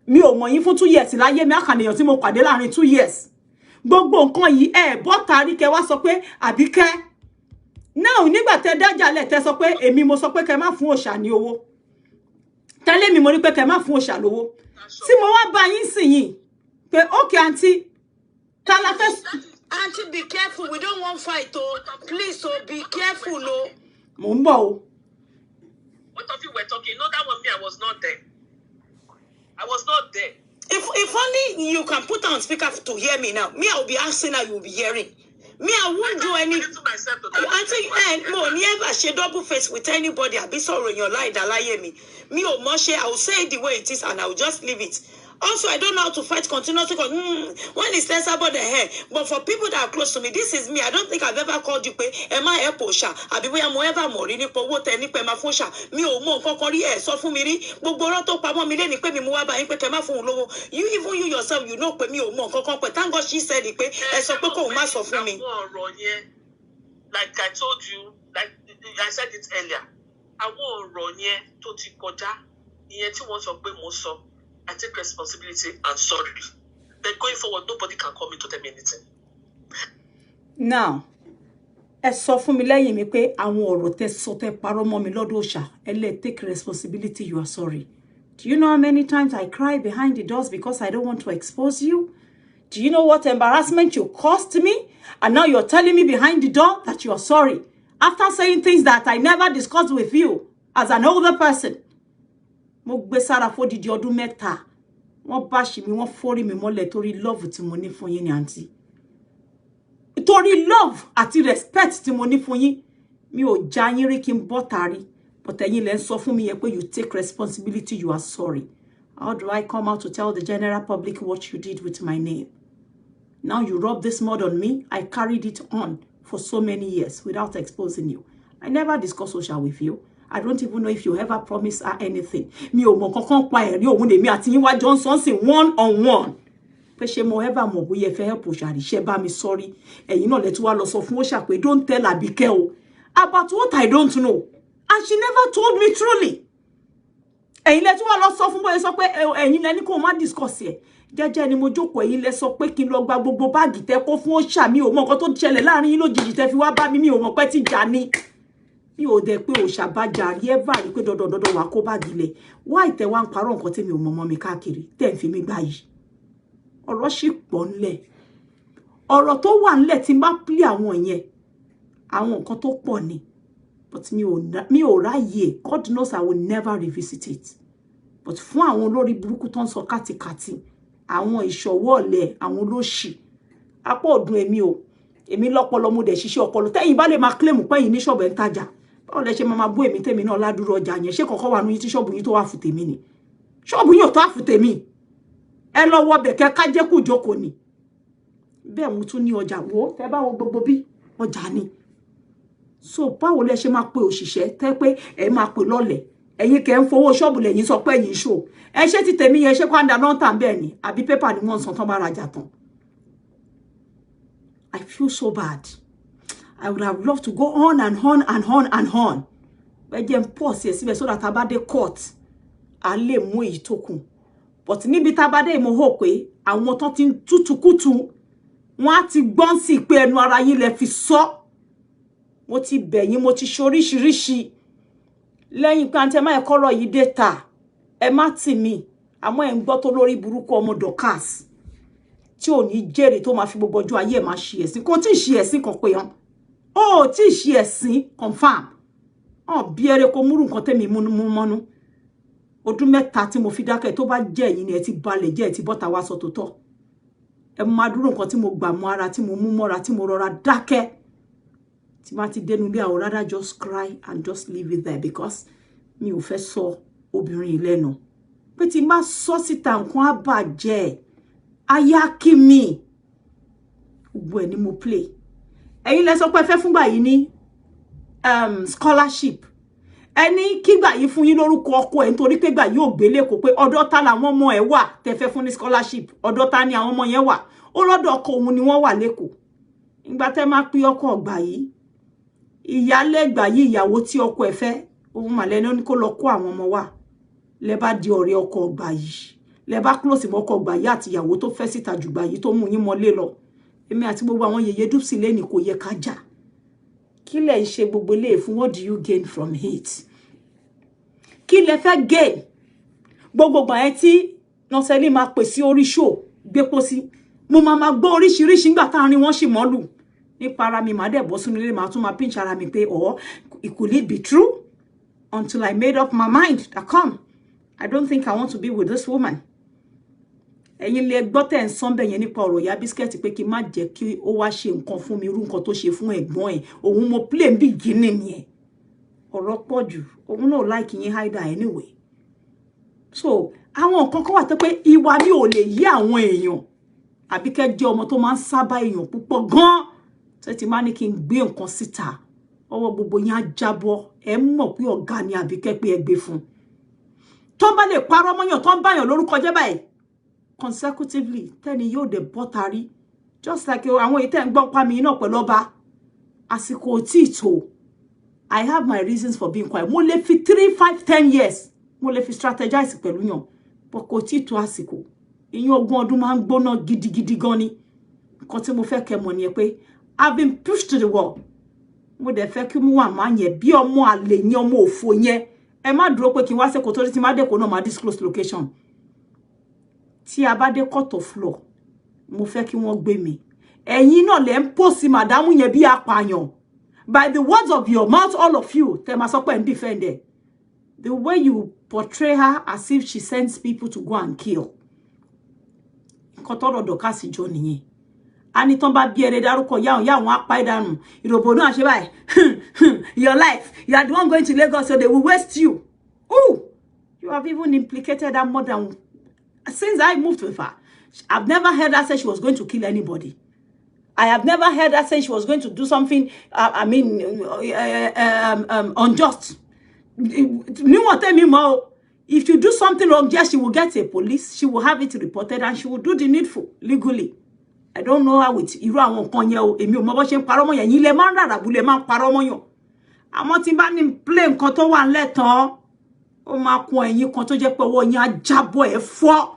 mi ò mọ̀ yín fún 2 years láyé mi àkànìyàn tí mo pàdé láàrin 2 years gbogbo nǹkan yìí bọ́ta rí kẹ wá sọ pé Àbíkẹ́ náà nígbà tẹ dájàlẹ̀ tẹ sọ pé èmi mo sọ pé kẹ má fún òòṣà ní owó tẹ́lẹ̀ mi mo ní pé kẹ má fún òòṣà lówó tí mo wá bá yín sìn yín pé okay aunty tala fẹ́. Aunty, be careful, we don't want fight oh please oh be careful oh. Mo ń bọ̀ o. What of you were talking? No, that one me, I was not there. I was not there. If only you can put on speaker to hear me now. Me, I will be asking her, you will be hearing. Me, I won't do any. Auntie, no, never share double face with anybody. I'll be sorry in your life that lie me. Me or Moshe, I will say it the way it is and I will just leave it. Also, I don't know how to fight continuously. When it's less about the hair. But for people that are close to me, this is me. I don't think I've ever called you. Am I a posha? I be where I'm ever more in it. What any pema fosha? Me or more kokori so for me. Bogoroto pama me then pay me more by pema for low. You even you yourself, you know, pay me or more kokon. But thank God she said it. And so poko mass of me. Like I told you, like I said it earlier. I won't run here to Tikoja. Yet you want to be more. I take responsibility and sorry. Then going forward, nobody can call me to tell me anything. Now, ẹ sọ fún mi lẹ́yìn mi pé àwọn ọ̀rọ̀ tẹ́ sọ tẹ́ parọ́ mọ́ mi lọ́dọ̀ òòṣà ẹ lè take responsibility, you are sorry. Do you know how many times I cry behind the doors because I don't want to expose you? Do you know what embarrassment you caused me? And now you're telling me behind the door that you are sorry. After saying things that I never discussed with you as an older person. Mo gbé sára fódìdí ọdún mẹ́ta. Wọ́n bash mi, wọ́n forí mi mọ́lẹ̀ torí love tí mo ní fún yín ni aunty. Torí love àti respect tí mo ní fún yín. Mi ò já yín rí kí n bọ́ tari. But ẹ̀yin lẹ ń sọ fún mi yẹn pé you take responsibility, you are sorry. How do I come out to tell the general public what you did with my name? Now you rub this mud on me. I carried it on for so many years without exposing you. I never discuss social with you. I don't even know if you ever promised her anything. Mi ò mọ̀ kankan pa ẹ̀rí òun lèmi àti yín wá Johnson sí one on one. Pé ṣé mo ever mọ̀ bóyá ẹ fẹ́ help Òṣàrí ṣé bá mi sorry. Ẹ̀yin náà lẹ tún wá lọ sọ fún Òṣà pé don't tell Abike o about what I don't know. And she never told me truly. Ẹ̀yin lẹ tún wá lọ sọ fún bóyá sọ pé ẹ̀yin lẹ ní kó má discuss ẹ. Jẹ́jẹ́ ni mo jókòó ẹ̀yin lẹ sọ pé kí n lọ gba gbogbo báàgì tẹ́ kó fún Òṣà mi ò mọ̀ nǹkan tó ṣẹlẹ̀ láàrin yín lójijì tẹ́ fi wá bá mi ò mọ̀ pé ti jà ni. Mi ò dẹ̀ pé Òṣà bá jàrí ẹ bá rí pé dọ̀dọ̀dọ̀dọ̀ wà kó báàgì lẹ̀. Why tẹ́ wá ń parọ́ nǹkan tí mi ò mọ̀ mi káàkiri tẹ́ ń fi mi gbà yìí. Ọ̀rọ̀ sì pọ̀ ńlẹ̀. Ọ̀rọ̀ tó wà ńlẹ̀ tí má play àwọn yẹn. Àwọn nǹkan tó pọ̀ ni. But mi ò ráyè. God knows I will never revisit it. But fún àwọn olórí burúkú tó ń sọ kátikàti, àwọn ìṣọwọ́ ọ̀lẹ, àwọn olóṣì. Apá ọdún èmi lọ́pọlọ mo dẹ̀ ṣiṣẹ́ ọpọlọ. Tẹ́yin bá lè máa claim pé yín ní shop ẹ̀ ń tajà. Báwo lẹ ṣe máa bú èmi tèmi náà ládùúrú ọjà yẹn? Ṣé kọ́kọ́ wà nú yín tí shop yín tó wà fún tèmi ni? Shop yín ò tó wà fún tèmi. Ẹ lọ wọ bẹ̀ kẹ́ ká jẹ́ kú jókòó ni. Bẹ́ẹ̀ mo tún ní ọjà wo, tẹ́ bá wo gbogbo bí ọjà ni. So báwo lẹ ṣe máa pe òṣìṣẹ́ tẹ́ pé ẹ máa pe lọ́lẹ̀. Ẹ̀yin kẹ́ ń fowó shop lẹ́yìn sọ pé ẹ̀yin show. Ẹ ṣé ti tèmi yẹn ṣe kwanda non tan bẹ́ẹ̀ ni, àbí paper ni wọ́n san tán bá rajà tán. I feel so bad. I would have loved to go on and on and on and on. But then pause yes, so that abade court. A lè mú èyí tó kù. But níbi tabade mo hope pé àwọn tó tin tutukutu wọ́n á ti gbọ́n sí pé ẹnu ara yín lẹ fi sọ. Mo ti bẹ̀ yín, mo ti ṣoríṣiríṣi. Lẹ́yìn kan tẹ́ má kọ́rọ̀ yìí data. Ẹ má tì mí. Àmọ́ ẹ ń gbọ́ tó lórí burúkú ọmọ Dorcas. Tí ò ní jèrè tó máa fi gbogbo ọjọ́ ayé máa ṣe ẹ̀sìn kò tí ṣe ẹ̀sìn kan pé yan ó tí ṣe ẹ̀sìn confirm bí ere kò múrù nǹkan tẹ́mi mú mọ́nú ọdún mẹ́ta tí mo fi dákẹ́ tó bá jẹ́ yín ni ẹ ti balẹ̀ jẹ́ ẹ ti bọ́ta wá sọ tó tọ́ ẹ máa dúró nǹkan tí mo gbà mọ́ ara tí mo mú mọ́ra tí mo rọra dákẹ́ tí má ti dẹnu bí I would rather just cry and just leave it there because mi ò fẹ́ sọ obìnrin lẹ́nu pé tí má sọ síta nǹkan á bàjẹ́ aya kí mi gbogbo ẹ̀ ni mo play ẹ̀yin lẹ sọ pé fẹ́ fúngbà yìí ní scholarship ẹni kígbà yìí fún yín lórúkọ ọkọ ẹ̀ nítorí pé gbà yóò gbélé kó pé ọ̀dọ̀ ta làwọn ọmọ ẹ̀ wà tẹ́ fẹ́ fún ní scholarship ọ̀dọ̀ ta ni àwọn ọmọ yẹn wà ó lọ́dọ̀ ọkọ òun ni wọ́n wà lẹ́kọ̀ọ́ ìgbà tẹ́ máa pín ọkọ ọgbà yìí ìyálé gbà yìí ìyàwó tí ọkọ ẹ̀ fẹ́ òun màlẹ́ni ó ní kó lọ kó àwọn ọmọ wá lẹ bá di ọ̀rẹ́ ọkọ ọgbà yìí lẹ bá close mọ́ ọkọ ọgbà yìí àti ìyàwó tó fẹ́ síta jù gbà yìí tó mú yín mọ́lé lọ èmi àti gbogbo àwọn yèyé dúpsì lẹ́nì kò yẹ ká jà kí lẹ ń ṣe gbogbo ilé fún what do you gain from it kí lẹ fẹ́ gain gbogbo gbà yẹn tí nọ́sẹ̀lì máa pè sí orí show gbépo sí mo máa gbọ́ oríṣiríṣi nígbà táàrin wọn sì mọ́lù nípa ara mi máa dẹ̀ bọ́ sínú ilé máa tún máa pinch ara mi pé could it be true until I made up my mind that come I don't think I want to be with this woman ẹ̀yin lè gbọ́ tẹ̀ ń sọ́nbẹ̀ yẹn nípa ọ̀rọ̀ ìyá bísíkẹ́ẹ̀tì pé kí n má jẹ́ kí ó wá ṣe nǹkan fún mi irú nǹkan tó ṣe fún ẹ̀gbọ́n ẹ̀ òun mo play ń beginning yẹn ọ̀rọ̀ pọ̀ jù òun náà like yín hide anyway so àwọn nǹkan kan wà tó pé ìwà mi ò lè yí àwọn èèyàn Àbíkẹ́ jẹ́ ọmọ tó máa ń sábà èèyàn púpọ̀ gan tó ti máa ní kí n gbé nǹkan síta ọwọ́ gbogbo yín á jábọ́ ẹ mọ̀ pé ọ̀gá ni Àbíkẹ́ pé ẹ gbé fún tó bá lè parọ́ mọ́yàn tó ń báyàn lórúkọ jẹ́ báyìí consecutively tẹ́ni yóò dé bọ́tarí just like àwọn èyí tẹ́ ń gbọ́ pa mi náà pẹ̀lú ọba àsìkò tí tó I have my reasons for being quiet mo lè fi 3, 5, 10 years mo lè fi strategize pẹ̀lú yàn but kò tí tó àsìkò ìyẹn ogún ọdún máa ń gbóná gidigidi gan ni nǹkan tí mo fẹ́ kẹ́ mọ̀ ni pé I've been pushed to the wall mo dẹ̀ fẹ́ kí mo wà máa yẹn bí ọmọ àlè yẹn ọmọ òfò yẹn ẹ má dúró pé kí n wá sẹ́kọ̀ọ́ tó ti má dẹ́kọ̀ọ́ náà má disclose location tí a bá dé court of law mo fẹ́ kí wọ́n gbé mi ẹ̀yin náà lẹ ń pòsì màdámù yẹn bí apààyàn by the words of your mouth all of you tẹ́ máa sọ pé ń defend her the way you portray her as if she sends people to go and kill nǹkan tọ́rọ̀ dọ̀kásì jọ nìyẹn a ní tán bá bí ẹrẹ dárúkọ yáwọn apá ìdánù ìròbó náà ṣe báyìí your life you are the one going to Lagos so they will waste you ooh you have even implicated her more than since I moved with her. I've never heard her say she was going to kill anybody. I have never heard her say she was going to do something, unjust. If you do something wrong, yes, she will get a police. She will have it reported and she will do the needful legally. I don't know how it irú àwọn kan yẹn o èmi ò mọ bó ṣe ń parọ́ mọ́ yẹn yín lẹ máa ń ràràbù lẹ máa ń parọ́ mọ́ yàn àmọ́ tí bá ní play nǹkan tó wà ńlẹ̀ tán ó máa kun ẹ̀yin kan tó jẹ́ pé ọwọ́ yín á jábọ́ ẹ̀ fọ́.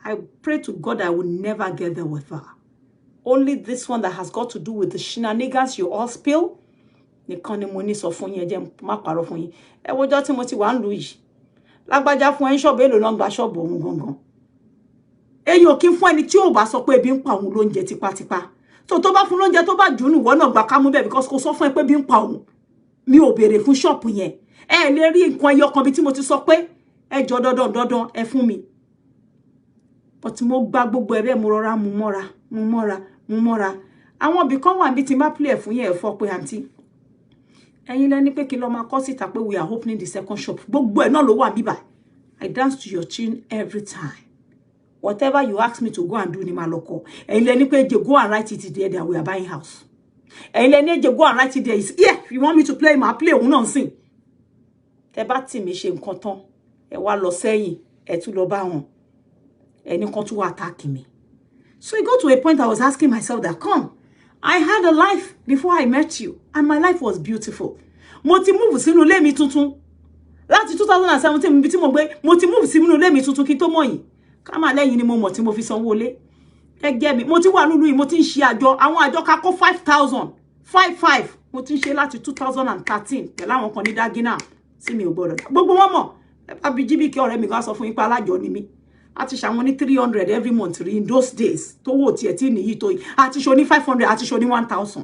I pray to God I will never get there with her. Only this one that has got to do with the shenanigans you all spill. Nìkan ni mo ní sọ fún yín jẹ́ má parọ́ fún yín. Ẹ wọ́jọ́ tí mo ti wà ń lu yìí. Lágbájá fún ẹ ṣọ́ọ̀bù èlò náà gba ṣọ́ọ̀bù òun gangan. Èyí ò kí ń fún ẹni tí ò bá sọ pé ebi ń pa òun lóúnjẹ tipátipá. Tó bá fún lóúnjẹ tó bá jùnú wọ́n náà gbà ká mú bẹ́ẹ̀ because kò sọ fún ẹ pé ebi ń pa òun. Mi ò béèrè fún ṣọ́ọ̀bù yẹn. Ẹ lè rí nǹkan ẹyọ kan bí tí mo ti sọ pé ẹ jọ dandan ẹ fún mi. But mo gba gbogbo ẹ̀bẹ̀ mo rọra mú mọ́ra. Àwọn ibì kan wà níbi tí má play fún yẹn fọ́ pé àǹtí. Ẹ̀yin lẹ ní pé kí lọ máa kọ síta pé we are opening the second shop. Gbogbo ẹ̀ náà ló wà bíbà. I dance to your tune every time. Whatever you ask me to go and do ni ma loko. Ẹ̀yin lẹ ní pé go and write it there that we are buying house. Ẹ̀yin lẹ ní go and write it there is here. If you want me to play ma play òun náà sìn. Tẹ́ bá tì mí ṣe nǹkan tán. Ẹ wá lọ sẹ́yìn, ẹ tún lọ bá wọn. Ẹni kan tún wá attack me. So it got to a point I was asking myself that come, I had a life before I met you and my life was beautiful. Mo ti move sínú ilé mi tuntun. Láti 2017 mi bí tí mo gbé, mo ti move sínú ilé mi tuntun kí tó mọ̀ yín. Ká má lẹ́yìn ni mo mọ̀ tí mo fi sanwó lé. Ẹ gẹ́ mi, mo ti wà nínú yìí, mo ti ń ṣe àjọ, àwọn àjọ ká kó 5,000, 55. Mo ti ń ṣe láti 2013 pẹ̀lú àwọn kan ní Dagina sí mi ò gbọ́dọ̀. Gbogbo wọn mọ̀. Abike ọ̀rẹ́ mi gan sọ fún yín pé alájọ ni mí. Àti ṣàwọn ní 300 every month in those days. Tó wò tí ẹ tí ní yìí tó yìí. Àti ṣo ní 500, àti ṣo ní 1,000.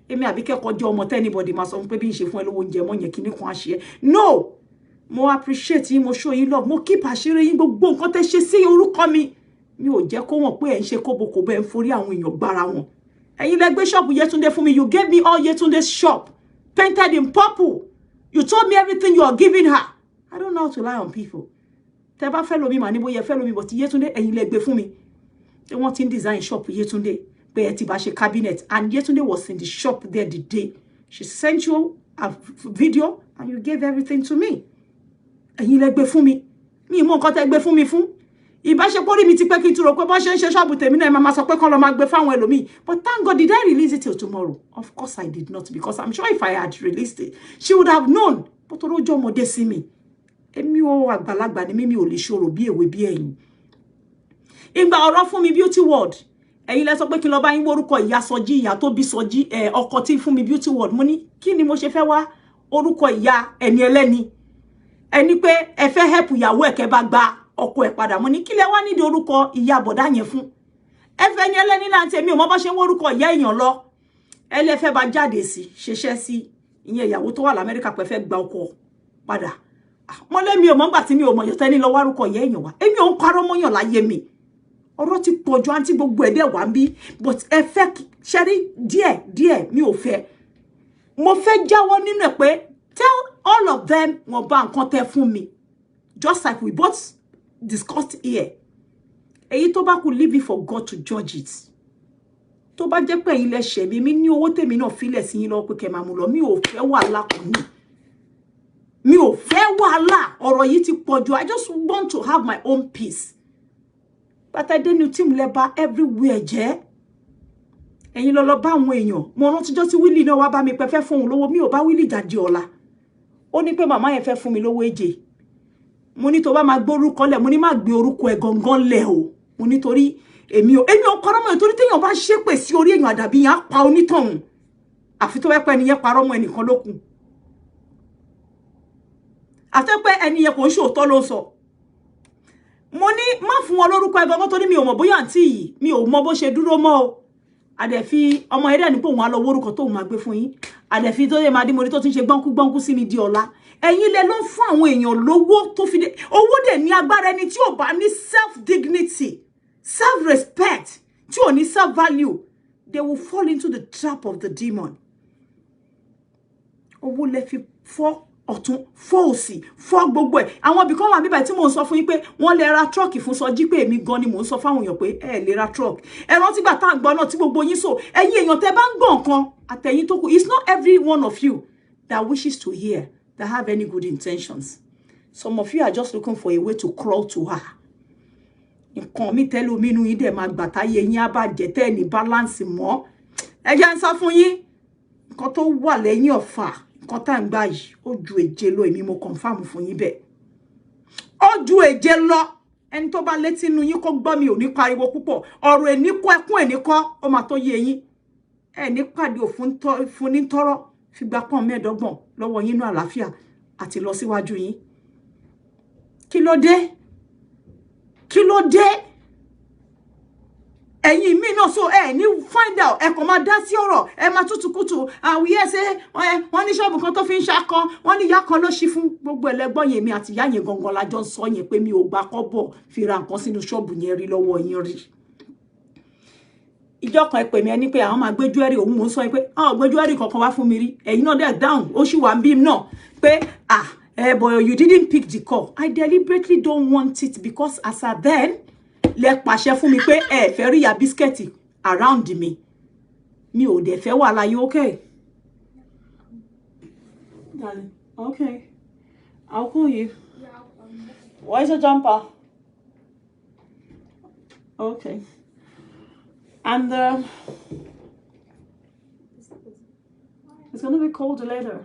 Èmi Àbíkẹ́ kọjá ọmọ tẹ́ anybody máa sọ pé bí n ṣe fún ẹ lówó oúnjẹ mọ́ yẹn kíní kan àṣẹ. No! Mo appreciate yín, mo show yín love, mo keep àṣírí yín gbogbo nǹkan tẹ́ ṣe sí orúkọ mi. Mi ò jẹ́ kó wọ́n pé ẹ ń ṣe kóbokòbó ẹ ń forí àwọn èèyàn gbára wọn. ẹ̀yin lẹ gbé shop Yetunde fún mi. You gave me all Yetunde's shop painted in purple. You told me everything you are giving her. I don't know how to lie on people. Tẹ́ bá fẹ́ lómi mà ní bóyá fẹ́ lómi, but Yetunde ẹ̀yin lẹ gbé fún mi. They want in design shop Yetunde pé ẹ ti bá ṣe cabinet, and Yetunde was in the shop there the day. She sent you a video and you gave everything to me. Ẹ̀yin lẹ gbé fún mi. Mi mọ nǹkan tẹ́ gbé fún mi fún. Ìbáṣepọ̀ rí mi ti pé kí n turo pé bó ṣe ń ṣe shop tèmi náà máa sọ pé kán lọ máa gbé fáwọn ẹlòmíì. But thank God, did I release it till tomorrow? Of course I did not, because I'm sure if I had released it, she would have known. But orojo ọmọdé sí mi. Èmi ò àgbàlagbà ni mi ò lè ṣòro bí èwe bí ẹ̀yin. Ìgbà ọ̀rọ̀ fún mi beauty world. Ẹ̀yin lẹ sọ pé kí n lọ bá yín orúkọ ìyá Sọjí, ìyá tó bí Sọjí, ọkọ tí fún mi beauty world. Mo ní kí ni mo ṣe fẹ́ wá orúkọ ìyá ẹni ẹlẹ́ni. Ẹni pé ẹ fẹ́ help ìyàwó ẹ̀ kẹ́ bá gba ọkọ ẹ̀ padà. Mo ní kí lẹ wá nídìí orúkọ ìyá bọ̀dá yẹn fún. Ẹ fẹ́ ní ẹlẹ́ni láǹtí èmi ò mọ bá ṣe ń orúkọ ìyá èèyàn lọ. Ẹ lẹ fẹ́ bá jáde sí, ṣeṣẹ́ sí ìyẹn ìyàwó tó wà l'Amẹ́ríkà pé fẹ́ gba ọkọ padà. Mo lé mi ò mọ̀ ńgbà tí mi ò mọ̀ yọ̀tẹ́ ní lọ wá orúkọ ìyá èèyàn wá. Èmi ò ń parọ́ mọ́yàn láyé mi. Ọ̀rọ̀ ti pọ̀jù àǹtí gbogbo ẹ̀dẹ̀ wà ń bí, but ẹ fẹ́ ṣẹ́rí díẹ̀ mi ò fẹ́. Mo fẹ́ jáwọ́ nínú ẹ̀ pé tell all of them wọ́n bá nǹkan tẹ́ fún mi, just like we both discussed here. Èyí tó bá kù, leave it for God to judge it. Tó bá jẹ́ pé ẹ̀yin lẹ ṣẹ̀ mi ní owó tèmi náà filẹ̀ sí yín lọ pé kẹ́ máa mú lọ. Mi ò fẹ́ wàhálà kò ní. Mi ò fẹ́ wàhálà. Ọ̀rọ̀ yìí ti pọ̀jù. I just want to have my own peace. But I didn't team leba everywhere jẹ́. Ẹ̀yin lọ bá àwọn èèyàn. Mo rántí jọ́ tí Willy náà wá bá mi pé fẹ́ fún òun lówó. Mi ò bá Willy jáde ọ̀la. Ó ní pé màmá yẹn fẹ́ fún mi lówó èjè. Mo ní tó bá máa gbé orúkọ lẹ̀, mo ní má gbé orúkọ ẹ̀ gangan lẹ̀ o. Mo ní torí èmi ò kọ́rọ́ mọ́ ẹ̀ torí téèyàn bá ṣépè sí orí èèyàn àdàbí yẹn á pa onítọ̀hún. Àfi tó fẹ́ pẹ́ ẹni yẹn parọ́ mọ́ ẹnìkan lókun. Àti pé ẹni yẹn kò ń ṣòótọ́ ló sọ. Mo ní má fún wọn lórúkọ ẹ̀ gangan torí mi ò mọ̀ bóyá àǹtí yìí mi ò mọ̀ bó ṣe dúró mọ́ o. Àdẹ̀fi ọmọ ẹ̀dẹ̀ ní pé òun á lọ orúkọ tó máa gbé fún yín. Àdẹ̀fi tó yẹ máa dí mo rí tó tún ṣe gbọ́nkú sí mi di ọ̀la. Ẹ̀yin lẹ ló fún àwọn èèyàn lówó tó fi dé. Owó dẹ̀ ní agbára ẹni tí ò bá ní self dignity, self respect, tí ò ní self value, they will fall into the trap of the demon. Owó lẹ fi fọ́ ọ̀tún fọ́ òsì fọ́ gbogbo ẹ̀. Àwọn ibì kan wà bíbá tí mò ń sọ fún yín pé wọ́n lè ra truck fún Sọjí pé èmi gan ni mò ń sọ fáwọn èèyàn pé ẹ lè ra truck. Ẹ rántí gbà tá à ń gbọ́ náà tí gbogbo yín sọ. Ẹ̀yin èèyàn tẹ́ bá ń gbọ́ nǹkan àtẹ̀yìn tó kù. It's not every one of you that wishes to hear, that have any good intentions. Some of you are just looking for a way to crawl to her. Nǹkan mi tẹ́lẹ̀ omi inú yín dẹ̀ máa gbà táyé yín á bá jẹ́ tẹ́ ní balance mọ́. Ẹ jẹ́ ń sọ fún yín nǹkan tó wà lẹ́yìn ọ̀fà. Nǹkan tá ń gbà yìí ó ju èje lọ, èmi mo confirm fún yín bẹ́ẹ̀. Ó ju èje lọ. Ẹni tó bá létí inú yín kó gbọ́ mi ò ní pariwo púpọ̀. Ọ̀rọ̀ ẹni kọ́ ẹkún ẹni kọ́ ó máa tó yé yín. Ẹ ní pàdé òfun ní tọ́rọ́ fi gba pọ́n mẹ́ẹ̀dọ́gbọ̀n lọ́wọ́ yín ní àlàáfíà àti lọ síwájú yín. Kí ló dé? Kí ló dé? Ẹ̀yin mi náà so ní find out ẹ kàn máa dá sí ọ̀rọ̀ ẹ máa tútùkùtù àwọn yẹ ṣe wọ́n ní ṣọ́ọ̀bù kan tó fi ń ṣakọ wọ́n ní ìyá kan ló ṣí fún gbogbo ẹlẹ́gbọ́n yẹn mi àti ìyá yẹn gangan lájọ ń sọ yẹn pé mi ò gba kọ́bọ̀ fi ra nǹkan sínú ṣọ́ọ̀bù yẹn rí lọ́wọ́ yín rí. Ìjọ kan ẹ pè mí ẹni pé àwọn máa gbé jewelry òun mò ń sọ yín pé àwọn gbé jewelry kankan wá fún mi rí. Ẹ̀yin náà dẹ̀ down ó sì wà ń bí náà pé but you didn't pick the call. I deliberately don't want it because as at then lẹ pàṣẹ fún mi pé ẹ fẹ́ rí ya biscuit around me. Mi ò dẹ̀ fẹ́ wàhálà yín, okay? Darling, okay. I'll call you. Where's your jumper? Okay. And it's gonna be colder later.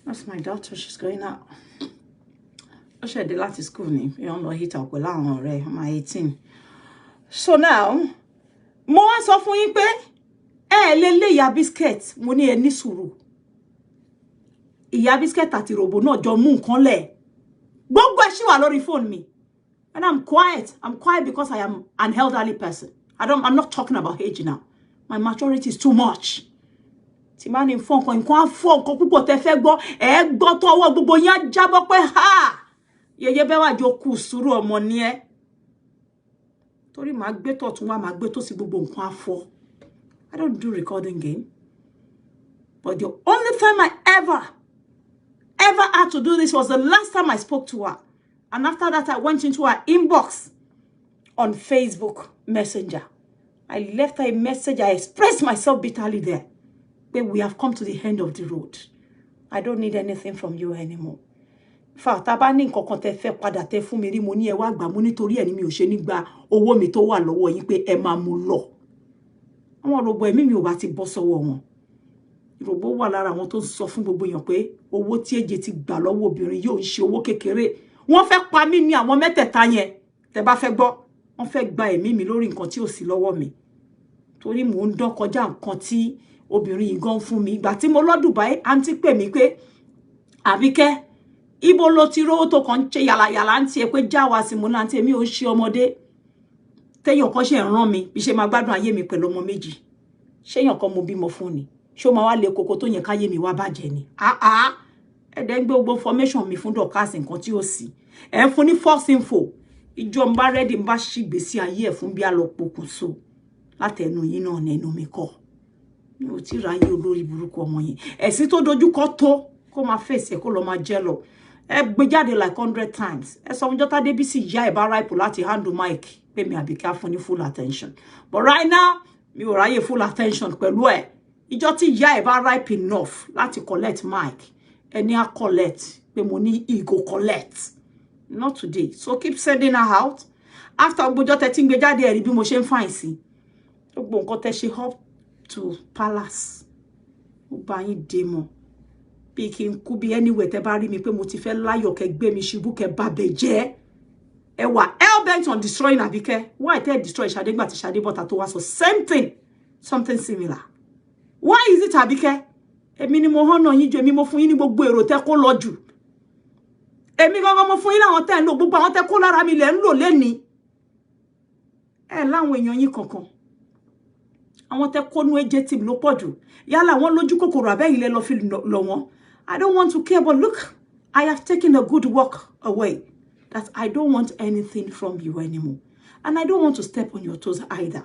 That's my daughter. She's going out. Ó ṣe dé láti school ni. You don't know hit up pẹ̀lú àwọn ọ̀rẹ́. I'm 18. So now, mo wá sọ fún yín pé lè ìyá biscuit. Mo ní ẹ ní sùúrù. Ìyá biscuit àti robo náà jọ mú nǹkan lẹ̀. Gbogbo ẹ̀ ṣì wà lórí phone mi. And I'm quiet. I'm quiet because I am an elderly person. I'm not talking about age now. My maturity is too much. Tí máa ní fún nǹkan afọ́ nǹkan púpọ̀ tẹ́ fẹ́ gbọ́ gbọ́ tọwọ́ gbogbo yín á jábọ́ pé ha yeye bẹ́ẹ̀ wá jọ kù sùúrù ọmọ ni ẹ Torí màá gbé tọ̀tún wá, màá gbé tòsí gbogbo nǹkan afọ. I don't do recording game. But the only time I ever had to do this was the last time I spoke to her. And after that, I went into her inbox on Facebook Messenger. I left her a message. I expressed myself bitterly there. But we have come to the end of the road. I don't need anything from you anymore. Fa tá bá ní nǹkan kan tẹ́ fẹ́ padà tẹ́ fún mi rí, mo ní ẹ wá gbà, mo nítorí ẹ ní mi ò ṣe ní gba owó mi tó wà lọ́wọ́ yín pé ẹ máa mú lọ. Àwọn robo ẹ̀mí mi ò bá ti bọ́ sọ́wọ́ wọn. Robo wà lára àwọn tó ń sọ fún gbogbo èèyàn pé owó tí Èjè ti gbà lọ́wọ́ obìnrin yóò ń ṣe owó kékeré. Wọ́n fẹ́ pa mí ní àwọn mẹ́tẹ̀ẹ̀ta yẹn. Tẹ́ bá fẹ́ gbọ́, wọ́n fẹ́ gba ẹ̀mí mi lórí nǹkan tí ò sí lọ́wọ́ mi. Torí mò ń dán kọjá nǹkan tí obìnrin yìí gan fún mi. Ìgbà tí mo lọ Dubai, àǹtí pè mí pé Abike, ibo lo ti rówó tó kàn ṣe yàlàyàlà àǹtí ẹ pé já wa sí mo náà àǹtí èmi ò ṣe ọmọdé. Téèyàn kan ṣe rán mi bí ṣe máa gbádùn ayé mi pẹ̀lú ọmọ méjì. Ṣéèyàn kan mo bímọ fún ni. Ṣé ó máa wá lé koko tó yẹn káyé mi wá bàjẹ́ ni? Ẹ̀dẹ̀ ń gbé gbogbo information mi fún Dorcas nǹkan tí ó sì. Ẹ̀ ń fún ní false info. Ìjọ ń bá ready ń bá ṣì gbèsè ayé ẹ̀ fún bí a lọ pokùnso. Látẹnu yín náà ní ẹnu mi kọ́. Mi ò tí ráyé olórí burúkú ọmọ yẹn. Ẹ̀sìn tó dojú kọ tó kó máa fèsì kó lọ máa jẹ́ lọ. Ẹ gbé jáde like 100 times. Ẹ sọ fún Jọ́tà Débísì ìyá ẹ̀ bá ripe láti handle mic pé mi Àbíkẹ́ á fún ní full attention. But right now, mi ò ráyè full attention pẹ̀lú ẹ̀. Ìjọ tí ìyá ẹ̀ bá ripe enough láti collect mic, ẹni á collect pé mo ní ego collect. Not today. So keep sending her out. After gbogbo tẹ́ tí ń gbé jáde ẹ rí bí mo ṣe ń fine sí. Gbogbo nǹkan tẹ́ ṣe up to palace. Mo bá yín dé mọ́. Bí kí n kú bí anywhere tẹ́ bá rí mi pé mo ti fẹ́ láyọ̀ kẹ́ gbé mi ṣubú kẹ́ bà bẹ̀ jẹ́. Ẹ wà hell bent on destroying Abike. Why tẹ́ destroy Ṣadé gbà tí Ṣadé bọ́ta tó wá sọ same thing, something similar. Why is it Abike? Èmi ni mo hàn náà yín jù, èmi mo fún yín ní gbogbo èrò tẹ́ kó lọ jù. Èmi gangan mo fún yín láwọn tẹ́ ń lò, gbogbo àwọn tẹ́ kó lára mi lẹ̀ ń lò lẹ́ni. Ẹ láwọn èèyàn yín kankan. Àwọn tẹ́ kó nú Èjè team ló pọ̀ jù. Yálà wọ́n lójú kòkòrò àbẹ́ ilẹ̀ lọ fi lọ wọ́n. I don't want to care, but look, I have taken a good walk away. That I don't want anything from you anymore. And I don't want to step on your toes either.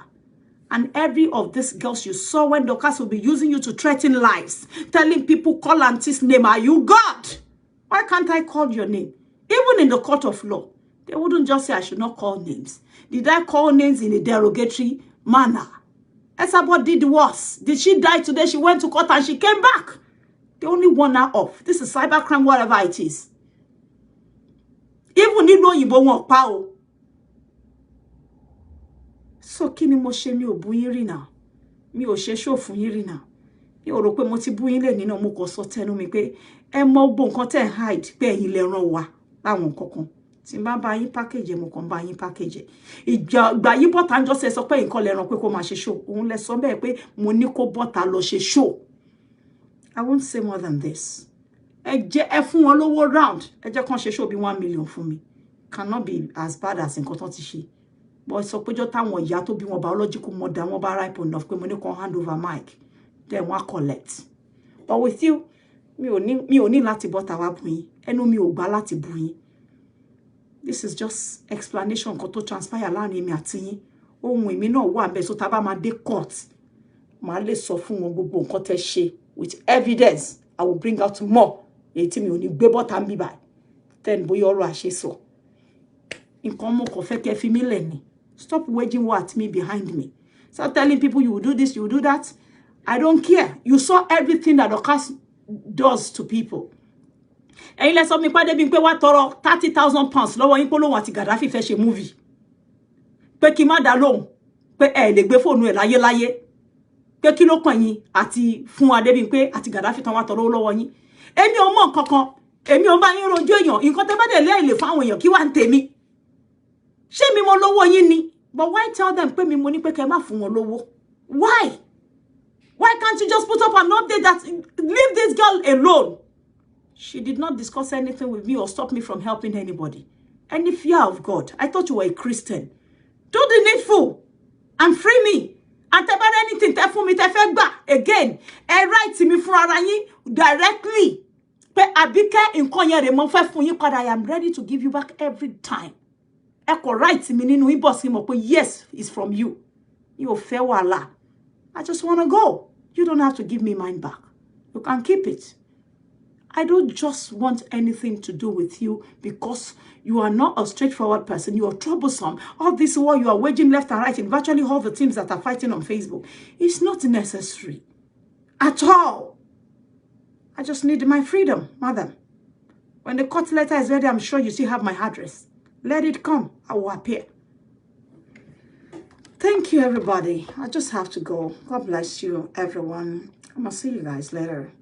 And every of these girls you saw when Dorcas will be using you to threaten lives, telling people, call auntie's name, are you God? Why can't I call your name? Even in the court of law, they wouldn't just say I should not call names. Did I call names in a derogatory manner? Esabod did worse. Did she die today? She went to court and she came back. They only want her off. This is cybercrime, whatever it is. Even if no Igbo won't power. So kí ni mo ṣe mi ò bú yín rí náà. Mi ò ṣe show fún yín rí náà. Mi ò rò pé mo ti bú yín lẹ́ni náà mo kò sọ tẹnu mi pé ẹ mọ gbogbo nǹkan tẹ́ hide pé ẹ̀yin lẹ ràn wá láwọn nǹkan kan. Tí n bá yín package mo kàn bá yín package. Ìgbà yí bọ́ta ń jọ́ sọ pé nǹkan lẹ ràn pé kó máa ṣe show. Òun lẹ sọ bẹ́ẹ̀ pé mo ní kó bọ́ta lọ ṣe show. I won't say more than this. Ẹ fún wọn lówó round. Ẹ jẹ́ kàn ṣe show bí 1 million fún mi. Cannot be as bad as nǹkan tán ti ṣe. But sọ pé jọ́ táwọn ìyá tó bí wọn biological mother wọn bá ripe enough pé mo ní kàn hand over mic. Then wọ́n collect. But with you, mi ò ní láti bọ́ta wá bú yín. Ẹnu mi ò gbà láti bú yín. This is just explanation nǹkan tó transpire láàrin mi àti yín. Ohun èmi náà wà ńbẹ̀ so tá bá máa dé court. Màá lè sọ fún wọn gbogbo nǹkan tẹ́ ṣe. With evidence, I will bring out more. Èyí tí mi ò ní gbé bọ́ta ń bí báyìí. Then bóyá ọ̀rọ̀ àṣesọ. Nǹkan mo kàn fẹ́ kẹ́ fi mí lẹ̀ ni. Stop waging war at me behind me. Stop telling people you will do this, you will do that. I don't care. You saw everything that Dorcas does to people. Ẹ̀yin lẹ sọ mi pàdé bí pé wá tọrọ 30,000 pounds lọ́wọ́ yín polówó àti Gaddafi fẹ́ ṣe movie. Pé kí má dá lóhùn. Pé ẹ lè gbé fóònù ẹ̀ láyé. Pé kí ló kàn yín àti fún Adébímpé àti Gaddafi tán wá tọrọ lọ́wọ́ yín. Èmi ò mọ̀ nǹkankan. Èmi ò bá yín rojú èèyàn. Nǹkan tẹ́ bá dé lé ilé fáwọn èèyàn kí wá ń tèmi. Ṣé mi mo lówó yín ni? But why tell them pé mi mo ní pé kẹ́ má fún wọn lówó? Why? Why can't you just put up an update that leave this girl alone? She did not discuss anything with me or stop me from helping anybody. Any fear of God. I thought you were a Christian. Do the needful and free me. And tẹ́ bá anything tẹ́ fún mi tẹ́ fẹ́ gbà again. Write to me for ara yín directly. Pé Abike nǹkan yẹn rè mo fẹ́ fún yín padà. I am ready to give you back every time. Echo right me nínú inbox him up. Yes, it's from you. You fair wala. I just want to go. You don't have to give me mine back. You can keep it. I don't just want anything to do with you because you are not a straightforward person. You are troublesome. All this war you are waging left and right in virtually all the teams that are fighting on Facebook. It's not necessary at all. I just need my freedom, madam. When the court letter is ready, I'm sure you still have my address. Let it come. I will appear. Thank you, everybody. I just have to go. God bless you, everyone. I'm going to see you guys later.